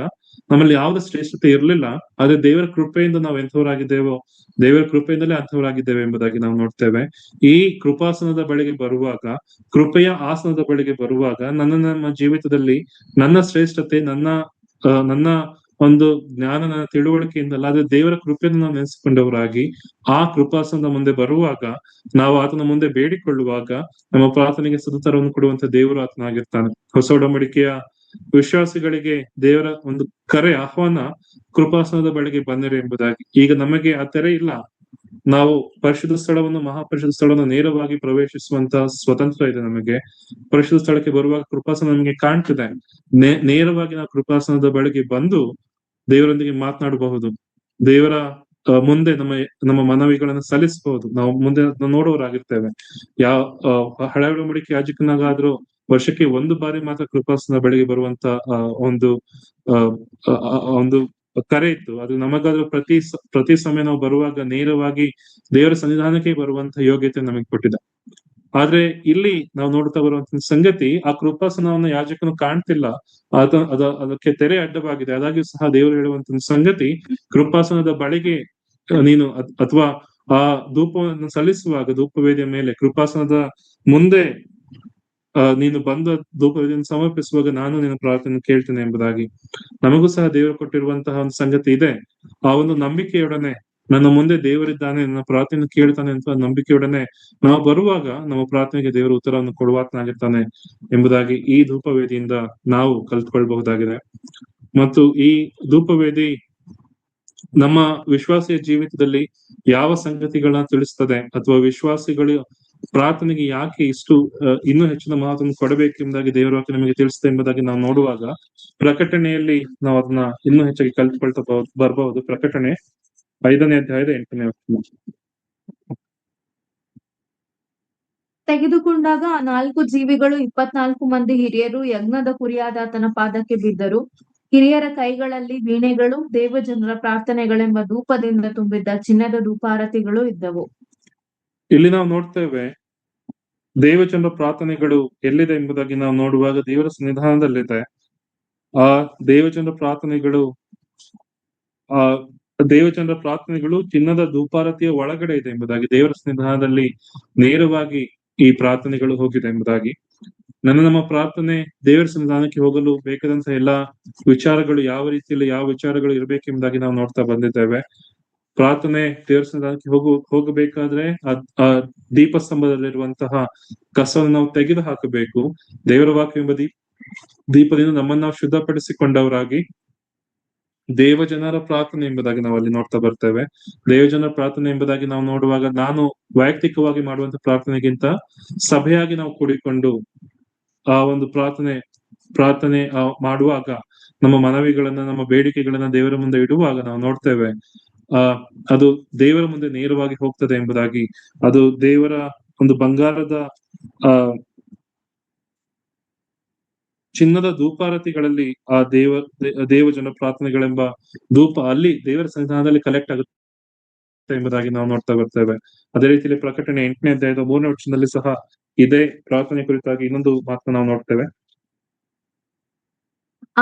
ನಮ್ಮಲ್ಲಿ ಯಾವುದೇ ಶ್ರೇಷ್ಠತೆ ಇರಲಿಲ್ಲ, ಆದ್ರೆ ದೇವರ ಕೃಪೆಯಿಂದ ನಾವು ಎಂಥವರಾಗಿದ್ದೇವೋ, ದೇವರ ಕೃಪೆಯಿಂದಲೇ ಅಂಥವರಾಗಿದ್ದೇವೆ ಎಂಬುದಾಗಿ ನಾವು ನೋಡ್ತೇವೆ. ಈ ಕೃಪಾಸನದ ಬಳಿಗೆ ಬರುವಾಗ, ಕೃಪೆಯ ಆಸನದ ಬಳಿಗೆ ಬರುವಾಗ ನಮ್ಮ ಜೀವಿತದಲ್ಲಿ ನನ್ನ ಶ್ರೇಷ್ಠತೆ, ನನ್ನ ಒಂದು ಜ್ಞಾನ, ನನ್ನ ತಿಳುವಳಿಕೆಯಿಂದಲ್ಲ, ಆದ್ರೆ ದೇವರ ಕೃಪೆಯನ್ನು ನಾವು ನೆನೆಸಿಕೊಂಡವರಾಗಿ ಆ ಕೃಪಾಸನದ ಮುಂದೆ ಬರುವಾಗ, ನಾವು ಆತನ ಮುಂದೆ ಬೇಡಿಕೊಳ್ಳುವಾಗ ನಮ್ಮ ಪ್ರಾರ್ಥನೆಗೆ ಸದುತ್ತರವನ್ನು ಕೊಡುವಂತ ದೇವರು ಆತನಾಗಿರ್ತಾನೆ. ಹೊಸ ಒಡಂಬಡಿಕೆಯ ವಿಶ್ವಾಸಿಗಳಿಗೆ ದೇವರ ಒಂದು ಕರೆ, ಆಹ್ವಾನ, ಕೃಪಾಸನದ ಬಳಿಗೆ ಬಂದಿರಿ ಎಂಬುದಾಗಿ. ಈಗ ನಮಗೆ ಆ ತೆರೆ ಇಲ್ಲ. ನಾವು ಪರಿಶುದ್ಧ ಸ್ಥಳವನ್ನು, ಮಹಾಪರಿಶುದ್ಧ ಸ್ಥಳವನ್ನು ನೇರವಾಗಿ ಪ್ರವೇಶಿಸುವಂತ ಸ್ವತಂತ್ರ ಇದೆ ನಮಗೆ. ಪರಿಶುದ್ಧ ಸ್ಥಳಕ್ಕೆ ಬರುವಾಗ ಕೃಪಾಸನ ನಮಗೆ ಕಾಣ್ತಿದೆ. ನೇರವಾಗಿ ನಾವು ಕೃಪಾಸನದ ಬಳಿಗೆ ಬಂದು ದೇವರೊಂದಿಗೆ ಮಾತನಾಡಬಹುದು. ದೇವರ ಮುಂದೆ ನಮ್ಮ ಮನವಿಗಳನ್ನು ಸಲ್ಲಿಸಬಹುದು. ನಾವು ಮುಂದೆ ನೋಡುವವರಾಗಿರ್ತೇವೆ. ಹಳೆ ಒಡಂಬಡಿಕೆ ಯಾಜಕನಾಗಾದ್ರೂ ವರ್ಷಕ್ಕೆ ಒಂದು ಬಾರಿ ಮಾತ್ರ ಕೃಪಾಸನ ಬಳಿಗೆ ಬರುವಂತ ಒಂದು ಕರೆ ಇತ್ತು. ಅದು ನಮಗಾದ್ರೂ ಪ್ರತಿ ಸಮಯ ನಾವು ಬರುವಾಗ ನೇರವಾಗಿ ದೇವರ ಸನ್ನಿಧಾನಕ್ಕೆ ಬರುವಂತ ಯೋಗ್ಯತೆ ನಮಗೆ ಕೊಟ್ಟಿದೆ. ಆದ್ರೆ ಇಲ್ಲಿ ನಾವು ನೋಡ್ತಾ ಬರುವಂತ ಸಂಗತಿ, ಆ ಕೃಪಾಸನವನ್ನು ಯಾಜಕನು ಕಾಣ್ತಿಲ್ಲ, ಅದಕ್ಕೆ ತೆರೆ ಅಡ್ಡವಾಗಿದೆ. ಆದಾಗ್ಯೂ ಸಹ ದೇವರು ಹೇಳುವಂತ ಸಂಗತಿ, ಕೃಪಾಸನದ ಬಳಿಗೆ ನೀನು ಅಥವಾ ಆ ಧೂಪವನ್ನು ಸಲ್ಲಿಸುವಾಗ, ಧೂಪವೇದಿಯ ಮೇಲೆ ಕೃಪಾಸನದ ಮುಂದೆ ನೀನು ಬಂದು ಧೂಪವೇದಿಯನ್ನು ಸಮರ್ಪಿಸುವಾಗ ನಾನು ನಿನ್ನ ಪ್ರಾರ್ಥನೆ ಕೇಳ್ತೇನೆ ಎಂಬುದಾಗಿ ನಮಗೂ ಸಹ ದೇವರು ಕೊಟ್ಟಿರುವಂತಹ ಒಂದು ಸಂಗತಿ ಇದೆ. ಆ ಒಂದು ನಂಬಿಕೆಯೊಡನೆ ನನ್ನ ಮುಂದೆ ದೇವರಿದ್ದಾನೆ, ನನ್ನ ಪ್ರಾರ್ಥನೆ ಕೇಳ್ತಾನೆ ಅಂತ ನಂಬಿಕೆಯೊಡನೆ ನಾವು ಬರುವಾಗ ನಮ್ಮ ಪ್ರಾರ್ಥನೆಗೆ ದೇವರು ಉತ್ತರವನ್ನು ಕೊಡುವಾತನಾಗಿರ್ತಾನೆ ಎಂಬುದಾಗಿ ಈ ಧೂಪವೇದಿಯಿಂದ ನಾವು ಕಲ್ತ್ಕೊಳ್ಬಹುದಾಗಿದೆ. ಮತ್ತು ಈ ಧೂಪವೇದಿ ನಮ್ಮ ವಿಶ್ವಾಸಿಯ ಜೀವಿತದಲ್ಲಿ ಯಾವ ಸಂಗತಿಗಳನ್ನ ತಿಳಿಸ್ತದೆ, ಅಥವಾ ವಿಶ್ವಾಸಿಗಳು ಪ್ರಾರ್ಥನೆಗೆ ಯಾಕೆ ಇನ್ನೂ ಹೆಚ್ಚಿನ ಮಹತ್ವವನ್ನು ಕೊಡಬೇಕೆಂಬುದಾಗಿ ದೇವರ ವಾಕ್ಯ ನಮಗೆ ತಿಳಿಸುತ್ತೆ ಎಂಬುದಾಗಿ ನಾವು ನೋಡುವಾಗ, ಪ್ರಕಟಣೆಯಲ್ಲಿ ನಾವು ಅದನ್ನ ಇನ್ನೂ ಹೆಚ್ಚಾಗಿ ಕಲ್ತ್ಕೊಳ್ತಾ ಬರಬಹುದು. ಪ್ರಕಟಣೆ 5ನೇ ಅಧ್ಯಾಯದ 8ನೇ ವಚನ. ತೆಗೆದುಕೊಂಡಾಗ ಆ 4 ಜೀವಿಗಳು 24 ಮಂದಿ ಹಿರಿಯರು ಯಜ್ಞದ ಕುರಿಯಾದಾತನ ಪಾದಕ್ಕೆ ಬಿದ್ದರು. ಹಿರಿಯರ ಕೈಗಳಲ್ಲಿ ವೀಣೆಗಳು, ದೇವಜನರ ಪ್ರಾರ್ಥನೆಗಳೆಂಬ ಧೂಪದಿಂದ ತುಂಬಿದ್ದ ಚಿನ್ನದ ಧೂಪಾರತಿಗಳು ಇದ್ದವು. ಇಲ್ಲಿ ನಾವು ನೋಡ್ತೇವೆ ದೇವಜನರ ಪ್ರಾರ್ಥನೆಗಳು ಎಲ್ಲಿದೆ ಎಂಬುದಾಗಿ ನಾವು ನೋಡುವಾಗ ದೇವರ ಸನ್ನಿಧಾನದಲ್ಲಿದೆ. ಆ ದೇವಜನರ ಪ್ರಾರ್ಥನೆಗಳು ಚಿನ್ನದ ಧೂಪಾರತಿಯ ಒಳಗಡೆ ಇದೆ ಎಂಬುದಾಗಿ, ದೇವರ ಸನ್ನಿಧಾನದಲ್ಲಿ ನೇರವಾಗಿ ಈ ಪ್ರಾರ್ಥನೆಗಳು ಹೋಗಿದೆ ಎಂಬುದಾಗಿ. ನಮ್ಮ ಪ್ರಾರ್ಥನೆ ದೇವರ ಸನ್ನಿಧಾನಕ್ಕೆ ಹೋಗಲು ಬೇಕಾದಂತ ಎಲ್ಲಾ ವಿಚಾರಗಳು ಯಾವ ರೀತಿಯಲ್ಲಿ ಯಾವ ವಿಚಾರಗಳು ಇರಬೇಕೆಂಬುದಾಗಿ ನಾವು ನೋಡ್ತಾ ಬಂದಿದ್ದೇವೆ. ಪ್ರಾರ್ಥನೆ ದೇವರ ಸನ್ನಿಧಾನಕ್ಕೆ ಹೋಗಬೇಕಾದ್ರೆ ಆ ದೀಪಸ್ತಂಭದಲ್ಲಿರುವಂತಹ ಕಸವನ್ನು ನಾವು ತೆಗೆದು ಹಾಕಬೇಕು. ದೇವರ ವಾಕ್ಯ ಎಂಬ ದೀಪದಿಂದ ನಮ್ಮನ್ನು ನಾವು ಶುದ್ಧಪಡಿಸಿಕೊಂಡವರಾಗಿ ದೇವಜನರ ಪ್ರಾರ್ಥನೆ ಎಂಬುದಾಗಿ ನಾವು ಅಲ್ಲಿ ನೋಡ್ತಾ ಬರ್ತೇವೆ. ದೇವಜನರ ಪ್ರಾರ್ಥನೆ ಎಂಬುದಾಗಿ ನಾವು ನೋಡುವಾಗ, ನಾನು ವೈಯಕ್ತಿಕವಾಗಿ ಮಾಡುವಂತ ಪ್ರಾರ್ಥನೆಗಿಂತ ಸಭೆಯಾಗಿ ನಾವು ಕೂಡಿಕೊಂಡು ಆ ಒಂದು ಪ್ರಾರ್ಥನೆ ಮಾಡುವಾಗ, ನಮ್ಮ ಮನವಿಗಳನ್ನ, ನಮ್ಮ ಬೇಡಿಕೆಗಳನ್ನ ದೇವರ ಮುಂದೆ ಇಡುವಾಗ ನಾವು ನೋಡ್ತೇವೆ ಅದು ದೇವರ ಮುಂದೆ ನೇರವಾಗಿ ಹೋಗ್ತದೆ ಎಂಬುದಾಗಿ. ಅದು ದೇವರ ಒಂದು ಬಂಗಾರದ ಚಿನ್ನದ ಧೂಪಾರತಿಗಳಲ್ಲಿ ಆ ದೇವಜನ ಪ್ರಾರ್ಥನೆಗಳೆಂಬ ಧೂಪ ಅಲ್ಲಿ ದೇವರ ಸನ್ನಿಧಾನದಲ್ಲಿ ಕಲೆಕ್ಟ್ ಆಗುತ್ತೆ ಎಂಬುದಾಗಿ ನಾವು ನೋಡ್ತಾ ಬರ್ತೇವೆ. ಅದೇ ರೀತಿಯಲ್ಲಿ ಪ್ರಕಟಣೆ 8ನೇ ಅಧ್ಯಾಯದ 3ನೇ ವಚನದಲ್ಲಿ ಸಹ ಇದೇ ಪ್ರಾರ್ಥನೆ ಕುರಿತಾಗಿ ಇನ್ನೊಂದು ಮಾತನ್ನು ನಾವು ನೋಡ್ತೇವೆ.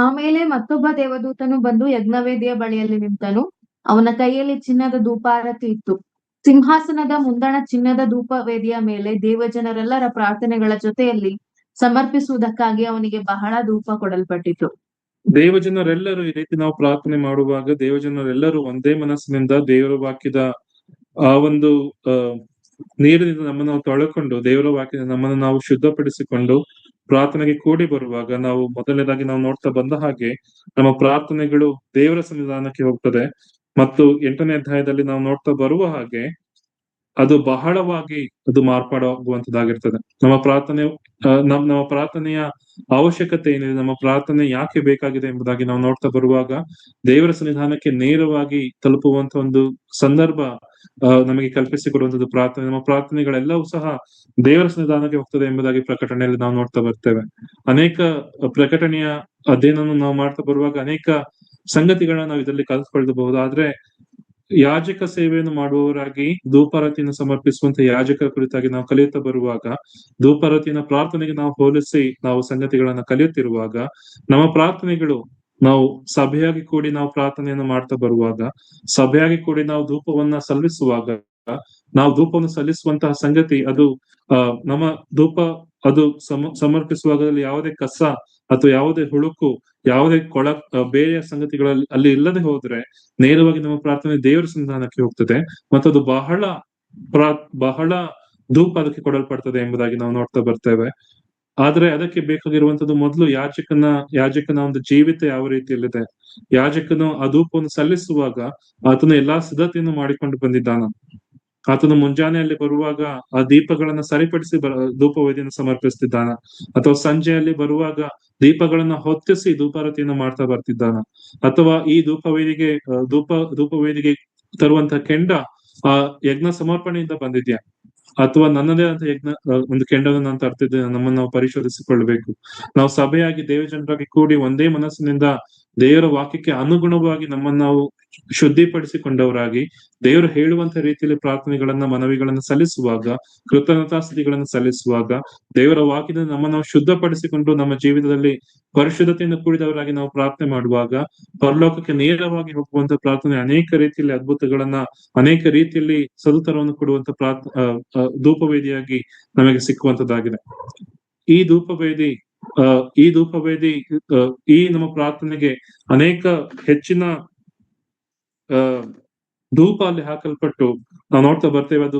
ಆಮೇಲೆ ಮತ್ತೊಬ್ಬ ದೇವದೂತನು ಬಂದು ಯಜ್ಞವೇದಿಯ ಬಳಿಯಲ್ಲಿ ನಿಂತನು. ಅವನ ಕೈಯಲ್ಲಿ ಚಿನ್ನದ ಧೂಪಾರತಿ ಇತ್ತು. ಸಿಂಹಾಸನದ ಮುಂದಣ ಚಿನ್ನದ ಧೂಪವೇದಿಯ ಮೇಲೆ ದೇವಜನರೆಲ್ಲರ ಪ್ರಾರ್ಥನೆಗಳ ಜೊತೆಯಲ್ಲಿ ಸಮರ್ಪಿಸುವುದಕ್ಕಾಗಿ ಅವನಿಗೆ ಬಹಳ ಧೂಪ ಕೊಡಲ್ಪಟ್ಟಿತು. ದೇವಜನರೆಲ್ಲರೂ ಈ ರೀತಿ ನಾವು ಪ್ರಾರ್ಥನೆ ಮಾಡುವಾಗ ದೇವಜನರೆಲ್ಲರೂ ಒಂದೇ ಮನಸ್ಸಿನಿಂದ ದೇವರ ವಾಕ್ಯದ ಆ ಒಂದು ನೀರಿನಿಂದ ನಮ್ಮನ್ನು ನಾವು ತೊಳೆಕೊಂಡು, ದೇವರ ವಾಕ್ಯದ ನಮ್ಮನ್ನು ನಾವು ಶುದ್ಧಪಡಿಸಿಕೊಂಡು ಪ್ರಾರ್ಥನೆಗೆ ಕೂಡಿ ಬರುವಾಗ ನಾವು ಮೊದಲನೇದಾಗಿ ನಾವು ನೋಡ್ತಾ ಬಂದ ಹಾಗೆ ನಮ್ಮ ಪ್ರಾರ್ಥನೆಗಳು ದೇವರ ಸನ್ನಿಧಾನಕ್ಕೆ ಹೋಗ್ತದೆ. ಮತ್ತು 8ನೇ ಅಧ್ಯಾಯದಲ್ಲಿ ನಾವು ನೋಡ್ತಾ ಬರುವ ಹಾಗೆ ಅದು ಬಹಳವಾಗಿ ಅದು ಮಾರ್ಪಾಡಾಗುವಂತದ್ದಾಗಿರ್ತದೆ. ನಮ್ಮ ಪ್ರಾರ್ಥನೆಯ ಅವಶ್ಯಕತೆ ಏನಿದೆ, ನಮ್ಮ ಪ್ರಾರ್ಥನೆ ಯಾಕೆ ಬೇಕಾಗಿದೆ ಎಂಬುದಾಗಿ ನಾವು ನೋಡ್ತಾ ಬರುವಾಗ, ದೇವರ ಸನ್ನಿಧಾನಕ್ಕೆ ನೇರವಾಗಿ ತಲುಪುವಂತ ಒಂದು ಸಂದರ್ಭ ನಮಗೆ ಕಲ್ಪಿಸಿಕೊಡುವಂತದ್ದು ಪ್ರಾರ್ಥನೆ. ನಮ್ಮ ಪ್ರಾರ್ಥನೆಗಳೆಲ್ಲವೂ ಸಹ ದೇವರ ಸನ್ನಿಧಾನಕ್ಕೆ ಹೋಗ್ತದೆ ಎಂಬುದಾಗಿ ಪ್ರಕಟಣೆಯಲ್ಲಿ ನಾವು ನೋಡ್ತಾ ಬರ್ತೇವೆ. ಅನೇಕ ಪ್ರಕಟಣೆಯ ಅಧ್ಯಯನವನ್ನು ನಾವು ಮಾಡ್ತಾ ಬರುವಾಗ ಅನೇಕ ಸಂಗತಿಗಳನ್ನ ನಾವು ಇದರಲ್ಲಿ ಕಲ್ತ್ಕೊಳ್ಬಹುದು. ಆದ್ರೆ ಯಾಜಕ ಸೇವೆಯನ್ನು ಮಾಡುವವರಾಗಿ ಧೂಪಾರತಿಯನ್ನು ಸಮರ್ಪಿಸುವಂತ ಯಾಜಕರ ಕುರಿತಾಗಿ ನಾವು ಕಲಿಯುತ್ತಾ ಬರುವಾಗ, ಧೂಪಾರತಿನ ಪ್ರಾರ್ಥನೆಗೆ ನಾವು ಹೋಲಿಸಿ ನಾವು ಸಂಗತಿಗಳನ್ನ ಕಲಿಯುತ್ತಿರುವಾಗ, ನಮ್ಮ ಪ್ರಾರ್ಥನೆಗಳು ನಾವು ಸಭೆಯಾಗಿ ಕೂಡಿ ನಾವು ಪ್ರಾರ್ಥನೆಯನ್ನು ಮಾಡ್ತಾ ಬರುವಾಗ, ಸಭೆಯಾಗಿ ಕೂಡಿ ನಾವು ಧೂಪವನ್ನ ಸಲ್ಲಿಸುವಾಗ, ನಾವು ಧೂಪವನ್ನು ಸಲ್ಲಿಸುವಂತಹ ಸಂಗತಿ ಅದು ನಮ್ಮ ಧೂಪ ಅದು ಸಮರ್ಪಿಸುವಾಗದಲ್ಲಿ ಯಾವುದೇ ಕಸ ಅಥವಾ ಯಾವುದೇ ಹುಳುಕು, ಯಾವುದೇ ಬೇರೆಯ ಸಂಗತಿಗಳಲ್ಲಿ ಅಲ್ಲಿ ಇಲ್ಲದೆ ಹೋದ್ರೆ ನೇರವಾಗಿ ನಮ್ಮ ಪ್ರಾರ್ಥನೆ ದೇವರ ಸನ್ನಿಧಾನಕ್ಕೆ ಹೋಗ್ತದೆ ಮತ್ತು ಅದು ಬಹಳ ಧೂಪ ಅದಕ್ಕೆ ಕೊಡಲ್ಪಡ್ತದೆ ಎಂಬುದಾಗಿ ನಾವು ನೋಡ್ತಾ ಬರ್ತೇವೆ. ಆದ್ರೆ ಅದಕ್ಕೆ ಬೇಕಾಗಿರುವಂತದ್ದು ಮೊದಲು ಯಾಜಕನ ಒಂದು ಜೀವಿತ ಯಾವ ರೀತಿಯಲ್ಲಿದೆ. ಯಾಜಕನು ಆ ಧೂಪವನ್ನು ಸಲ್ಲಿಸುವಾಗ ಆತನು ಎಲ್ಲಾ ಸಿದ್ಧತೆಯನ್ನು ಮಾಡಿಕೊಂಡು ಬಂದಿದ್ದಾನ. ಆತನು ಮುಂಜಾನೆಯಲ್ಲಿ ಬರುವಾಗ ಆ ದೀಪಗಳನ್ನ ಸರಿಪಡಿಸಿ ಧೂಪವೇದಿಯನ್ನು ಸಮರ್ಪಿಸ್ತಿದ್ದಾನ, ಅಥವಾ ಸಂಜೆಯಲ್ಲಿ ಬರುವಾಗ ದೀಪಗಳನ್ನ ಹೊತ್ತಿಸಿ ಧೂಪಾರತಿಯನ್ನು ಮಾಡ್ತಾ ಬರ್ತಿದ್ದಾನ, ಅಥವಾ ಈ ಧೂಪವೇದಿಗೆ ತರುವಂತಹ ಕೆಂಡ ಆ ಯಜ್ಞ ಸಮರ್ಪಣೆಯಿಂದ ಬಂದಿದ್ಯಾ, ಅಥವಾ ನನ್ನದೇ ಅಂತ ಒಂದು ಕೆಂಡವನ್ನು ನಾನು ತರ್ತಿದ್ದೇನೆ. ನಮ್ಮನ್ನು ನಾವು ಪರಿಶೋಧಿಸಿಕೊಳ್ಬೇಕು. ನಾವು ಸಭೆಯಾಗಿ ದೇವಜನರಾಗಿ ಕೂಡಿ ಒಂದೇ ಮನಸ್ಸಿನಿಂದ ದೇವರ ವಾಕ್ಯಕ್ಕೆ ಅನುಗುಣವಾಗಿ ನಮ್ಮನ್ನು ನಾವು ಶುದ್ಧಿಪಡಿಸಿಕೊಂಡವರಾಗಿ ದೇವರು ಹೇಳುವಂತ ರೀತಿಯಲ್ಲಿ ಪ್ರಾರ್ಥನೆಗಳನ್ನ ಮನವಿಗಳನ್ನ ಸಲ್ಲಿಸುವಾಗ, ಕೃತಜ್ಞತಾಸ್ತುತಿಗಳನ್ನ ಸಲ್ಲಿಸುವಾಗ, ದೇವರ ವಾಕ್ಯದಿಂದ ನಮ್ಮನ್ನು ನಾವು ಶುದ್ಧಪಡಿಸಿಕೊಂಡು ನಮ್ಮ ಜೀವಿತದಲ್ಲಿ ಪರಿಶುದ್ಧತೆಯಿಂದ ಕೂಡಿದವರಾಗಿ ನಾವು ಪ್ರಾರ್ಥನೆ ಮಾಡುವಾಗ ಪರಲೋಕಕ್ಕೆ ನೇರವಾಗಿ ಹೋಗುವಂತ ಪ್ರಾರ್ಥನೆ ಅನೇಕ ರೀತಿಯಲ್ಲಿ ಅದ್ಭುತಗಳನ್ನ, ಅನೇಕ ರೀತಿಯಲ್ಲಿ ಸದುತ್ತರವನ್ನು ಕೊಡುವಂತ ಧೂಪವೇದಿಯಾಗಿ ನಮಗೆ ಸಿಕ್ಕುವಂತದ್ದಾಗಿದೆ. ಈ ಧೂಪವೇದಿ ಈ ನಮ್ಮ ಪ್ರಾರ್ಥನೆಗೆ ಅನೇಕ ಹೆಚ್ಚಿನ ಧೂಪ ಅಲ್ಲಿ ಹಾಕಲ್ಪಟ್ಟು ನಾವು ನೋಡ್ತಾ ಬರ್ತೇವೆ. ಅದು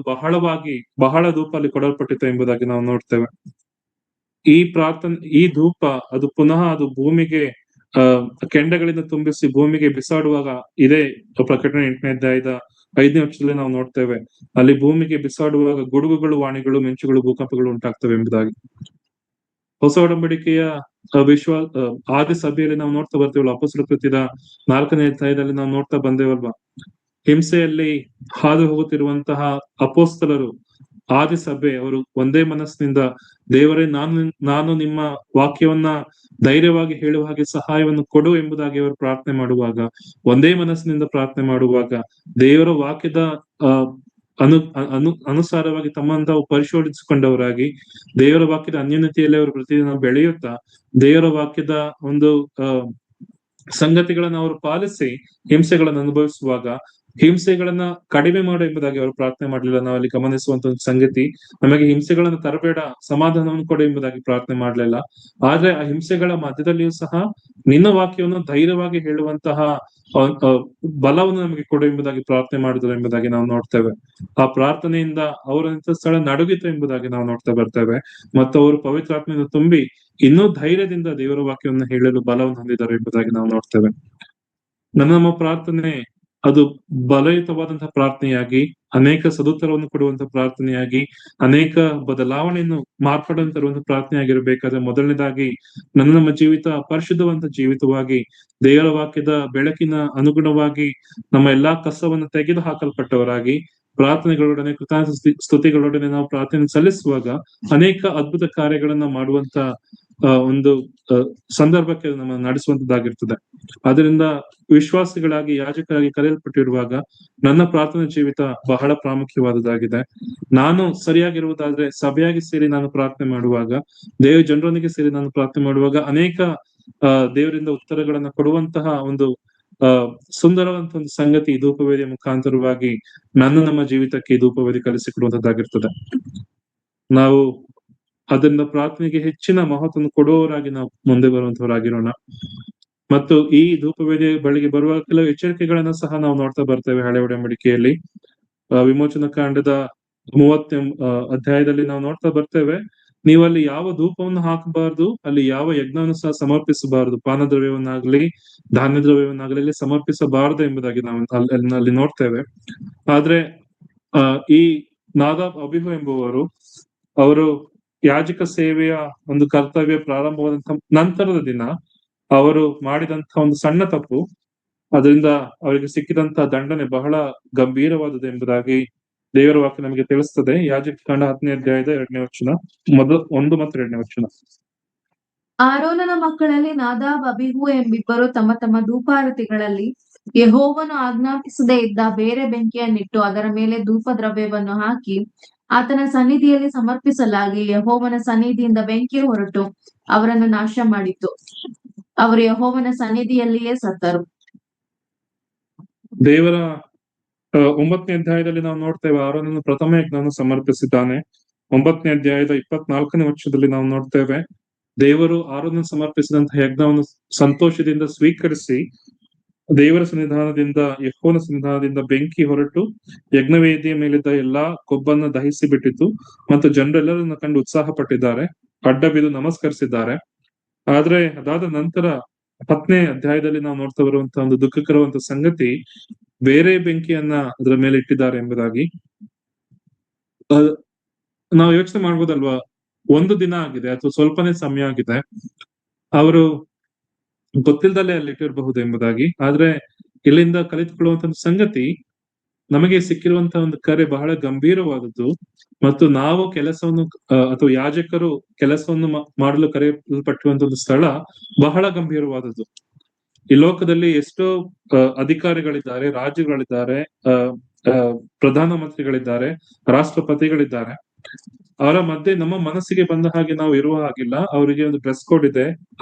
ಬಹಳ ಧೂಪ ಅಲ್ಲಿ ಕೊಡಲ್ಪಟ್ಟಿತ್ತು ಎಂಬುದಾಗಿ ನಾವು ನೋಡ್ತೇವೆ. ಈ ಧೂಪ ಅದು ಪುನಃ ಅದು ಭೂಮಿಗೆ ಕೆಂಡಗಳಿಂದ ತುಂಬಿಸಿ ಭೂಮಿಗೆ ಬಿಸಾಡುವಾಗ, ಇದೇ ಪ್ರಕಟಣೆ 8ನೇ ಅಧ್ಯಾಯದ 5ನೇ ವಚನದಲ್ಲಿ ನಾವು ನೋಡ್ತೇವೆ. ಅಲ್ಲಿ ಭೂಮಿಗೆ ಬಿಸಾಡುವಾಗ ಗುಡುಗುಗಳು, ವಾಣಿಗಳು, ಮಿಂಚುಗಳು, ಭೂಕಂಪಗಳು ಉಂಟಾಗ್ತವೆ ಎಂಬುದಾಗಿ. ಹೊಸ ಒಡಂಬಡಿಕೆಯ ಆದಿ ಸಭೆಯಲ್ಲಿ ನಾವು ನೋಡ್ತಾ ಬರ್ತೇವಲ್ಲ, ಅಪೊಸ್ತಲರ ಕೃತ್ಯದ 4ನೇ ಅಧ್ಯಾಯದಲ್ಲಿ ನಾವು ನೋಡ್ತಾ ಬಂದೇವಲ್ವಾ, ಹಿಂಸೆಯಲ್ಲಿ ಹಾದು ಹೋಗುತ್ತಿರುವಂತಹ ಅಪೊಸ್ತಲರು, ಆದಿ ಸಭೆ, ಅವರು ಒಂದೇ ಮನಸ್ಸಿನಿಂದ ದೇವರೇ ನಾನು ನಿಮ್ಮ ವಾಕ್ಯವನ್ನ ಧೈರ್ಯವಾಗಿ ಹೇಳುವ ಹಾಗೆ ಸಹಾಯವನ್ನು ಕೊಡು ಎಂಬುದಾಗಿ ಅವರು ಪ್ರಾರ್ಥನೆ ಮಾಡುವಾಗ, ಒಂದೇ ಮನಸ್ಸಿನಿಂದ ಪ್ರಾರ್ಥನೆ ಮಾಡುವಾಗ, ದೇವರ ವಾಕ್ಯದ ಅನುಸಾರವಾಗಿ ತಮ್ಮನ್ನು ತಾವು ಪರಿಶೋಧಿಸಿಕೊಂಡವರಾಗಿ ದೇವರ ವಾಕ್ಯದ ಅನ್ಯೋನ್ಯತೆಯಲ್ಲಿ ಅವರು ಪ್ರತಿದಿನ ಬೆಳೆಯುತ್ತಾ ದೇವರ ವಾಕ್ಯದ ಒಂದು ಸಂಗತಿಗಳನ್ನ ಅವರು ಪಾಲಿಸಿ ಹಿಂಸೆಗಳನ್ನು ಅನುಭವಿಸುವಾಗ ಹಿಂಸೆಗಳನ್ನ ಕಡಿಮೆ ಮಾಡು ಎಂಬುದಾಗಿ ಅವರು ಪ್ರಾರ್ಥನೆ ಮಾಡಲಿಲ್ಲ. ನಾವಲ್ಲಿ ಗಮನಿಸುವಂತ ಒಂದು ಸಂಗತಿ, ನಮಗೆ ಹಿಂಸೆಗಳನ್ನು ತರಬೇಡ, ಸಮಾಧಾನವನ್ನು ಕೊಡು ಎಂಬುದಾಗಿ ಪ್ರಾರ್ಥನೆ ಮಾಡಲಿಲ್ಲ. ಆದ್ರೆ ಆ ಹಿಂಸೆಗಳ ಮಧ್ಯದಲ್ಲಿಯೂ ಸಹ ನಿನ್ನ ವಾಕ್ಯವನ್ನು ಧೈರ್ಯವಾಗಿ ಹೇಳುವಂತಹ ಬಲವನ್ನು ನಮಗೆ ಕೊಡು ಎಂಬುದಾಗಿ ಪ್ರಾರ್ಥನೆ ಮಾಡಿದ್ರು ಎಂಬುದಾಗಿ ನಾವು ನೋಡ್ತೇವೆ. ಆ ಪ್ರಾರ್ಥನೆಯಿಂದ ಅವರ ಸ್ಥಳ ನಡುಗಿತು ಎಂಬುದಾಗಿ ನಾವು ನೋಡ್ತಾ ಬರ್ತೇವೆ. ಮತ್ತು ಅವರು ಪವಿತ್ರಾತ್ಮೆಯಿಂದ ತುಂಬಿ ಇನ್ನೂ ಧೈರ್ಯದಿಂದ ದೇವರ ವಾಕ್ಯವನ್ನು ಹೇಳಲು ಬಲವನ್ನು ಹೊಂದಿದ್ದಾರೆ ಎಂಬುದಾಗಿ ನಾವು ನೋಡ್ತೇವೆ. ನಮ್ಮ ಪ್ರಾರ್ಥನೆ ಅದು ಬಲಯುತವಾದಂತಹ ಪ್ರಾರ್ಥನೆಯಾಗಿ, ಅನೇಕ ಸದುತ್ತರವನ್ನು ಕೊಡುವಂತಹ ಪ್ರಾರ್ಥನೆಯಾಗಿ, ಅನೇಕ ಬದಲಾವಣೆಯನ್ನು ಮಾರ್ಪಾಡನ್ನು ತರುವಂತಹ ಪ್ರಾರ್ಥನೆಯಾಗಿರಬೇಕಾದ್ರೆ ಮೊದಲನೇದಾಗಿ ನಮ್ಮ ಜೀವಿತ ಪರಿಶುದ್ಧವಂತ ಜೀವಿತವಾಗಿ ದೇವರ ವಾಕ್ಯದ ಬೆಳಕಿನ ಅನುಗುಣವಾಗಿ ನಮ್ಮ ಎಲ್ಲಾ ಕಸವನ್ನು ತೆಗೆದು ಹಾಕಲ್ಪಟ್ಟವರಾಗಿ ಪ್ರಾರ್ಥನೆಗಳೊಡನೆ ಸ್ತುತಿಗಳೊಡನೆ ನಾವು ಪ್ರಾರ್ಥನೆ ಸಲ್ಲಿಸುವಾಗ ಅನೇಕ ಅದ್ಭುತ ಕಾರ್ಯಗಳನ್ನ ಮಾಡುವಂತ ಒಂದು ಸಂದರ್ಭಕ್ಕೆ ನಮ್ಮ ನಡೆಸುವಂತದ್ದಾಗಿರ್ತದೆ. ಅದರಿಂದ ವಿಶ್ವಾಸಿಗಳಾಗಿ ಯಾಜಕರಾಗಿ ಕರೆಯಲ್ಪಟ್ಟಿರುವಾಗ ನನ್ನ ಪ್ರಾರ್ಥನಾ ಜೀವಿತ ಬಹಳ ಪ್ರಾಮುಖ್ಯವಾದದ್ದಾಗಿದೆ. ನಾನು ಸರಿಯಾಗಿರುವುದಾದ್ರೆ ಸಭೆಯಾಗಿ ಸೇರಿ ನಾನು ಪ್ರಾರ್ಥನೆ ಮಾಡುವಾಗ, ದೇವ ಜನರೊಂದಿಗೆ ಸೇರಿ ನಾನು ಪ್ರಾರ್ಥನೆ ಮಾಡುವಾಗ ಅನೇಕ ದೇವರಿಂದ ಉತ್ತರಗಳನ್ನ ಕೊಡುವಂತಹ ಒಂದು ಸುಂದರವಂತ ಒಂದು ಸಂಗತಿ ಧೂಪವೇದಿಯ ಮುಖಾಂತರವಾಗಿ ನಮ್ಮ ಜೀವಿತಕ್ಕೆ ಧೂಪವೇದಿ ಕಲಿಸಿಕೊಡುವಂತದ್ದಾಗಿರ್ತದೆ. ನಾವು ಅದರಿಂದ ಪ್ರಾರ್ಥನೆಗೆ ಹೆಚ್ಚಿನ ಮಹತ್ವವನ್ನು ಕೊಡುವವರಾಗಿ ನಾವು ಮುಂದೆ ಬರುವಂತವರಾಗಿರೋಣ. ಮತ್ತು ಈ ಧೂಪವೇದಿಯ ಬಳಿಗೆ ಬರುವ ಕೆಲವು ಎಚ್ಚರಿಕೆಗಳನ್ನ ಸಹ ನಾವು ನೋಡ್ತಾ ಬರ್ತೇವೆ. ಹಳೆ ಒಡಂಬಡಿಕೆಯಲ್ಲಿ ವಿಮೋಚನಾ ಕಾಂಡದ 30 ಅಧ್ಯಾಯದಲ್ಲಿ ನಾವು ನೋಡ್ತಾ ಬರ್ತೇವೆ, ನೀವು ಅಲ್ಲಿ ಯಾವ ಧೂಪವನ್ನು ಹಾಕಬಾರದು, ಅಲ್ಲಿ ಯಾವ ಯಜ್ಞವನ್ನು ಸಹ ಸಮರ್ಪಿಸಬಾರದು, ಪಾನ ದ್ರವ್ಯವನ್ನಾಗ್ಲಿ ಧಾನ್ಯ ದ್ರವ್ಯವನ್ನಾಗ್ಲಿ ಸಮರ್ಪಿಸಬಾರದು ಎಂಬುದಾಗಿ ನಾವು ಅಲ್ಲಿ ನೋಡ್ತೇವೆ. ಆದ್ರೆ ಈ ನಾದಾಬ್ ಅಬಿಹು ಎಂಬುವರು ಅವರು ಯಾಜಕ ಸೇವೆಯ ಒಂದು ಕರ್ತವ್ಯ ಪ್ರಾರಂಭವಾದಂತ ನಂತರದ ದಿನ ಅವರು ಮಾಡಿದಂತ ಒಂದು ಸಣ್ಣ ತಪ್ಪು, ಅದರಿಂದ ಅವರಿಗೆ ಸಿಕ್ಕಿದಂತ ದಂಡನೆ ಬಹಳ ಗಂಭೀರವಾದದ್ದು ಎಂಬುದಾಗಿ ದೇವರ ವಾಕ್ಯ ನಮಗೆ ತಿಳಿಸ್ತದೆ. ಯಾಜಕಕಾಂಡ 10ನೇ ಅಧ್ಯಾಯದ 2ನೇ ವಚನ, 1 ಮತ್ತು 2ನೇ ವಚನ. ಆರೋನನ ಮಕ್ಕಳಲ್ಲಿ ನಾದಾಬ್ ಅಬಿಹು ಎಂಬಿಬ್ಬರು ತಮ್ಮ ತಮ್ಮ ಧೂಪಾರತಿಗಳಲ್ಲಿ ಯೆಹೋವನು ಆಜ್ಞಾಪಿಸದೇ ಇದ್ದ ಬೇರೆ ಬೆಂಕಿಯನ್ನಿಟ್ಟು ಅದರ ಮೇಲೆ ಧೂಪ ದ್ರವ್ಯವನ್ನು ಹಾಕಿ ಆತನ ಸನ್ನಿಧಿಯಲ್ಲಿ ಸಮರ್ಪಿಸಲಾಗಿ ಯೆಹೋವನ ಸನ್ನಿಧಿಯಿಂದ ಬೆಂಕಿ ಹೊರಟು ಅವರನ್ನು ನಾಶ ಮಾಡಿತು. ಅವರು ಯೆಹೋವನ ಸನ್ನಿಧಿಯಲ್ಲಿಯೇ ಸತ್ತರು. ದೇವರ 9ನೇ ಅಧ್ಯಾಯದಲ್ಲಿ ನಾವು ನೋಡ್ತೇವೆ, ಆರೋನನು ಪ್ರಥಮ ಯಜ್ಞವನ್ನು ಸಮರ್ಪಿಸಿದ್ದಾನೆ. 9ನೇ ಅಧ್ಯಾಯದ 24ನೇ ವಚನದಲ್ಲಿ ನಾವು ನೋಡ್ತೇವೆ, ದೇವರು ಆರೋನನು ಸಮರ್ಪಿಸಿದಂತಹ ಯಜ್ಞವನ್ನು ಸಂತೋಷದಿಂದ ಸ್ವೀಕರಿಸಿ ದೇವರ ಸನ್ನಿಧಾನದಿಂದ, ಯೆಹೋವನ ಸನ್ನಿಧಾನದಿಂದ ಬೆಂಕಿ ಹೊರಟು ಯಜ್ಞವೇದಿಯ ಮೇಲಿದ್ದ ಎಲ್ಲಾ ಕೊಬ್ಬನ್ನು ದಹಿಸಿ ಬಿಟ್ಟಿತು ಮತ್ತು ಜನರೆಲ್ಲರನ್ನ ಕಂಡು ಉತ್ಸಾಹ ಪಟ್ಟಿದ್ದಾರೆ, ಅಡ್ಡ ಬಿದ್ದು ನಮಸ್ಕರಿಸಿದ್ದಾರೆ. ಆದ್ರೆ ಅದಾದ ನಂತರ 10ನೇ ಅಧ್ಯಾಯದಲ್ಲಿ ನಾವು ನೋಡ್ತಾ ಬರುವಂತಹ ಒಂದು ದುಃಖಕರವಂತ ಸಂಗತಿ, ಬೇರೆ ಬೆಂಕಿಯನ್ನ ಅದರ ಮೇಲೆ ಇಟ್ಟಿದ್ದಾರೆ ಎಂಬುದಾಗಿ. ನಾವು ಯೋಚನೆ ಮಾಡ್ಬೋದಲ್ವಾ, ಒಂದು ದಿನ ಆಗಿದೆ ಅಥವಾ ಸ್ವಲ್ಪನೇ ಸಮಯ ಆಗಿದೆ, ಅವರು ಗೊತ್ತಿಲ್ದಲ್ಲೇ ಅಲ್ಲಿ ಇಟ್ಟಿರಬಹುದು ಎಂಬುದಾಗಿ. ಆದ್ರೆ ಇಲ್ಲಿಂದ ಕಲಿತುಕೊಳ್ಳುವಂತ ಸಂಗತಿ, ನಮಗೆ ಸಿಕ್ಕಿರುವಂತಹ ಒಂದು ಕರೆ ಬಹಳ ಗಂಭೀರವಾದದ್ದು ಮತ್ತು ನಾವು ಕೆಲಸವನ್ನು ಅಥವಾ ಯಾಜಕರು ಕೆಲಸವನ್ನು ಮಾಡಲು ಕರೆಯಲ್ಪಟ್ಟಿರುವಂತಹ ಒಂದು ಸ್ಥಳ ಬಹಳ ಗಂಭೀರವಾದದ್ದು. ಈ ಲೋಕದಲ್ಲಿ ಎಷ್ಟೋ ಅಧಿಕಾರಿಗಳಿದ್ದಾರೆ, ರಾಜ್ಯಗಳಿದ್ದಾರೆ, ಪ್ರಧಾನ ಮಂತ್ರಿಗಳಿದ್ದಾರೆ, ರಾಷ್ಟ್ರಪತಿಗಳಿದ್ದಾರೆ. ಅವರ ಮಧ್ಯೆ ನಮ್ಮ ಮನಸ್ಸಿಗೆ ಬಂದ ಹಾಗೆ ನಾವು ಇರುವ ಹಾಗಿಲ್ಲ. ಅವರಿಗೆ ಒಂದು ಡ್ರೆಸ್ ಕೋಡ್ ಇದೆ,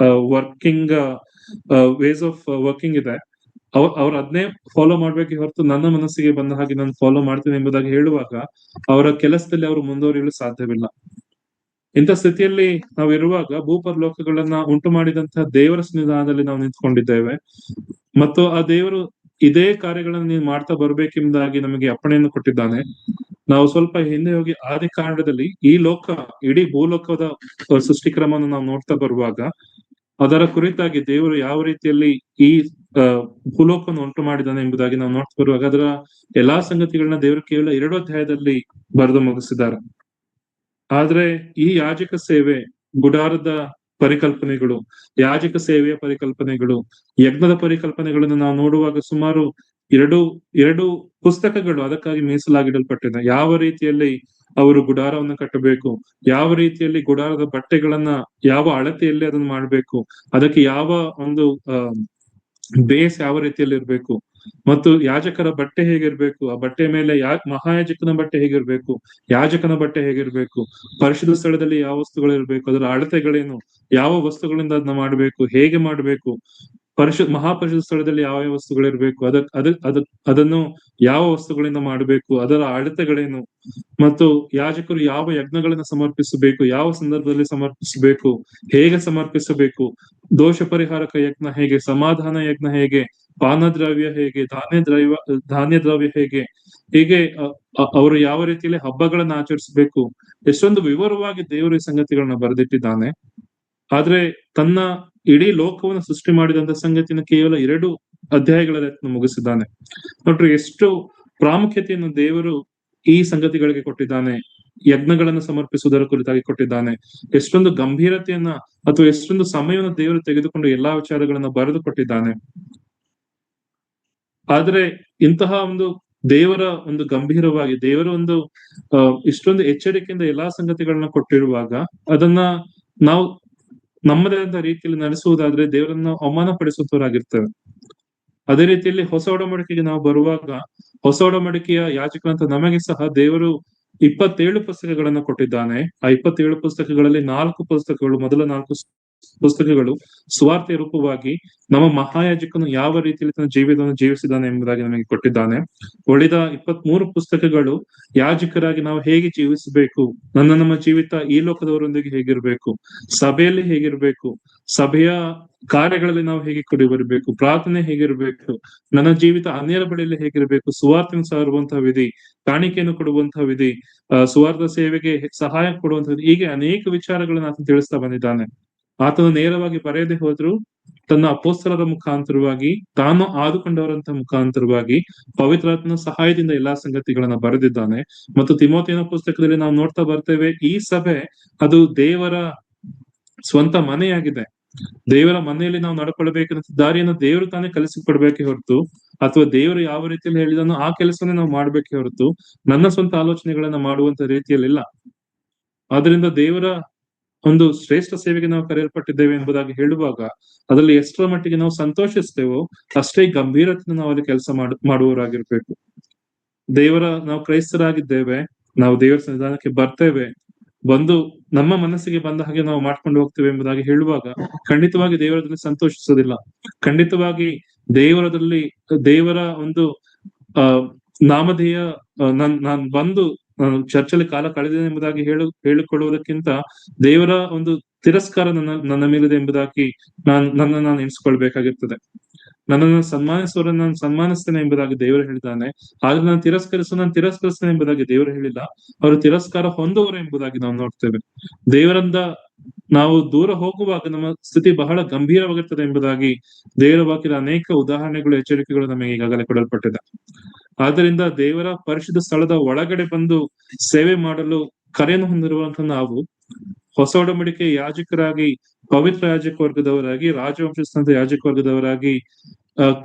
ವರ್ಕಿಂಗ್ ವೇಸ್ ಆಫ್ ವರ್ಕಿಂಗ್ ಇದೆ. ಅವ್ರು ಅದನ್ನೇ ಫಾಲೋ ಮಾಡ್ಬೇಕೆ ಹೊರತು ನನ್ನ ಮನಸ್ಸಿಗೆ ಬಂದ ಹಾಗೆ ನಾನು ಫಾಲೋ ಮಾಡ್ತೀನಿ ಎಂಬುದಾಗಿ ಹೇಳುವಾಗ ಅವರ ಕೆಲಸದಲ್ಲಿ ಅವರು ಮುಂದುವರಿಯಲು ಸಾಧ್ಯವಿಲ್ಲ. ಇಂಥ ಸ್ಥಿತಿಯಲ್ಲಿ ನಾವು ಇರುವಾಗ ಭೂಪರಲೋಕಗಳನ್ನ ಉಂಟು ಮಾಡಿದಂತಹ ದೇವರ ಸನ್ನಿಧಾನದಲ್ಲಿ ನಾವು ನಿಂತ್ಕೊಂಡಿದ್ದೇವೆ ಮತ್ತು ಆ ದೇವರು ಇದೇ ಕಾರ್ಯಗಳನ್ನು ನೀವು ಮಾಡ್ತಾ ಬರ್ಬೇಕೆಂಬುದಾಗಿ ನಮಗೆ ಅಪ್ಪಣೆಯನ್ನು ಕೊಟ್ಟಿದ್ದಾನೆ. ನಾವು ಸ್ವಲ್ಪ ಹಿಂದೆ ಹೋಗಿ ಆದಿಕಾಂಡದಲ್ಲಿ ಈ ಲೋಕ, ಇಡೀ ಭೂಲೋಕದ ಸೃಷ್ಟಿಕ್ರಮವನ್ನು ನಾವು ನೋಡ್ತಾ ಬರುವಾಗ ಅದರ ಕುರಿತಾಗಿ ದೇವರು ಯಾವ ರೀತಿಯಲ್ಲಿ ಈ ಭೂಲೋಕವನ್ನು ಉಂಟು ಮಾಡಿದ್ದಾನೆ ಎಂಬುದಾಗಿ ನಾವು ನೋಡ್ತಾ ಬರುವಾಗ ಅದರ ಎಲ್ಲಾ ಸಂಗತಿಗಳನ್ನ ದೇವರು ಕೇವಲ 2 ಅಧ್ಯಾಯದಲ್ಲಿ ಬರೆದು ಮುಗಿಸಿದ್ದಾರೆ. ಆದ್ರೆ ಈ ಯಾಜಕ ಸೇವೆ, ಗುಡಾರದ ಪರಿಕಲ್ಪನೆಗಳು, ಯಾಜಕ ಸೇವೆಯ ಪರಿಕಲ್ಪನೆಗಳು, ಯಜ್ಞದ ಪರಿಕಲ್ಪನೆಗಳನ್ನು ನಾವು ನೋಡುವಾಗ ಸುಮಾರು ಎರಡು ಪುಸ್ತಕಗಳು ಅದಕ್ಕಾಗಿ ಮೀಸಲಾಗಿಡಲ್ಪಟ್ಟಿದೆ. ಯಾವ ರೀತಿಯಲ್ಲಿ ಅವರು ಗುಡಾರವನ್ನು ಕಟ್ಟಬೇಕು, ಯಾವ ರೀತಿಯಲ್ಲಿ ಗುಡಾರದ ಬಟ್ಟೆಗಳನ್ನ ಯಾವ ಅಳತೆಯಲ್ಲಿ ಅದನ್ನು ಮಾಡ್ಬೇಕು, ಅದಕ್ಕೆ ಯಾವ ಒಂದು ಬೇಸ್ ಯಾವ ರೀತಿಯಲ್ಲಿ ಇರ್ಬೇಕು ಮತ್ತು ಯಾಜಕರ ಬಟ್ಟೆ ಹೇಗಿರ್ಬೇಕು, ಆ ಬಟ್ಟೆ ಮೇಲೆ ಮಹಾಯಾಜಕನ ಬಟ್ಟೆ ಹೇಗಿರ್ಬೇಕು, ಯಾಜಕನ ಬಟ್ಟೆ ಹೇಗಿರ್ಬೇಕು, ಪರಿಶುದ್ಧ ಸ್ಥಳದಲ್ಲಿ ಯಾವ ವಸ್ತುಗಳಿರ್ಬೇಕು, ಅದರ ಅಳತೆಗಳೇನು, ಯಾವ ವಸ್ತುಗಳಿಂದ ಅದನ್ನ ಮಾಡ್ಬೇಕು, ಹೇಗೆ ಮಾಡ್ಬೇಕು, ಮಹಾಪರಿಶುದ್ಧ ಸ್ಥಳದಲ್ಲಿ ಯಾವ ಯಾವ ವಸ್ತುಗಳಿರ್ಬೇಕು, ಅದನ್ನು ಯಾವ ವಸ್ತುಗಳಿಂದ ಮಾಡಬೇಕು, ಅದರ ಅಳತೆಗಳೇನು ಮತ್ತು ಯಾಜಕರು ಯಾವ ಯಜ್ಞಗಳನ್ನ ಸಮರ್ಪಿಸಬೇಕು, ಯಾವ ಸಂದರ್ಭದಲ್ಲಿ ಸಮರ್ಪಿಸಬೇಕು, ಹೇಗೆ ಸಮರ್ಪಿಸಬೇಕು, ದೋಷ ಪರಿಹಾರಕ ಯಜ್ಞ ಹೇಗೆ, ಸಮಾಧಾನ ಯಜ್ಞ ಹೇಗೆ, ಪಾನ ದ್ರವ್ಯ ಹೇಗೆ, ಧಾನ್ಯ ದ್ರವ್ಯ ಹೇಗೆ, ಹೀಗೆ ಅವರು ಯಾವ ರೀತಿಯಲ್ಲಿ ಹಬ್ಬಗಳನ್ನ ಆಚರಿಸಬೇಕು, ಎಷ್ಟೊಂದು ವಿವರವಾಗಿ ದೇವರು ಈ ಸಂಗತಿಗಳನ್ನ ಬರೆದಿಟ್ಟಿದ್ದಾನೆ. ಆದ್ರೆ ತನ್ನ ಇಡೀ ಲೋಕವನ್ನು ಸೃಷ್ಟಿ ಮಾಡಿದಂತ ಸಂಗತಿನ ಕೇವಲ 2 ಅಧ್ಯಾಯಗಳಲ್ಲಿ ಮುಗಿಸಿದ್ದಾನೆ. ನೋಡ್ರಿ, ಎಷ್ಟು ಪ್ರಾಮುಖ್ಯತೆಯನ್ನು ದೇವರು ಈ ಸಂಗತಿಗಳಿಗೆ ಕೊಟ್ಟಿದ್ದಾನೆ, ಯಜ್ಞಗಳನ್ನು ಸಮರ್ಪಿಸುವುದರ ಕುರಿತಾಗಿ ಕೊಟ್ಟಿದ್ದಾನೆ, ಎಷ್ಟೊಂದು ಗಂಭೀರತೆಯನ್ನ ಅಥವಾ ಎಷ್ಟೊಂದು ಸಮಯವನ್ನು ದೇವರು ತೆಗೆದುಕೊಂಡು ಎಲ್ಲಾ ವಿಚಾರಗಳನ್ನ ಬರೆದು ಕೊಟ್ಟಿದ್ದಾನೆ. ಆದ್ರೆ ಇಂತಹ ಒಂದು ದೇವರ ಒಂದು ಗಂಭೀರವಾಗಿ, ದೇವರ ಒಂದು ಇಷ್ಟೊಂದು ಎಚ್ಚರಿಕೆಯಿಂದ ಎಲ್ಲಾ ಸಂಗತಿಗಳನ್ನ ಕೊಟ್ಟಿರುವಾಗ ಅದನ್ನ ನಾವು ನಮ್ಮದೇ ಆದ ರೀತಿಯಲ್ಲಿ ನಡೆಸುವುದಾದ್ರೆ ದೇವರನ್ನ ಅವಮಾನ ಪಡಿಸುತ್ತವರಾಗಿರ್ತೇವೆ. ಅದೇ ರೀತಿಯಲ್ಲಿ ಹೊಸ ಒಡಂಬಡಿಕೆಗೆ ನಾವು ಬರುವಾಗ, ಹೊಸ ಒಡಂಬಡಿಕೆಯ ಯಾಜಕರಂತ ನಮಗೆ ಸಹ ದೇವರು 27 ಪುಸ್ತಕಗಳನ್ನ ಕೊಟ್ಟಿದ್ದಾನೆ. ಆ 27 ಪುಸ್ತಕಗಳಲ್ಲಿ 4 ಪುಸ್ತಕಗಳು, ಮೊದಲ 4 ಪುಸ್ತಕಗಳು ಸುವಾರ್ತೆಯ ರೂಪವಾಗಿ ನಮ್ಮ ಮಹಾಯಾಜಕನು ಯಾವ ರೀತಿಯಲ್ಲಿ ತನ್ನ ಜೀವಿತವನ್ನು ಜೀವಿಸಿದ್ದಾನೆ ಎಂಬುದಾಗಿ ನಮಗೆ ಕೊಟ್ಟಿದ್ದಾನೆ. ಉಳಿದ 23 ಪುಸ್ತಕಗಳು ಯಾಜಕರಾಗಿ ನಾವು ಹೇಗೆ ಜೀವಿಸಬೇಕು, ನಮ್ಮ ಜೀವಿತ ಈ ಲೋಕದವರೊಂದಿಗೆ ಹೇಗಿರ್ಬೇಕು, ಸಭೆಯಲ್ಲಿ ಹೇಗಿರ್ಬೇಕು, ಸಭೆಯ ಕಾರ್ಯಗಳಲ್ಲಿ ನಾವು ಹೇಗೆ ಕೊಡಿ ಬರಬೇಕು, ಪ್ರಾರ್ಥನೆ ಹೇಗಿರ್ಬೇಕು, ನನ್ನ ಜೀವಿತ ಅನ್ಯರ ಬಳಿಯಲ್ಲಿ ಹೇಗಿರ್ಬೇಕು, ಸುವಾರ್ತೆಯನ್ನು ಸಾರುವಂತಹ ವಿಧಿ, ಕಾಣಿಕೆಯನ್ನು ಕೊಡುವಂತಹ ವಿಧಿ, ಸುವಾರ್ಥ ಸೇವೆಗೆ ಸಹಾಯ ಕೊಡುವಂತಹ ವಿಧಿ, ಹೀಗೆ ಅನೇಕ ವಿಚಾರಗಳನ್ನ ಆತ ತಿಳಿಸ್ತಾ ಬಂದಿದ್ದಾನೆ. ಆತನು ನೇರವಾಗಿ ಬರೆಯದೆ ಹೋದ್ರು ತನ್ನ ಅಪೋಸ್ತಲರ ಮುಖಾಂತರವಾಗಿ ತಾನು ಆದುಕೊಂಡವರಂತ ಮುಖಾಂತರವಾಗಿ ಪವಿತ್ರಾತ್ಮನ ಸಹಾಯದಿಂದ ಎಲ್ಲಾ ಸಂಗತಿಗಳನ್ನ ಬರೆದಿದ್ದಾನೆ. ಮತ್ತು ತಿಮೋಥೆಯನ ಪುಸ್ತಕದಲ್ಲಿ ನಾವು ನೋಡ್ತಾ ಬರ್ತೇವೆ, ಈ ಸಭೆ ಅದು ದೇವರ ಸ್ವಂತ ಮನೆಯಾಗಿದೆ. ದೇವರ ಮನೆಯಲ್ಲಿ ನಾವು ನಡ್ಕೊಳ್ಬೇಕಂತ ದಾರಿಯನ್ನು ದೇವರು ತಾನೇ ಕಲಿಸಿಕೊಡ್ಬೇಕೆ ಹೊರತು, ಅಥವಾ ದೇವರು ಯಾವ ರೀತಿಯಲ್ಲಿ ಹೇಳಿದನೋ ಆ ಕೆಲಸವನ್ನೇ ನಾವು ಮಾಡ್ಬೇಕೆ ಹೊರತು ನನ್ನ ಸ್ವಂತ ಆಲೋಚನೆಗಳನ್ನ ಮಾಡುವಂತ ರೀತಿಯಲ್ಲಿಲ್ಲ. ಆದ್ರಿಂದ ದೇವರ ಒಂದು ಶ್ರೇಷ್ಠ ಸೇವೆಗೆ ನಾವು ಕರೆಯಲ್ಪಟ್ಟಿದ್ದೇವೆ ಎಂಬುದಾಗಿ ಹೇಳುವಾಗ ಅದರಲ್ಲಿ ಎಷ್ಟರ ಮಟ್ಟಿಗೆ ನಾವು ಸಂತೋಷಿಸ್ತೇವೋ ಅಷ್ಟೇ ಗಂಭೀರತೆಯಿಂದ ನಾವು ಅಲ್ಲಿ ಕೆಲಸ ಮಾಡುವವರಾಗಿರ್ಬೇಕು. ನಾವು ಕ್ರೈಸ್ತರಾಗಿದ್ದೇವೆ, ನಾವು ದೇವರ ಸನ್ನಿಧಾನಕ್ಕೆ ಬರ್ತೇವೆ, ಬಂದು ನಮ್ಮ ಮನಸ್ಸಿಗೆ ಬಂದ ಹಾಗೆ ನಾವು ಮಾಡ್ಕೊಂಡು ಹೋಗ್ತೇವೆ ಎಂಬುದಾಗಿ ಹೇಳುವಾಗ ಖಂಡಿತವಾಗಿ ದೇವರದಲ್ಲಿ ಸಂತೋಷಿಸೋದಿಲ್ಲ. ಖಂಡಿತವಾಗಿ ದೇವರ ಒಂದು ನಾಮಧೇಯ ನಾನ್ ಬಂದು ಚರ್ಚಲ್ಲಿ ಕಾಲ ಕಳೆದಿದೆ ಎಂಬುದಾಗಿ ಹೇಳಿಕೊಳ್ಳುವುದಕ್ಕಿಂತ ದೇವರ ಒಂದು ತಿರಸ್ಕಾರ ನನ್ನ ಮೇಲಿದೆ ಎಂಬುದಾಗಿ ನಾನು ಎಣಿಸ್ಕೊಳ್ಬೇಕಾಗಿರ್ತದೆ. ನನ್ನನ್ನು ಸನ್ಮಾನಿಸುವವರನ್ನು ನಾನು ಸನ್ಮಾನಿಸ್ತೇನೆ ಎಂಬುದಾಗಿ ದೇವರು ಹೇಳಿದ್ದಾನೆ. ಆದ್ರೆ ನಾನು ತಿರಸ್ಕರಿಸ್ತೇನೆ ಎಂಬುದಾಗಿ ದೇವರು ಹೇಳಿಲ್ಲ. ಅವರು ತಿರಸ್ಕಾರ ಹೊಂದುವರು ಎಂಬುದಾಗಿ ನಾವು ನೋಡ್ತೇವೆ. ದೇವರಿಂದ ನಾವು ದೂರ ಹೋಗುವಾಗ ನಮ್ಮ ಸ್ಥಿತಿ ಬಹಳ ಗಂಭೀರವಾಗಿರ್ತದೆ ಎಂಬುದಾಗಿ ದೇವರ ವಾಕ್ಯದ ಅನೇಕ ಉದಾಹರಣೆಗಳು, ಎಚ್ಚರಿಕೆಗಳು ನಮಗೆ ಈಗಾಗಲೇ ಕೊಡಲ್ಪಟ್ಟಿದೆ. ಆದ್ದರಿಂದ ದೇವರ ಪರಿಶುದ್ಧ ಸ್ಥಳದ ಒಳಗಡೆ ಬಂದು ಸೇವೆ ಮಾಡಲು ಕರೆಯನ್ನು ಹೊಂದಿರುವಂತಹ ನಾವು ಹೊಸ ಒಡಂಬಡಿಕೆ ಯಾಜಕರಾಗಿ, ಪವಿತ್ರ ಯಾಜಕ ವರ್ಗದವರಾಗಿ, ರಾಜವಂಶಸ್ಥಾನದ ಯಾಜಕ ವರ್ಗದವರಾಗಿ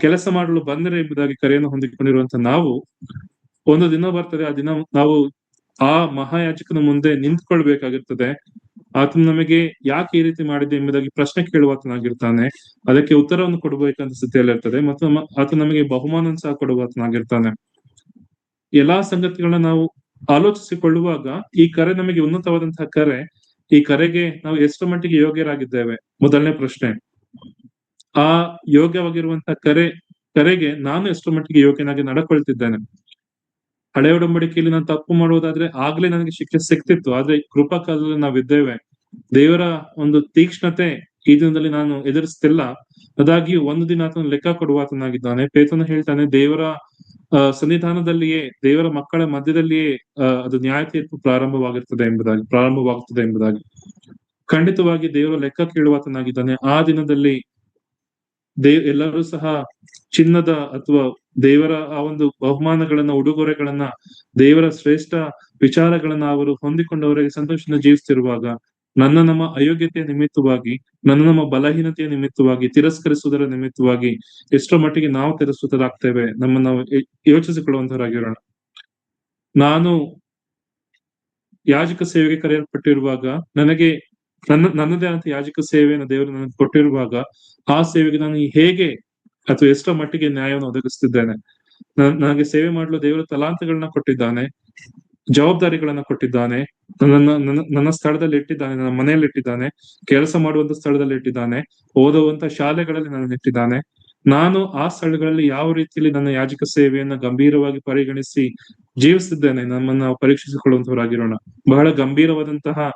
ಕೆಲಸ ಮಾಡಲು ಬಂದರೆ ಎಂಬುದಾಗಿ ಕರೆಯನ್ನು ಹೊಂದಿಕೊಂಡಿರುವಂತಹ ನಾವು, ಒಂದು ದಿನ ಬರ್ತದೆ, ಆ ದಿನ ನಾವು ಆ ಮಹಾಯಾಜಕನ ಮುಂದೆ ನಿಂತ್ಕೊಳ್ಬೇಕಾಗಿರ್ತದೆ. ಆತನು ನಮಗೆ ಯಾಕೆ ಈ ರೀತಿ ಮಾಡಿದೆ ಎಂಬುದಾಗಿ ಪ್ರಶ್ನೆ ಕೇಳುವಾತನಾಗಿರ್ತಾನೆ. ಅದಕ್ಕೆ ಉತ್ತರವನ್ನು ಕೊಡಬೇಕಂತ ಸ್ಥಿತಿಯಲ್ಲಿರ್ತದೆ. ಮತ್ತು ಆತ ನಮಗೆ ಬಹುಮಾನ ಸಹ ಕೊಡುವಾತನಾಗಿರ್ತಾನೆ. ಎಲ್ಲಾ ಸಂಗತಿಗಳನ್ನ ನಾವು ಆಲೋಚಿಸಿಕೊಳ್ಳುವಾಗ ಈ ಕರೆ ನಮಗೆ ಉನ್ನತವಾದಂತಹ ಕರೆ. ಈ ಕರೆಗೆ ನಾವು ಎಷ್ಟು ಮಟ್ಟಿಗೆ ಯೋಗ್ಯರಾಗಿದ್ದೇವೆ? ಮೊದಲನೇ ಪ್ರಶ್ನೆ. ಆ ಯೋಗ್ಯವಾಗಿರುವಂತಹ ಕರೆಗೆ ನಾನು ಎಷ್ಟು ಮಟ್ಟಿಗೆ ಯೋಗ್ಯನಾಗಿ ನಡ್ಕೊಳ್ತಿದ್ದೇನೆ? ಹಳೆ ಒಡಂಬಡಿಕೆಯಲ್ಲಿ ನಾನು ತಪ್ಪು ಮಾಡುವುದಾದ್ರೆ ಆಗ್ಲೇ ನನಗೆ ಶಿಕ್ಷೆ ಸಿಕ್ತಿತ್ತು. ಆದ್ರೆ ಕೃಪಾ ಕಾಲದಲ್ಲಿ ನಾವಿದ್ದೇವೆ. ದೇವರ ಒಂದು ತೀಕ್ಷ್ಣತೆ ಈ ದಿನದಲ್ಲಿ ನಾನು ಎದುರಿಸ್ತಿಲ್ಲ. ಅದಾಗಿ ಒಂದು ದಿನ ಆತನ ಲೆಕ್ಕ ಕೊಡುವಾತನಾಗಿದ್ದಾನೆ. ಪೇತ್ರನು ಹೇಳ್ತಾನೆ, ದೇವರ ಸನ್ನಿಧಾನದಲ್ಲಿಯೇ, ದೇವರ ಮಕ್ಕಳ ಮಧ್ಯದಲ್ಲಿಯೇ ಅದು ನ್ಯಾಯ ತೀರ್ಪು ಪ್ರಾರಂಭವಾಗುತ್ತದೆ ಎಂಬುದಾಗಿ. ಖಂಡಿತವಾಗಿ ದೇವರ ಲೆಕ್ಕ ಕೇಳುವಾತನಾಗಿದ್ದಾನೆ. ಆ ದಿನದಲ್ಲಿ ಎಲ್ಲರೂ ಸಹ ಚಿನ್ನದ ಅಥವಾ ದೇವರ ಆ ಒಂದು ಬಹುಮಾನಗಳನ್ನ, ಉಡುಗೊರೆಗಳನ್ನ, ದೇವರ ಶ್ರೇಷ್ಠ ವಿಚಾರಗಳನ್ನ ಅವರು ಹೊಂದಿಕೊಂಡವರಿಗೆ ಸಂತೋಷದಿಂದ ಜೀವಿಸ್ತಿರುವಾಗ ನಮ್ಮ ಅಯೋಗ್ಯತೆಯ ನಿಮಿತ್ತವಾಗಿ, ನಮ್ಮ ಬಲಹೀನತೆಯ ನಿಮಿತ್ತವಾಗಿ, ತಿರಸ್ಕರಿಸುವುದರ ನಿಮಿತ್ತವಾಗಿ ಎಷ್ಟೋ ಮಟ್ಟಿಗೆ ನಾವು ತಿರಸ್ಕೃತರಾಗ್ತೇವೆ. ನಾವು ಯೋಚಿಸಿಕೊಳ್ಳುವಂತವರಾಗಿರೋಣ. ನಾನು ಯಾಜಕ ಸೇವೆಗೆ ಕರೆಯಲ್ಪಟ್ಟಿರುವಾಗ ನನಗೆ ನನ್ನದೇ ಆದಂತ ಯಾಜಕ ಸೇವೆಯನ್ನು ದೇವರು ನನಗೆ ಕೊಟ್ಟಿರುವಾಗ ಆ ಸೇವೆಗೆ ನಾನು ಹೇಗೆ ಅಥವಾ ಎಷ್ಟೋ ಮಟ್ಟಿಗೆ ನ್ಯಾಯವನ್ನು ಒದಗಿಸ್ತಿದ್ದೇನೆ? ನನಗೆ ಸೇವೆ ಮಾಡಲು ದೇವರು ತಲಾಂತಗಳನ್ನ ಕೊಟ್ಟಿದ್ದಾನೆ, ಜವಾಬ್ದಾರಿಗಳನ್ನ ಕೊಟ್ಟಿದ್ದಾನೆ, ನನ್ನ ಸ್ಥಳದಲ್ಲಿ ಇಟ್ಟಿದ್ದಾನೆ, ನನ್ನ ಮನೆಯಲ್ಲಿ ಇಟ್ಟಿದ್ದಾನೆ, ಕೆಲಸ ಮಾಡುವಂತ ಸ್ಥಳದಲ್ಲಿ ಇಟ್ಟಿದ್ದಾನೆ, ಓದುವಂತ ಶಾಲೆಗಳಲ್ಲಿ ನನ್ನ ಇಟ್ಟಿದ್ದಾನೆ. ನಾನು ಆ ಸ್ಥಳಗಳಲ್ಲಿ ಯಾವ ರೀತಿಯಲ್ಲಿ ನನ್ನ ಯಾಜಕ ಸೇವೆಯನ್ನ ಗಂಭೀರವಾಗಿ ಪರಿಗಣಿಸಿ ಜೀವಿಸಿದ್ದೇನೆ, ನಮ್ಮನ್ನ ಪರೀಕ್ಷಿಸಿಕೊಳ್ಳುವಂತವರಾಗಿರೋಣ. ಬಹಳ ಗಂಭೀರವಾದಂತಹ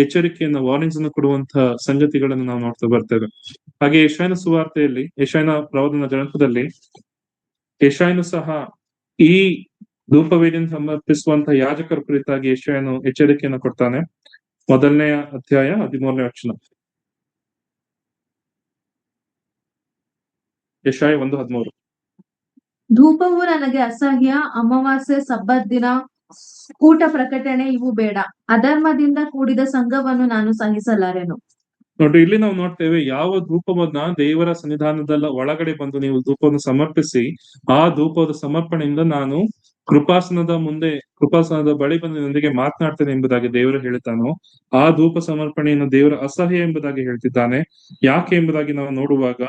ಎಚ್ಚರಿಕೆಯನ್ನ, ವಾರ್ನಿಂಗ್ಸ್ ಅನ್ನು ಕೊಡುವಂತಹ ಸಂಗತಿಗಳನ್ನು ನಾವು ನೋಡ್ತಾ ಬರ್ತೇವೆ. ಹಾಗೆ ಯೆಶಾಯನ ಸುವಾರ್ತೆಯಲ್ಲಿ, ಯೆಶಾಯನ ಪ್ರವಾದನ ಗ್ರಂಥದಲ್ಲಿ ಯೆಶಾಯನು ಸಹ ಈ ಧೂಪವೇದಿಯನ್ನು ಸಮರ್ಪಿಸುವಂತಹ ಯಾಜಕರ ಕುರಿತಾಗಿ ಯೆಶಾಯನು ಎಚ್ಚರಿಕೆಯನ್ನು ಕೊಡ್ತಾನೆ. 1ನೇ ಅಧ್ಯಾಯ 13ನೇ ವಚನ. ಯೆಶಾಯ 1:13. ಧೂಪವು ನನಗೆ ಅಸಹ್ಯ, ಅಮಾವಾಸ್ಯೆ, ಸಬ್ಬತ್ ದಿನ, ಕೂಟ ಪ್ರಕಟಣೆ ಇವು ಬೇಡ. ಅಧರ್ಮದಿಂದ ಕೂಡಿದ ಸಂಘವನ್ನು ನಾನು ಸಹಿಸಲಾರೆನು. ನೋಡ್ರಿ, ಇಲ್ಲಿ ನಾವು ನೋಡ್ತೇವೆ, ಯಾವ ಧೂಪವನ್ನ ದೇವರ ಸನ್ನಿಧಾನದ ಒಳಗಡೆ ಬಂದು ನೀವು ಧೂಪವನ್ನು ಸಮರ್ಪಿಸಿ, ಆ ಧೂಪದ ಸಮರ್ಪಣೆಯಿಂದ ನಾನು ಕೃಪಾಸನದ ಬಳಿ ಬಂದು ನೊಂದಿಗೆ ಮಾತನಾಡ್ತೇನೆ ಎಂಬುದಾಗಿ ದೇವರು ಹೇಳ್ತಾನೋ, ಆ ಧೂಪ ಸಮರ್ಪಣೆಯನ್ನು ದೇವರ ಅಸಹ್ಯ ಎಂಬುದಾಗಿ ಹೇಳ್ತಿದ್ದಾನೆ. ಯಾಕೆ ಎಂಬುದಾಗಿ ನಾವು ನೋಡುವಾಗ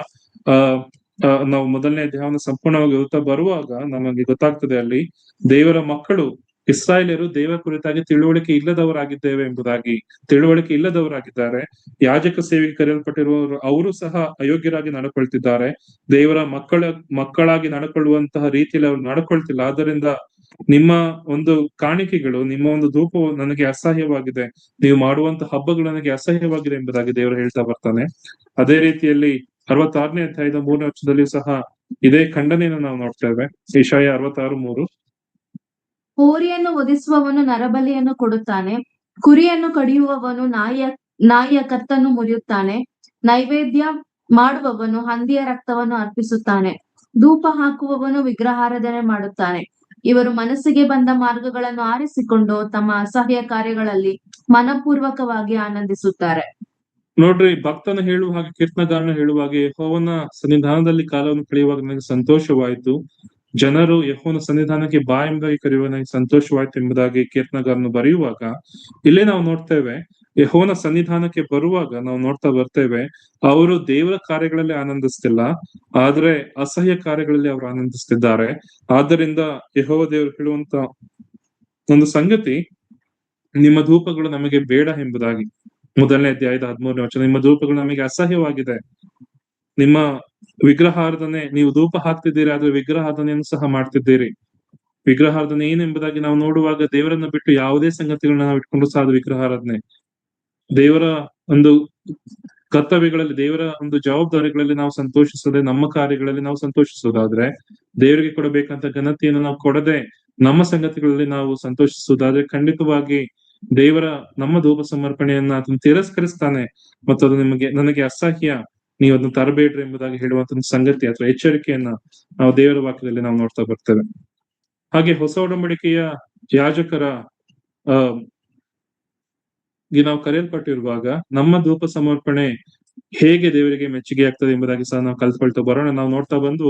ನಾವು 1ನೇ ಅಧ್ಯಾಯವನ್ನು ಸಂಪೂರ್ಣವಾಗಿ ಓದುತ್ತಾ ಬರುವಾಗ ನಮಗೆ ಗೊತ್ತಾಗ್ತದೆ, ಅಲ್ಲಿ ದೇವರ ಮಕ್ಕಳು ಇಸ್ರಾಯೇಲ್ಯರು ದೇವರ ಕುರಿತಾಗಿ ತಿಳುವಳಿಕೆ ಇಲ್ಲದವರಾಗಿದ್ದಾರೆ. ಯಾಜಕ ಸೇವೆಗೆ ಕರೆಯಲ್ಪಟ್ಟಿರುವವರು ಅವರು ಸಹ ಅಯೋಗ್ಯರಾಗಿ ನಡ್ಕೊಳ್ತಿದ್ದಾರೆ. ದೇವರ ಮಕ್ಕಳಾಗಿ ನಡ್ಕೊಳ್ಳುವಂತಹ ರೀತಿಯಲ್ಲಿ ಅವರು ನಡ್ಕೊಳ್ತಿಲ್ಲ. ಆದ್ದರಿಂದ ನಿಮ್ಮ ಒಂದು ಕಾಣಿಕೆಗಳು, ನಿಮ್ಮ ಒಂದು ಧೂಪವು ನನಗೆ ಅಸಹ್ಯವಾಗಿದೆ, ನೀವು ಮಾಡುವಂತ ಹಬ್ಬಗಳು ನನಗೆ ಅಸಹ್ಯವಾಗಿದೆ ಎಂಬುದಾಗಿ ದೇವರು ಹೇಳ್ತಾ ಬರ್ತಾನೆ. ಅದೇ ರೀತಿಯಲ್ಲಿ 66ನೇ ಅಧ್ಯಾಯದ 3ನೇ ವಚನದಲ್ಲಿಯೂ ಸಹ ಇದೇ ಖಂಡನೆಯನ್ನು ನಾವು ನೋಡ್ತೇವೆ. ಯೆಶಾಯ 66:3. ಹೋರಿಯನ್ನು ವಧಿಸುವವನು ನರಬಲಿಯನ್ನು ಕೊಡುತ್ತಾನೆ, ಕುರಿಯನ್ನು ಕಡಿಯುವವನು ನಾಯಿಯ ಕತ್ತನ್ನು ಮುರಿಯುತ್ತಾನೆ. ನೈವೇದ್ಯ ಮಾಡುವವನು ಹಂದಿಯ ರಕ್ತವನ್ನು ಅರ್ಪಿಸುತ್ತಾನೆ. ಧೂಪ ಹಾಕುವವನು ವಿಗ್ರಹಾರಾಧನೆ ಮಾಡುತ್ತಾನೆ. ಇವರು ಮನಸ್ಸಿಗೆ ಬಂದ ಮಾರ್ಗಗಳನ್ನು ಆರಿಸಿಕೊಂಡು ತಮ್ಮ ಅಸಹ್ಯ ಕಾರ್ಯಗಳಲ್ಲಿ ಮನಪೂರ್ವಕವಾಗಿ ಆನಂದಿಸುತ್ತಾರೆ. ನೋಡ್ರಿ, ಭಕ್ತನ ಹೇಳುವ ಹಾಗೆ, ಕೀರ್ತನಗಾರನ ಹೇಳುವ ಹಾಗೆ, ಯೆಹೋವನ ಸನ್ನಿಧಾನದಲ್ಲಿ ಕಾಲವನ್ನು ಕಳೆಯುವಾಗ ನನಗೆ ಸಂತೋಷವಾಯಿತು. ಜನರು ಯೆಹೋವನ ಸನ್ನಿಧಾನಕ್ಕೆ ಬಾ ಎಂಬುದಾಗಿ ಕರೆಯುವ ನನಗೆ ಸಂತೋಷವಾಯಿತು ಎಂಬುದಾಗಿ ಕೀರ್ತನಗಾರನು ಬರೆಯುವಾಗ, ಇಲ್ಲೇ ನಾವು ನೋಡ್ತೇವೆ, ಯೆಹೋವನ ಸನ್ನಿಧಾನಕ್ಕೆ ಬರುವಾಗ ನಾವು ನೋಡ್ತಾ ಬರ್ತೇವೆ, ಅವರು ದೇವರ ಕಾರ್ಯಗಳಲ್ಲಿ ಆನಂದಿಸ್ತಿಲ್ಲ, ಆದ್ರೆ ಅಸಹ್ಯ ಕಾರ್ಯಗಳಲ್ಲಿ ಅವರು ಆನಂದಿಸ್ತಿದ್ದಾರೆ. ಆದ್ದರಿಂದ ಯೆಹೋವ ದೇವರು ಹೇಳುವಂತ ಒಂದು ಸಂಗತಿ, ನಿಮ್ಮ ಧೂಪಗಳು ನಮಗೆ ಬೇಡ ಎಂಬುದಾಗಿ. 1ನೇ ಅಧ್ಯಾಯದ 13ನೇ ವಚನ, ನಿಮ್ಮ ಧೂಪಗಳು ನಮಗೆ ಅಸಹ್ಯವಾಗಿದೆ. ನಿಮ್ಮ ವಿಗ್ರಹಾರಾಧನೆ, ನೀವು ಧೂಪ ಹಾಕ್ತಿದ್ದೀರಿ, ಆದ್ರೆ ವಿಗ್ರಹಾರಾಧನೆಯನ್ನು ಸಹ ಮಾಡ್ತಿದ್ದೀರಿ. ವಿಗ್ರಹಾರಾಧನೆ ಏನೆಂಬುದಾಗಿ ನಾವು ನೋಡುವಾಗ, ದೇವರನ್ನ ಬಿಟ್ಟು ಯಾವುದೇ ಸಂಗತಿಗಳನ್ನ ನಾವು ಇಟ್ಕೊಂಡು ಸಹ ಅದು ವಿಗ್ರಹಾರಾಧನೆ. ದೇವರ ಒಂದು ಕರ್ತವ್ಯಗಳಲ್ಲಿ, ದೇವರ ಒಂದು ಜವಾಬ್ದಾರಿಗಳಲ್ಲಿ ನಾವು ಸಂತೋಷಿಸದೆ ನಮ್ಮ ಕಾರ್ಯಗಳಲ್ಲಿ ನಾವು ಸಂತೋಷಿಸೋದಾದ್ರೆ, ದೇವರಿಗೆ ಕೊಡಬೇಕಂತ ಘನತೆಯನ್ನು ನಾವು ಕೊಡದೆ ನಮ್ಮ ಸಂಗತಿಗಳಲ್ಲಿ ನಾವು ಸಂತೋಷಿಸುವುದಾದ್ರೆ, ಖಂಡಿತವಾಗಿ ದೇವರ ನಮ್ಮ ಧೂಪ ಸಮರ್ಪಣೆಯನ್ನ ಅದನ್ನು ತಿರಸ್ಕರಿಸ್ತಾನೆ ಮತ್ತು ಅದು ನನಗೆ ಅಸಹ್ಯ, ನೀವು ಅದನ್ನು ತರಬೇಡ್ರಿ ಎಂಬುದಾಗಿ ಹೇಳುವಂತ ಒಂದು ಸಂಗತಿ ಅಥವಾ ಎಚ್ಚರಿಕೆಯನ್ನ ನಾವು ದೇವರ ವಾಕ್ಯದಲ್ಲಿ ನಾವು ನೋಡ್ತಾ ಬರ್ತೇವೆ. ಹಾಗೆ ಹೊಸ ಒಡಂಬಡಿಕೆಯ ಯಾಜಕರ ನಾವು ಕರೆಯಲ್ಪಟ್ಟಿರುವಾಗ ನಮ್ಮ ಧೂಪ ಸಮರ್ಪಣೆ ಹೇಗೆ ದೇವರಿಗೆ ಮೆಚ್ಚುಗೆ ಆಗ್ತದೆ ಎಂಬುದಾಗಿ ಸಹ ನಾವು ಕಲ್ತ್ಕೊಳ್ತಾ ಬರೋಣ. ನಾವು ನೋಡ್ತಾ ಬಂದು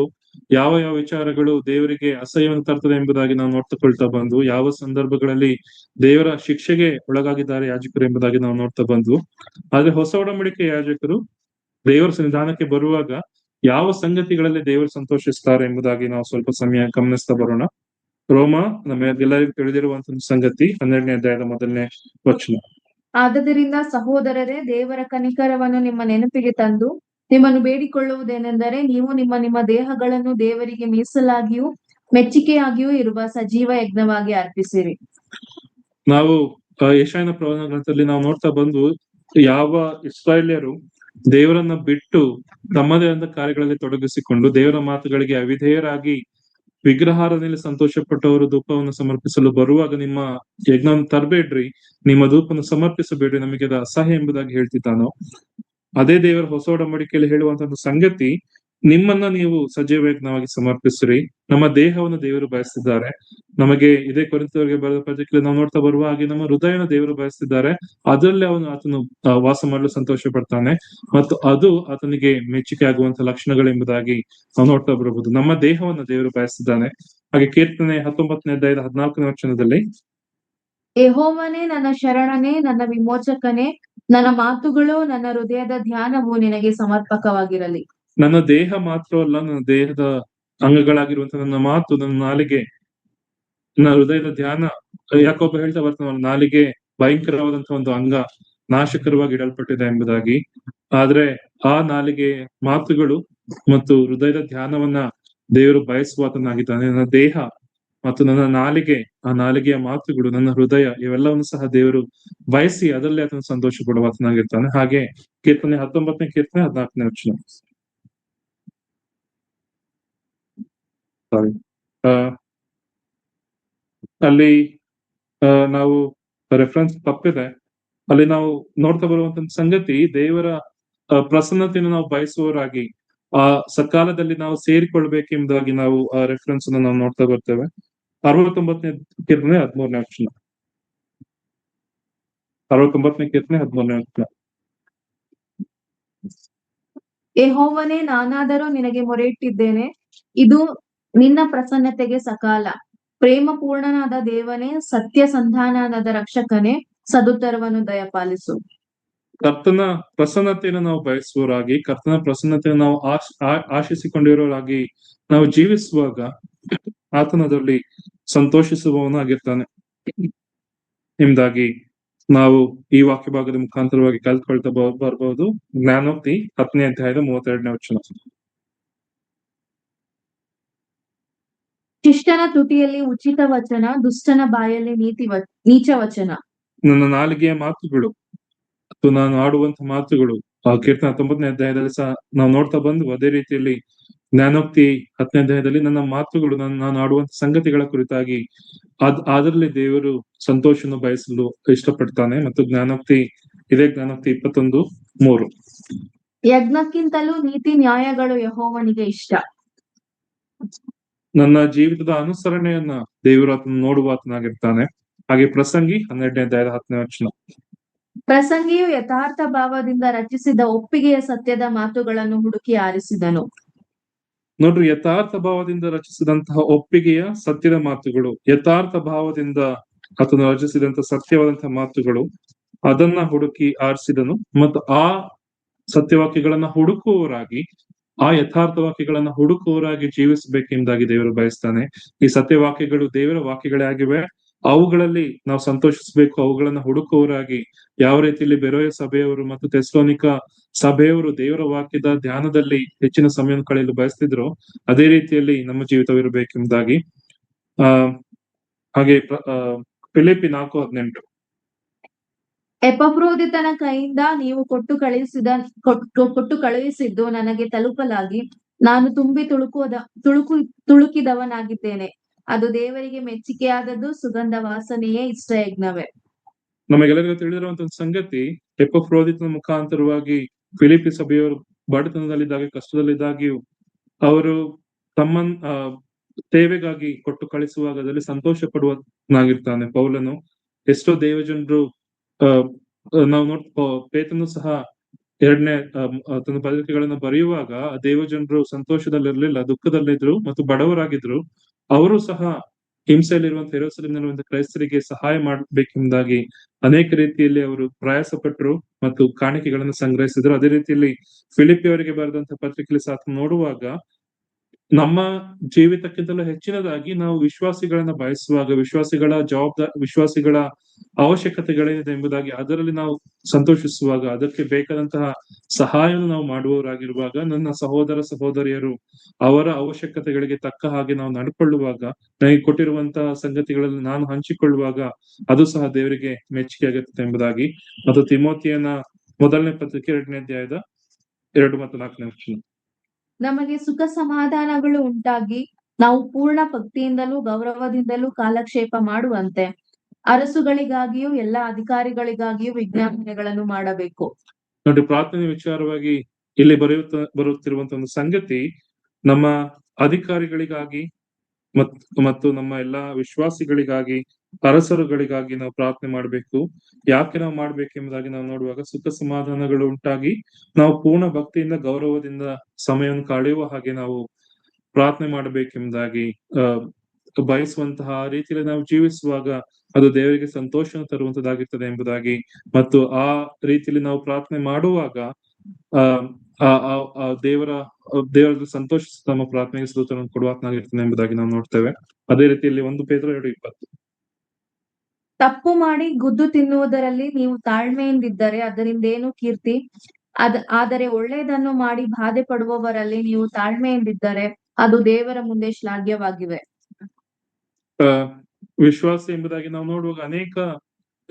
ಯಾವ ಯಾವ ವಿಚಾರಗಳು ದೇವರಿಗೆ ಅಸಹ್ಯವನ್ನು ತರ್ತದೆ ಎಂಬುದಾಗಿ ನಾವು ನೋಡ್ತಕೊಳ್ತಾ ಬಂದು, ಯಾವ ಸಂದರ್ಭಗಳಲ್ಲಿ ದೇವರ ಶಿಕ್ಷೆಗೆ ಒಳಗಾಗಿದ್ದಾರೆ ಯಾಜಕರು ಎಂಬುದಾಗಿ ನಾವು ನೋಡ್ತಾ ಬಂದು, ಆದ್ರೆ ಹೊಸ ಒಡಂಬಡಿಕೆ ಯಾಜಕರು ದೇವರ ಸನ್ನಿಧಾನಕ್ಕೆ ಬರುವಾಗ ಯಾವ ಸಂಗತಿಗಳಲ್ಲಿ ದೇವರು ಸಂತೋಷಿಸ್ತಾರೆ ಎಂಬುದಾಗಿ ನಾವು ಸ್ವಲ್ಪ ಸಮಯ ಗಮನಿಸ್ತಾ ಬರೋಣ. ರೋಮ ನಮಗೆಲ್ಲರಿಗೂ ತಿಳಿದಿರುವಂತ ಸಂಗತಿ 12ನೇ ಅಧ್ಯಾಯದ 1ನೇ ವಚನ. ಆದದರಿಂದ ಸಹೋದರರೇ, ದೇವರ ಕನಿಕರವನ್ನು ನಿಮ್ಮ ನೆನಪಿಗೆ ತಂದು ನಿಮ್ಮನ್ನು ಬೇಡಿಕೊಳ್ಳುವುದೇನೆಂದರೆ, ನೀವು ನಿಮ್ಮ ನಿಮ್ಮ ದೇಹಗಳನ್ನು ದೇವರಿಗೆ ಮೀಸಲಾಗಿಯೂ ಮೆಚ್ಚಿಕೆಯಾಗಿಯೂ ಇರುವ ಸಜೀವ ಯಜ್ಞವಾಗಿ ಅರ್ಪಿಸಿರಿ. ನಾವು ಯೆಶಾಯನ ಪ್ರವಾದನ ಗ್ರಂಥದಲ್ಲಿ ನಾವು ನೋಡ್ತಾ ಬಂದು, ಯಾವ ಇಸ್ರಾಯೇಲ್ಯರು ದೇವರನ್ನ ಬಿಟ್ಟು ತಮ್ಮದೇ ಆದ ಕಾರ್ಯಗಳಲ್ಲಿ ತೊಡಗಿಸಿಕೊಂಡು ದೇವರ ಮಾತುಗಳಿಗೆ ಅವಿಧೇಯರಾಗಿ ವಿಗ್ರಹಾರಾಧನೆಯಲ್ಲಿ ಸಂತೋಷ ಪಟ್ಟವರು ಧೂಪವನ್ನು ಸಮರ್ಪಿಸಲು ಬರುವಾಗ, ನಿಮ್ಮ ಯಜ್ಞವನ್ನು ತರಬೇಡ್ರಿ, ನಿಮ್ಮ ಧೂಪವನ್ನು ಸಮರ್ಪಿಸಬೇಡ್ರಿ, ನಮಗೆ ಅದು ಅಸಹ್ಯ ಎಂಬುದಾಗಿ ಹೇಳ್ತಿದ್ದಾನೋ, ಅದೇ ದೇವರ ಹೊಸ ಒಡಂಬಡಿಕೆಯಲ್ಲಿ ಹೇಳುವಂತಹ ಸಂಗತಿ, ನಿಮ್ಮನ್ನ ನೀವು ಸಜೀವ ಯಜ್ಞವಾಗಿ ಸಮರ್ಪಿಸ್ರಿ. ನಮ್ಮ ದೇಹವನ್ನು ದೇವರು ಬಯಸ್ತಿದ್ದಾರೆ. ನಮಗೆ ಇದೇ ಕೊರಿಂಥದವರಿಗೆ ಬರೆದ ಪತ್ರಿಕೆಯಲ್ಲಿ ನಾವು ನೋಡ್ತಾ ಬರುವ ಹಾಗೆ ನಮ್ಮ ಹೃದಯನ ದೇವರು ಬಯಸ್ತಿದ್ದಾರೆ. ಅದರಲ್ಲಿ ಆತನು ವಾಸ ಮಾಡಲು ಸಂತೋಷ ಪಡ್ತಾನೆ ಮತ್ತು ಅದು ಆತನಿಗೆ ಮೆಚ್ಚುಗೆ ಆಗುವಂತ ಲಕ್ಷಣಗಳೆಂಬುದಾಗಿ ನಾವು ನೋಡ್ತಾ ಬರಬಹುದು. ನಮ್ಮ ದೇಹವನ್ನು ದೇವರು ಬಯಸ್ತಿದ್ದಾನೆ. ಹಾಗೆ ಕೀರ್ತನೆ 19ನೇ ಅಧ್ಯಾಯದ 14ನೇ ವಚನದಲ್ಲಿ, ಯೆಹೋವನೇ ನನ್ನ ಶರಣನೇ, ನನ್ನ ವಿಮೋಚಕನೇ, ನನ್ನ ಮಾತುಗಳು ನನ್ನ ಹೃದಯದ ಧ್ಯಾನವು ನಿನಗೆ ಸಮರ್ಪಕವಾಗಿರಲಿ. ನನ್ನ ದೇಹ ಮಾತ್ರವಲ್ಲ, ನನ್ನ ದೇಹದ ಅಂಗಗಳಾಗಿರುವಂತ ನನ್ನ ಮಾತು, ನನ್ನ ನಾಲಿಗೆ, ನನ್ನ ಹೃದಯದ ಧ್ಯಾನ. ಯಾಕೊಬ್ಬ ಹೇಳ್ತಾ ಬರ್ತಾನ, ನಾಲಿಗೆ ಭಯಂಕರವಾದಂತಹ ಒಂದು ಅಂಗ, ನಾಶಕರವಾಗಿ ಇಡಲ್ಪಟ್ಟಿದೆ ಎಂಬುದಾಗಿ. ಆದ್ರೆ ಆ ನಾಲಿಗೆ ಮಾತುಗಳು ಮತ್ತು ಹೃದಯದ ಧ್ಯಾನವನ್ನ ದೇವರು ಬಯಸುವಾತನಾಗಿದ್ದಾನೆ. ನನ್ನ ದೇಹ ಮತ್ತು ನನ್ನ ನಾಲಿಗೆ, ಆ ನಾಲಿಗೆಯ ಮಾತುಗಳು, ನನ್ನ ಹೃದಯ, ಇವೆಲ್ಲವನ್ನು ಸಹ ದೇವರು ಬಯಸಿ ಅದರಲ್ಲಿ ಆತನ ಸಂತೋಷ ಪಡುವಾತನಾಗಿರ್ತಾನೆ. ಹಾಗೆ ಕೀರ್ತನೆ 19ನೇ ಕೀರ್ತನೆ 14ನೇ ವಚನ. ಅಲ್ಲಿ ನಾವು ರೆಫರೆನ್ಸ್ ತಪ್ಪಿದೆ. ಅಲ್ಲಿ ನಾವು ನೋಡ್ತಾ ಬರುವಂತ ಸಂಗತಿ, ದೇವರ ಪ್ರಸನ್ನತೆಯನ್ನು ನಾವು ಬಯಸುವವರಾಗಿ ಆ ಸಕಾಲದಲ್ಲಿ ನಾವು ಸೇರಿಕೊಳ್ಬೇಕೆಂಬುದಾಗಿ ನಾವು ಆ ರೆಫರೆನ್ಸ್ ಅನ್ನು ನಾವು ನೋಡ್ತಾ ಬರ್ತೇವೆ. 69ನೇ ಕೀರ್ತನೆ 13ನೇ ವಚನ. 69ನೇ ಕೀರ್ತನೆ 13ನೇ ವಚನ. ಯೆಹೋವನೇ, ನಾನಾದರೂ ನಿನಗೆ ಮೊರೆಯಿಟ್ಟಿದ್ದೇನೆ, ಇದು ನಿನ್ನ ಪ್ರಸನ್ನತೆಗೆ ಸಕಾಲ. ಪ್ರೇಮ ಪೂರ್ಣನಾದ ದೇವನೇ, ಸತ್ಯ ಸಂಧಾನನಾದ ರಕ್ಷಕನೇ, ಸದುತ್ತರವನ್ನು ದಯಪಾಲಿಸು. ಕರ್ತನ ಪ್ರಸನ್ನತೆಯನ್ನು ನಾವು ಬಯಸುವವರಾಗಿ, ಕರ್ತನ ಪ್ರಸನ್ನತೆಯನ್ನು ನಾವು ಆಶಿಸಿಕೊಂಡಿರೋರಾಗಿ ನಾವು ಜೀವಿಸುವಾಗ ಆತನದಲ್ಲಿ ಸಂತೋಷಿಸುವವನಾಗಿರ್ತಾನೆ ಎಂಬುದಾಗಿ ನಾವು ಈ ವಾಕ್ಯ ಭಾಗದ ಮುಖಾಂತರವಾಗಿ ಕಲ್ತ್ಕೊಳ್ತಾ ಬರಬಹುದು. ಜ್ಞಾನೋಕ್ತಿ 10ನೇ ಅಧ್ಯಾಯದ 32ನೇ ವಚನ. ಶಿಷ್ಟನ ತುಟಿಯಲ್ಲಿ ಉಚಿತ ವಚನ, ದುಷ್ಟನ ಬಾಯಲ್ಲಿ ನೀಚ ವಚನ. ನನ್ನ ನಾಲಿಗೆಯ ಮಾತುಗಳು ಅಥವಾ ನಾನು ಆಡುವಂತ ಮಾತುಗಳು, ಕೀರ್ತನ 19ನೇ ಅಧ್ಯಾಯದಲ್ಲಿ ಸಹ ನಾವು ನೋಡ್ತಾ ಬಂದು, ಅದೇ ರೀತಿಯಲ್ಲಿ ಜ್ಞಾನೋಕ್ತಿ 10ನೇ ಅಧ್ಯಾಯದಲ್ಲಿ ನನ್ನ ಮಾತುಗಳು, ನಾನು ಆಡುವಂತ ಸಂಗತಿಗಳ ಕುರಿತಾಗಿ ಅದರಲ್ಲಿ ದೇವರು ಸಂತೋಷವನ್ನು ಬಯಸಲು ಇಷ್ಟಪಡ್ತಾನೆ. ಮತ್ತು ಜ್ಞಾನೋಕ್ತಿ ಇದೇ ಜ್ಞಾನೋಕ್ತಿ 21:3. ಯಜ್ಞಕ್ಕಿಂತಲೂ ನೀತಿ ನ್ಯಾಯಗಳು ಯೆಹೋವನಿಗೆ ಇಷ್ಟ. ನನ್ನ ಜೀವಿತದ ಅನುಸರಣೆಯನ್ನ ದೇವರು ಆತನ ನೋಡುವಾತನಾಗಿರ್ತಾನೆ. ಹಾಗೆ ಪ್ರಸಂಗಿ 12:10. ಪ್ರಸಂಗಿಯು ಯಥಾರ್ಥ ಭಾವದಿಂದ ರಚಿಸಿದ ಒಪ್ಪಿಗೆಯ ಸತ್ಯದ ಮಾತುಗಳನ್ನು ಹುಡುಕಿ ಆರಿಸಿದನು. ನೋಡ್ರಿ, ಯಥಾರ್ಥ ಭಾವದಿಂದ ರಚಿಸಿದಂತಹ ಒಪ್ಪಿಗೆಯ ಸತ್ಯದ ಮಾತುಗಳು, ಯಥಾರ್ಥ ಭಾವದಿಂದ ಆತನು ರಚಿಸಿದಂತಹ ಸತ್ಯವಾದಂತಹ ಮಾತುಗಳು, ಅದನ್ನ ಹುಡುಕಿ ಆರಿಸಿದನು. ಮತ್ತು ಆ ಸತ್ಯವಾಕ್ಯಗಳನ್ನ ಹುಡುಕುವವರಾಗಿ, ಆ ಯಥಾರ್ಥ ವಾಕ್ಯಗಳನ್ನ ಹುಡುಕುವವರಾಗಿ ಜೀವಿಸಬೇಕೆಂಬುದಾಗಿ ದೇವರು ಬಯಸ್ತಾನೆ. ಈ ಸತ್ಯವಾಕ್ಯಗಳು ದೇವರ ವಾಕ್ಯಗಳೇ ಆಗಿವೆ. ಅವುಗಳಲ್ಲಿ ನಾವು ಸಂತೋಷಿಸಬೇಕು. ಅವುಗಳನ್ನ ಹುಡುಕುವವರಾಗಿ, ಯಾವ ರೀತಿಯಲ್ಲಿ ಬೆರೋಯ ಸಭೆಯವರು ಮತ್ತು ಥೆಸಲೋನಿಕ ಸಭೆಯವರು ದೇವರ ವಾಕ್ಯದ ಧ್ಯಾನದಲ್ಲಿ ಹೆಚ್ಚಿನ ಸಮಯವನ್ನು ಕಳೆಯಲು ಬಯಸ್ತಿದ್ರು, ಅದೇ ರೀತಿಯಲ್ಲಿ ನಮ್ಮ ಜೀವಿತವಿರಬೇಕೆಂಬುದಾಗಿ. ಹಾಗೆ ಫಿಲಿಪ್ಪಿ 4:18. ಎಪಫ್ರೋದಿತನ ಕೈಯಿಂದ ನೀವು ಕೊಟ್ಟು ಕಳುಹಿಸಿದ್ದು ನನಗೆ ತಲುಪಲಾಗಿ ನಾನು ತುಂಬಿ ತುಳುಕಿದವನಾಗಿದ್ದೇನೆ. ಅದು ದೇವರಿಗೆ ಮೆಚ್ಚಿಕೆಯಾದದ್ದು, ಸುಗಂಧ ವಾಸನೆಯೇ ಇಷ್ಟ ಯಜ್ಞವೇ. ನಮಗೆಲ್ಲರಿಗೂ ತಿಳಿದಿರುವಂತಹ ಸಂಗತಿ, ಎಪಫ್ರೋದಿತನ ಮುಖಾಂತರವಾಗಿ ಫಿಲಿಪ್ಪಿ ಸಭೆಯವರು ಬಡತನದಲ್ಲಿದ್ದಾಗ, ಕಷ್ಟದಲ್ಲಿದ್ದಾಗಿಯೂ ಅವರು ತಮ್ಮ ಸೇವೆಗಾಗಿ ಕೊಟ್ಟು ಕಳಿಸುವಾಗ ಅದರಲ್ಲಿ ಸಂತೋಷ ಪಡುವನಾಗಿರ್ತಾನೆ ಪೌಲನು. ಎಷ್ಟೋ ದೇವಜನರು ನಾವು ಪೇತ್ರನು ಸಹ 2ನೇ ತನ್ನ ಪತ್ರಿಕೆಗಳನ್ನು ಬರೆಯುವಾಗ ದೇವಜನರು ಸಂತೋಷದಲ್ಲಿರ್ಲಿಲ್ಲ, ದುಃಖದಲ್ಲಿದ್ರು ಮತ್ತು ಬಡವರಾಗಿದ್ರು. ಅವರು ಸಹ ಹಿಂಸೆಯಲ್ಲಿರುವಂತಹ ಯೆರೂಸಲೇಮಿನಲ್ಲಿರುವಂತಹ ಕ್ರೈಸ್ತರಿಗೆ ಸಹಾಯ ಮಾಡಬೇಕೆಂಬುದಾಗಿ ಅನೇಕ ರೀತಿಯಲ್ಲಿ ಅವರು ಪ್ರಯಾಸ ಪಟ್ಟರು ಮತ್ತು ಕಾಣಿಕೆಗಳನ್ನು ಸಂಗ್ರಹಿಸಿದ್ರು. ಅದೇ ರೀತಿಯಲ್ಲಿ ಫಿಲಿಪ್ಪಿ ಅವರಿಗೆ ಬರೆದಂತಹ ಪತ್ರಿಕೆಯಲ್ಲಿ ಸಹ ನೋಡುವಾಗ, ನಮ್ಮ ಜೀವಿತಕ್ಕಿಂತಲೂ ಹೆಚ್ಚಿನದಾಗಿ ನಾವು ವಿಶ್ವಾಸಿಗಳನ್ನ ಬಯಸುವಾಗ, ವಿಶ್ವಾಸಿಗಳ ಅವಶ್ಯಕತೆಗಳೇನಿದೆ ಎಂಬುದಾಗಿ ಅದರಲ್ಲಿ ನಾವು ಸಂತೋಷಿಸುವಾಗ, ಅದಕ್ಕೆ ಬೇಕಾದಂತಹ ಸಹಾಯವನ್ನು ನಾವು ಮಾಡುವವರಾಗಿರುವಾಗ, ನನ್ನ ಸಹೋದರ ಸಹೋದರಿಯರು ಅವರ ಅವಶ್ಯಕತೆಗಳಿಗೆ ತಕ್ಕ ಹಾಗೆ ನಾವು ನಡ್ಕೊಳ್ಳುವಾಗ, ನನಗೆ ಕೊಟ್ಟಿರುವಂತಹ ಸಂಗತಿಗಳಲ್ಲಿ ನಾನು ಹಂಚಿಕೊಳ್ಳುವಾಗ, ಅದು ಸಹ ದೇವರಿಗೆ ಮೆಚ್ಚುಗೆ ಆಗುತ್ತದೆ ಎಂಬುದಾಗಿ. ಮತ್ತು ತಿಮೋತಿಯನ 1ನೇ ಪತ್ರಿಕೆ 2ನೇ ಅಧ್ಯಾಯದ 2 ಮತ್ತು 4. ನಮಗೆ ಸುಖ ಸಮಾಧಾನಗಳು ಉಂಟಾಗಿ ನಾವು ಪೂರ್ಣ ಭಕ್ತಿಯಿಂದಲೂ ಗೌರವದಿಂದಲೂ ಕಾಲಕ್ಷೇಪ ಮಾಡುವಂತೆ ಅರಸುಗಳಿಗಾಗಿಯೂ ಎಲ್ಲಾ ಅಧಿಕಾರಿಗಳಿಗಾಗಿಯೂ ವಿಜ್ಞಾಪನೆಗಳನ್ನು ಮಾಡಬೇಕು. ನೋಡಿ, ಪ್ರಾರ್ಥನೆ ವಿಚಾರವಾಗಿ ಇಲ್ಲಿ ಬರುತ್ತಿರುವಂತಹ ಒಂದು ಸಂಗತಿ, ನಮ್ಮ ಅಧಿಕಾರಿಗಳಿಗಾಗಿ ಮತ್ತು ನಮ್ಮ ಎಲ್ಲಾ ವಿಶ್ವಾಸಿಗಳಿಗಾಗಿ, ಅರಸರುಗಳಿಗಾಗಿ ನಾವು ಪ್ರಾರ್ಥನೆ ಮಾಡಬೇಕು. ಯಾಕೆ ನಾವು ಮಾಡ್ಬೇಕೆಂಬುದಾಗಿ ನಾವು ನೋಡುವಾಗ, ಸುಖ ಸಮಾಧಾನಗಳು ಉಂಟಾಗಿ ನಾವು ಪೂರ್ಣ ಭಕ್ತಿಯಿಂದ ಗೌರವದಿಂದ ಸಮಯವನ್ನು ಕಳೆಯುವ ಹಾಗೆ ನಾವು ಪ್ರಾರ್ಥನೆ ಮಾಡಬೇಕೆಂಬುದಾಗಿ ಬಯಸುವಂತಹ ರೀತಿಯಲ್ಲಿ ನಾವು ಜೀವಿಸುವಾಗ ಅದು ದೇವರಿಗೆ ಸಂತೋಷವನ್ನು ತರುವಂತದ್ದಾಗಿರ್ತದೆ ಎಂಬುದಾಗಿ. ಮತ್ತು ಆ ರೀತಿಯಲ್ಲಿ ನಾವು ಪ್ರಾರ್ಥನೆ ಮಾಡುವಾಗ ದೇವರ ಸಂತೋಷ ನಮ್ಮ ಪ್ರಾರ್ಥನೆಗೆ ಸ್ತೋತ್ರವನ್ನು ಕೊಡುವಾತನಾಗಿರ್ತಾನೆ ಎಂಬುದಾಗಿ ನಾವು ನೋಡ್ತೇವೆ. ಅದೇ ರೀತಿಯಲ್ಲಿ 1 ಪೇತ್ರ 2:20. ತಪ್ಪು ಮಾಡಿ ಗುದ್ದು ತಿನ್ನುವುದರಲ್ಲಿ ನೀವು ತಾಳ್ಮೆಯಿಂದಿದ್ದರೆ ಅದರಿಂದೇನು ಕೀರ್ತಿ? ಆದರೆ ಒಳ್ಳೆಯದನ್ನು ಮಾಡಿ ಬಾಧೆ ಪಡುವವರಲ್ಲಿ ನೀವು ತಾಳ್ಮೆಯಿಂದಿದ್ದರೆ ಅದು ದೇವರ ಮುಂದೆ ಶ್ಲಾಘ್ಯವಾಗಿವೆ. ವಿಶ್ವಾಸ ಎಂಬುದಾಗಿ ನಾವು ನೋಡುವಾಗ ಅನೇಕ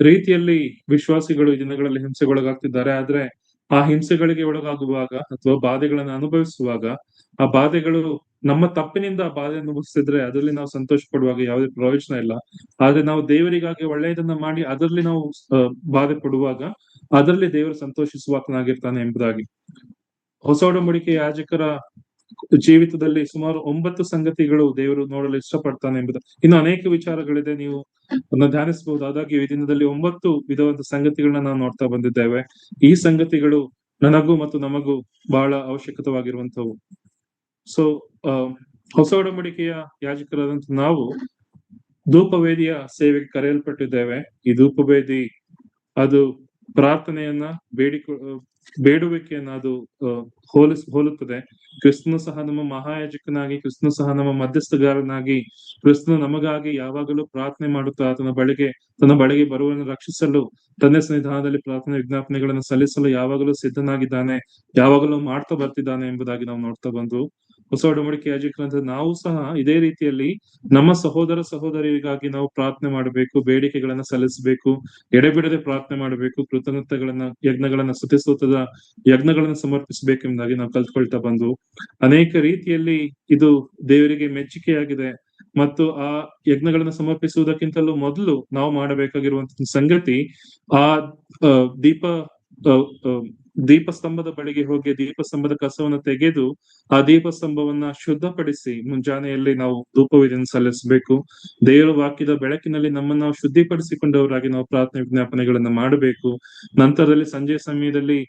ರೀತಿಯಲ್ಲಿ ವಿಶ್ವಾಸಿಗಳು ಈ ದಿನಗಳಲ್ಲಿ ಹಿಂಸೆಗೊಳಗಾಗ್ತಿದ್ದಾರೆ. ಆದ್ರೆ ಆ ಹಿಂಸೆಗಳಿಗೆ ಒಳಗಾಗುವಾಗ ಅಥವಾ ಬಾಧೆಗಳನ್ನು ಅನುಭವಿಸುವಾಗ, ಆ ಬಾಧೆಗಳು ನಮ್ಮ ತಪ್ಪಿನಿಂದ ಆ ಬಾಧೆ ಅನುಭವಿಸ್ತಿದ್ರೆ ಅದರಲ್ಲಿ ನಾವು ಸಂತೋಷ ಪಡುವಾಗ ಯಾವುದೇ ಪ್ರಯೋಜನ ಇಲ್ಲ. ಆದ್ರೆ ನಾವು ದೇವರಿಗಾಗಿ ಒಳ್ಳೆಯದನ್ನ ಮಾಡಿ ಅದರಲ್ಲಿ ನಾವು ಬಾಧೆ ಪಡುವಾಗ ಅದರಲ್ಲಿ ದೇವರು ಸಂತೋಷಿಸುವಾತನಾಗಿರ್ತಾನೆ ಎಂಬುದಾಗಿ. ಹೊಸ ಒಡಂಬಡಿಕೆ ಯಾಜಕರ ಜೀವಿತದಲ್ಲಿ ಸುಮಾರು 9 ಸಂಗತಿಗಳು ದೇವರು ನೋಡಲು ಇಷ್ಟಪಡ್ತಾನೆ ಎಂಬುದು. ಇನ್ನು ಅನೇಕ ವಿಚಾರಗಳಿದೆ, ನೀವು ಧ್ಯಾನಿಸಬಹುದು. ಆದಾಗ್ಯೂ ಈ ದಿನದಲ್ಲಿ 9 ವಿಧವಾದ ಸಂಗತಿಗಳನ್ನ ನಾವು ನೋಡ್ತಾ ಬಂದಿದ್ದೇವೆ. ಈ ಸಂಗತಿಗಳು ನನಗೂ ಮತ್ತು ನಮಗೂ ಬಹಳ ಅವಶ್ಯಕವಾಗಿರುವಂತವು. ಸೊ ಹೊಸ ಒಡಂಬಡಿಕೆಯ ಯಾಜಕರಾದಂತ ನಾವು ಧೂಪವೇದಿಯ ಸೇವೆಗೆ ಕರೆಯಲ್ಪಟ್ಟಿದ್ದೇವೆ. ಈ ಧೂಪವೇದಿ ಅದು ಪ್ರಾರ್ಥನೆಯನ್ನ ಬೇಡುವಿಕೆಯನ್ನ ಅದು ಹೋಲುತ್ತದೆ. ಕ್ರಿಸ್ತನು ಸಹ ನಮ್ಮ ಮಹಾಯಾಜಕನಾಗಿ, ಕ್ರಿಸ್ತನು ಸಹ ನಮ್ಮ ಮಧ್ಯಸ್ಥಗಾರನಾಗಿ, ಕ್ರಿಸ್ತನು ನಮಗಾಗಿ ಯಾವಾಗಲೂ ಪ್ರಾರ್ಥನೆ ಮಾಡುತ್ತಾ ತನ್ನ ಬಳಿಗೆ ಬರುವವರನ್ನು ರಕ್ಷಿಸಲು ತನ್ನ ಸನ್ನಿಧಾನದಲ್ಲಿ ಪ್ರಾರ್ಥನೆ ವಿಜ್ಞಾಪನೆಗಳನ್ನು ಸಲ್ಲಿಸಲು ಯಾವಾಗಲೂ ಸಿದ್ಧನಾಗಿದ್ದಾನೆ, ಯಾವಾಗಲೂ ಮಾಡ್ತಾ ಬರ್ತಿದ್ದಾನೆ ಎಂಬುದಾಗಿ ನಾವು ನೋಡ್ತಾ ಬಂದು, ಹೊಸ ಒಡಂಬಡಿಕೆ ಯಾಜಕರಂತ ನಾವು ಸಹ ಇದೇ ರೀತಿಯಲ್ಲಿ ನಮ್ಮ ಸಹೋದರ ಸಹೋದರಿಗಾಗಿ ನಾವು ಪ್ರಾರ್ಥನೆ ಮಾಡಬೇಕು, ಬೇಡಿಕೆಗಳನ್ನ ಸಲ್ಲಿಸಬೇಕು, ಎಡೆಬಿಡದೆ ಪ್ರಾರ್ಥನೆ ಮಾಡಬೇಕು, ಯಜ್ಞಗಳನ್ನ ಸ್ತುತಿಸ್ತೋತ್ರದ ಯಜ್ಞಗಳನ್ನ ಸಮರ್ಪಿಸಬೇಕೆಂಬುದಾಗಿ ನಾವು ಕಲ್ತ್ಕೊಳ್ತಾ ಬಂದು, ಅನೇಕ ರೀತಿಯಲ್ಲಿ ಇದು ದೇವರಿಗೆ ಮೆಚ್ಚುಗೆಯಾಗಿದೆ. ಮತ್ತು ಆ ಯಜ್ಞಗಳನ್ನ ಸಮರ್ಪಿಸುವುದಕ್ಕಿಂತಲೂ ಮೊದಲು ನಾವು ಮಾಡಬೇಕಾಗಿರುವಂತಹ ಸಂಗತಿ ಆ ದೀಪ ದೀಪಸ್ತಂಭದ ಬಳಿಗೆ ಹೋಗಿ ದೀಪಸ್ತಂಭದ ಕಸವನ್ನು ತೆಗೆದು ಆ ದೀಪಸ್ತಂಭವನ್ನ ಶುದ್ಧಪಡಿಸಿ ಮುಂಜಾನೆಯಲ್ಲಿ ನಾವು ಧೂಪವೇದಿಯನ್ನು ಸಲ್ಲಿಸಬೇಕು. ದೇವರ ವಾಕ್ಯದ ಬೆಳಕಿನಲ್ಲಿ ನಮ್ಮನ್ನು ನಾವು ಶುದ್ಧಿಪಡಿಸಿಕೊಂಡವರಾಗಿ ನಾವು ಪ್ರಾರ್ಥನೆ ವಿಜ್ಞಾಪನೆಗಳನ್ನ ಮಾಡಬೇಕು. ನಂತರದಲ್ಲಿ ಸಂಜೆ ಸಮಯದಲ್ಲಿ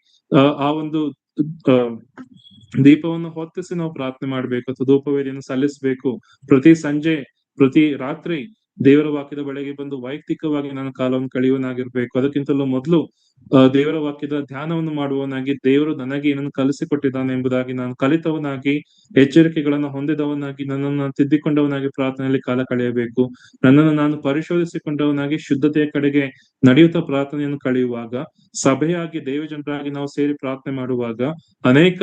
ಆ ಒಂದು ದೀಪವನ್ನು ಹೊತ್ತಿಸಿ ನಾವು ಪ್ರಾರ್ಥನೆ ಮಾಡ್ಬೇಕು ಅಥವಾ ಧೂಪವೇದಿಯನ್ನು ಸಲ್ಲಿಸಬೇಕು. ಪ್ರತಿ ಸಂಜೆ ಪ್ರತಿ ರಾತ್ರಿ ದೇವರ ವಾಕ್ಯದ ಬಳಿಗೆ ಬಂದು ವೈಯಕ್ತಿಕವಾಗಿ ನಾನು ಕಾಲವನ್ನು ಕಳೆಯುವನಾಗಿರ್ಬೇಕು. ಅದಕ್ಕಿಂತಲೂ ಮೊದಲು ದೇವರ ವಾಕ್ಯದ ಧ್ಯಾನವನ್ನು ಮಾಡುವವನಾಗಿ ದೇವರು ನನಗೆ ಏನನ್ನು ಕಲಿಸಿಕೊಟ್ಟಿದ್ದಾನೆ ಎಂಬುದಾಗಿ ನಾನು ಕಲಿತವನಾಗಿ ಎಚ್ಚರಿಕೆಗಳನ್ನು ಹೊಂದಿದವನಾಗಿ ನನ್ನನ್ನು ತಿದ್ದಿಕೊಂಡವನಾಗಿ ಪ್ರಾರ್ಥನೆಯಲ್ಲಿ ಕಾಲ ಕಳೆಯಬೇಕು. ನನ್ನನ್ನು ನಾನು ಪರಿಶೋಧಿಸಿಕೊಂಡವನಾಗಿ ಶುದ್ಧತೆಯ ಕಡೆಗೆ ನಡೆಯುತ್ತಾ ಪ್ರಾರ್ಥನೆಯನ್ನು ಕಳೆಯುವಾಗ, ಸಭೆಯಾಗಿ ದೇವಜನರಾಗಿ ನಾವು ಸೇರಿ ಪ್ರಾರ್ಥನೆ ಮಾಡುವಾಗ ಅನೇಕ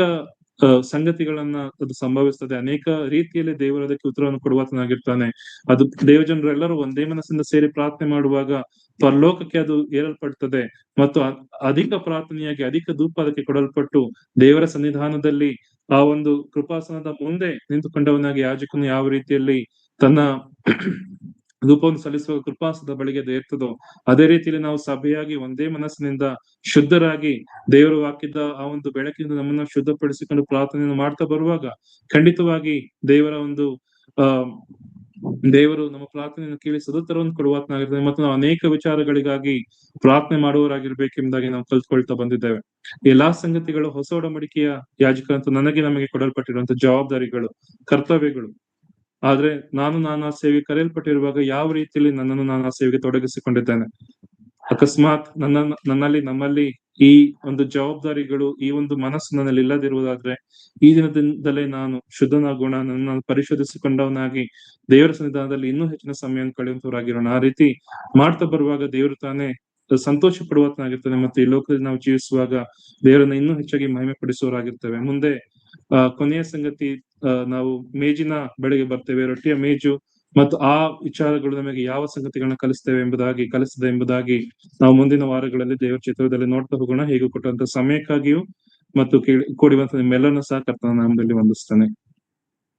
ಸಂಗತಿಗಳನ್ನ ಅದು ಸಂಭವಿಸ್ತದೆ. ಅನೇಕ ರೀತಿಯಲ್ಲಿ ದೇವರು ಅದಕ್ಕೆ ಉತ್ತರವನ್ನು ಕೊಡುವಾತನಾಗಿರ್ತಾನೆ. ಅದು ದೇವಜನರೆಲ್ಲರೂ ಒಂದೇ ಮನಸ್ಸಿಂದ ಸೇರಿ ಪ್ರಾರ್ಥನೆ ಮಾಡುವಾಗ ಪರಲೋಕಕ್ಕೆ ಅದು ಏರಲ್ಪಡ್ತದೆ ಮತ್ತು ಅಧಿಕ ಪ್ರಾರ್ಥನೆಯಾಗಿ ಅಧಿಕ ಧೂಪ ಅದಕ್ಕೆ ಕೊಡಲ್ಪಟ್ಟು ದೇವರ ಸನ್ನಿಧಾನದಲ್ಲಿ ಆ ಒಂದು ಕೃಪಾಸನದ ಮುಂದೆ ನಿಂತುಕೊಂಡವನಾಗಿ ಯಾಜಕನು ಯಾವ ರೀತಿಯಲ್ಲಿ ತನ್ನ ಧೂಪವನ್ನು ಸಲ್ಲಿಸುವ ಕೃಪಾಸನದ ಬಳಿಗೆ ಇರ್ತದೋ ಅದೇ ರೀತಿಯಲ್ಲಿ ನಾವು ಸಭೆಯಾಗಿ ಒಂದೇ ಮನಸ್ಸಿನಿಂದ ಶುದ್ಧರಾಗಿ ದೇವರ ವಾಕ್ಯದ ಆ ಒಂದು ಬೆಳಕಿನಿಂದ ನಮ್ಮನ್ನ ಶುದ್ಧಪಡಿಸಿಕೊಂಡು ಪ್ರಾರ್ಥನೆಯನ್ನು ಮಾಡ್ತಾ ಬರುವಾಗ ಖಂಡಿತವಾಗಿ ದೇವರ ಒಂದು ದೇವರು ನಮ್ಮ ಪ್ರಾರ್ಥನೆಯನ್ನು ಕೇಳಿ ಸದುತ್ತರವನ್ನು ಕೊಡುವಾತನಾಗಿರ್ತದೆ ಮತ್ತು ನಾವು ಅನೇಕ ವಿಚಾರಗಳಿಗಾಗಿ ಪ್ರಾರ್ಥನೆ ಮಾಡುವವರಾಗಿರ್ಬೇಕೆಂಬುದಾಗಿ ನಾವು ಕಲ್ತ್ಕೊಳ್ತಾ ಬಂದಿದ್ದೇವೆ. ಎಲ್ಲಾ ಸಂಗತಿಗಳು ಹೊಸ ಒಡಂಬಡಿಕೆಯ ಯಾಜಕರಂತೂ ನಮಗೆ ಕೊಡಲ್ಪಟ್ಟಿರುವಂತಹ ಜವಾಬ್ದಾರಿಗಳು, ಕರ್ತವ್ಯಗಳು. ಆದ್ರೆ ನಾನು ಆ ಸೇವೆಗೆ ಕರೆಯಲ್ಪಟ್ಟಿರುವಾಗ ಯಾವ ರೀತಿಯಲ್ಲಿ ನನ್ನನ್ನು ನಾನು ಆ ಸೇವೆಗೆ ತೊಡಗಿಸಿಕೊಂಡಿದ್ದೇನೆ. ಅಕಸ್ಮಾತ್ ನಮ್ಮಲ್ಲಿ ಈ ಒಂದು ಜವಾಬ್ದಾರಿಗಳು, ಈ ಒಂದು ಮನಸ್ಸು ನನ್ನಲ್ಲಿ ಇಲ್ಲದಿರುವುದಾದ್ರೆ ಈ ದಿನದಿಂದಲೇ ನಾನು ಶುದ್ಧನಾಗೋಣ, ನನ್ನ ಪರಿಶೋಧಿಸಿಕೊಂಡವನಾಗಿ ದೇವರ ಸನ್ನಿಧಾನದಲ್ಲಿ ಇನ್ನೂ ಹೆಚ್ಚಿನ ಸಮಯವನ್ನು ಕಳೆಯುವಂತವರಾಗಿರೋಣ. ಆ ರೀತಿ ಮಾಡ್ತಾ ಬರುವಾಗ ದೇವರು ತಾನೇ ಸಂತೋಷ ಪಡುವಂತಾಗಿರ್ತದೆ ಮತ್ತು ಈ ಲೋಕದಲ್ಲಿ ನಾವು ಜೀವಿಸುವಾಗ ದೇವರನ್ನ ಇನ್ನೂ ಹೆಚ್ಚಾಗಿ ಮಹಿಮೆ ಪಡಿಸುವವರಾಗಿರ್ತೇವೆ. ಮುಂದೆ ಕೊನೆಯ ಸಂಗತಿ, ನಾವು ಮೇಜಿನ ಬಳಿಗೆ ಬರ್ತೇವೆ. ರೊಟ್ಟಿಯ ಮೇಜು ಮತ್ತು ಆ ವಿಚಾರಗಳು ನಮಗೆ ಯಾವ ಸಂಗತಿಗಳನ್ನ ಕಲಿಸ್ತದೆ ಎಂಬುದಾಗಿ ನಾವು ಮುಂದಿನ ವಾರಗಳಲ್ಲಿ ದೇವರ ಚಿತ್ರದಲ್ಲಿ ನೋಡ್ತಾ ಹೋಗೋಣ. ಹೇಗೂ ಕೊಟ್ಟಂತ ಸಮಯಕ್ಕಾಗಿಯೂ ಮತ್ತು ಕೂಡಿರುವಂತ ನಿಮ್ಮೆಲ್ಲರನ್ನ ಸಹ ಕರ್ತನ ನಾಮದಲ್ಲಿ ವಂದಿಸ್ತೇನೆ.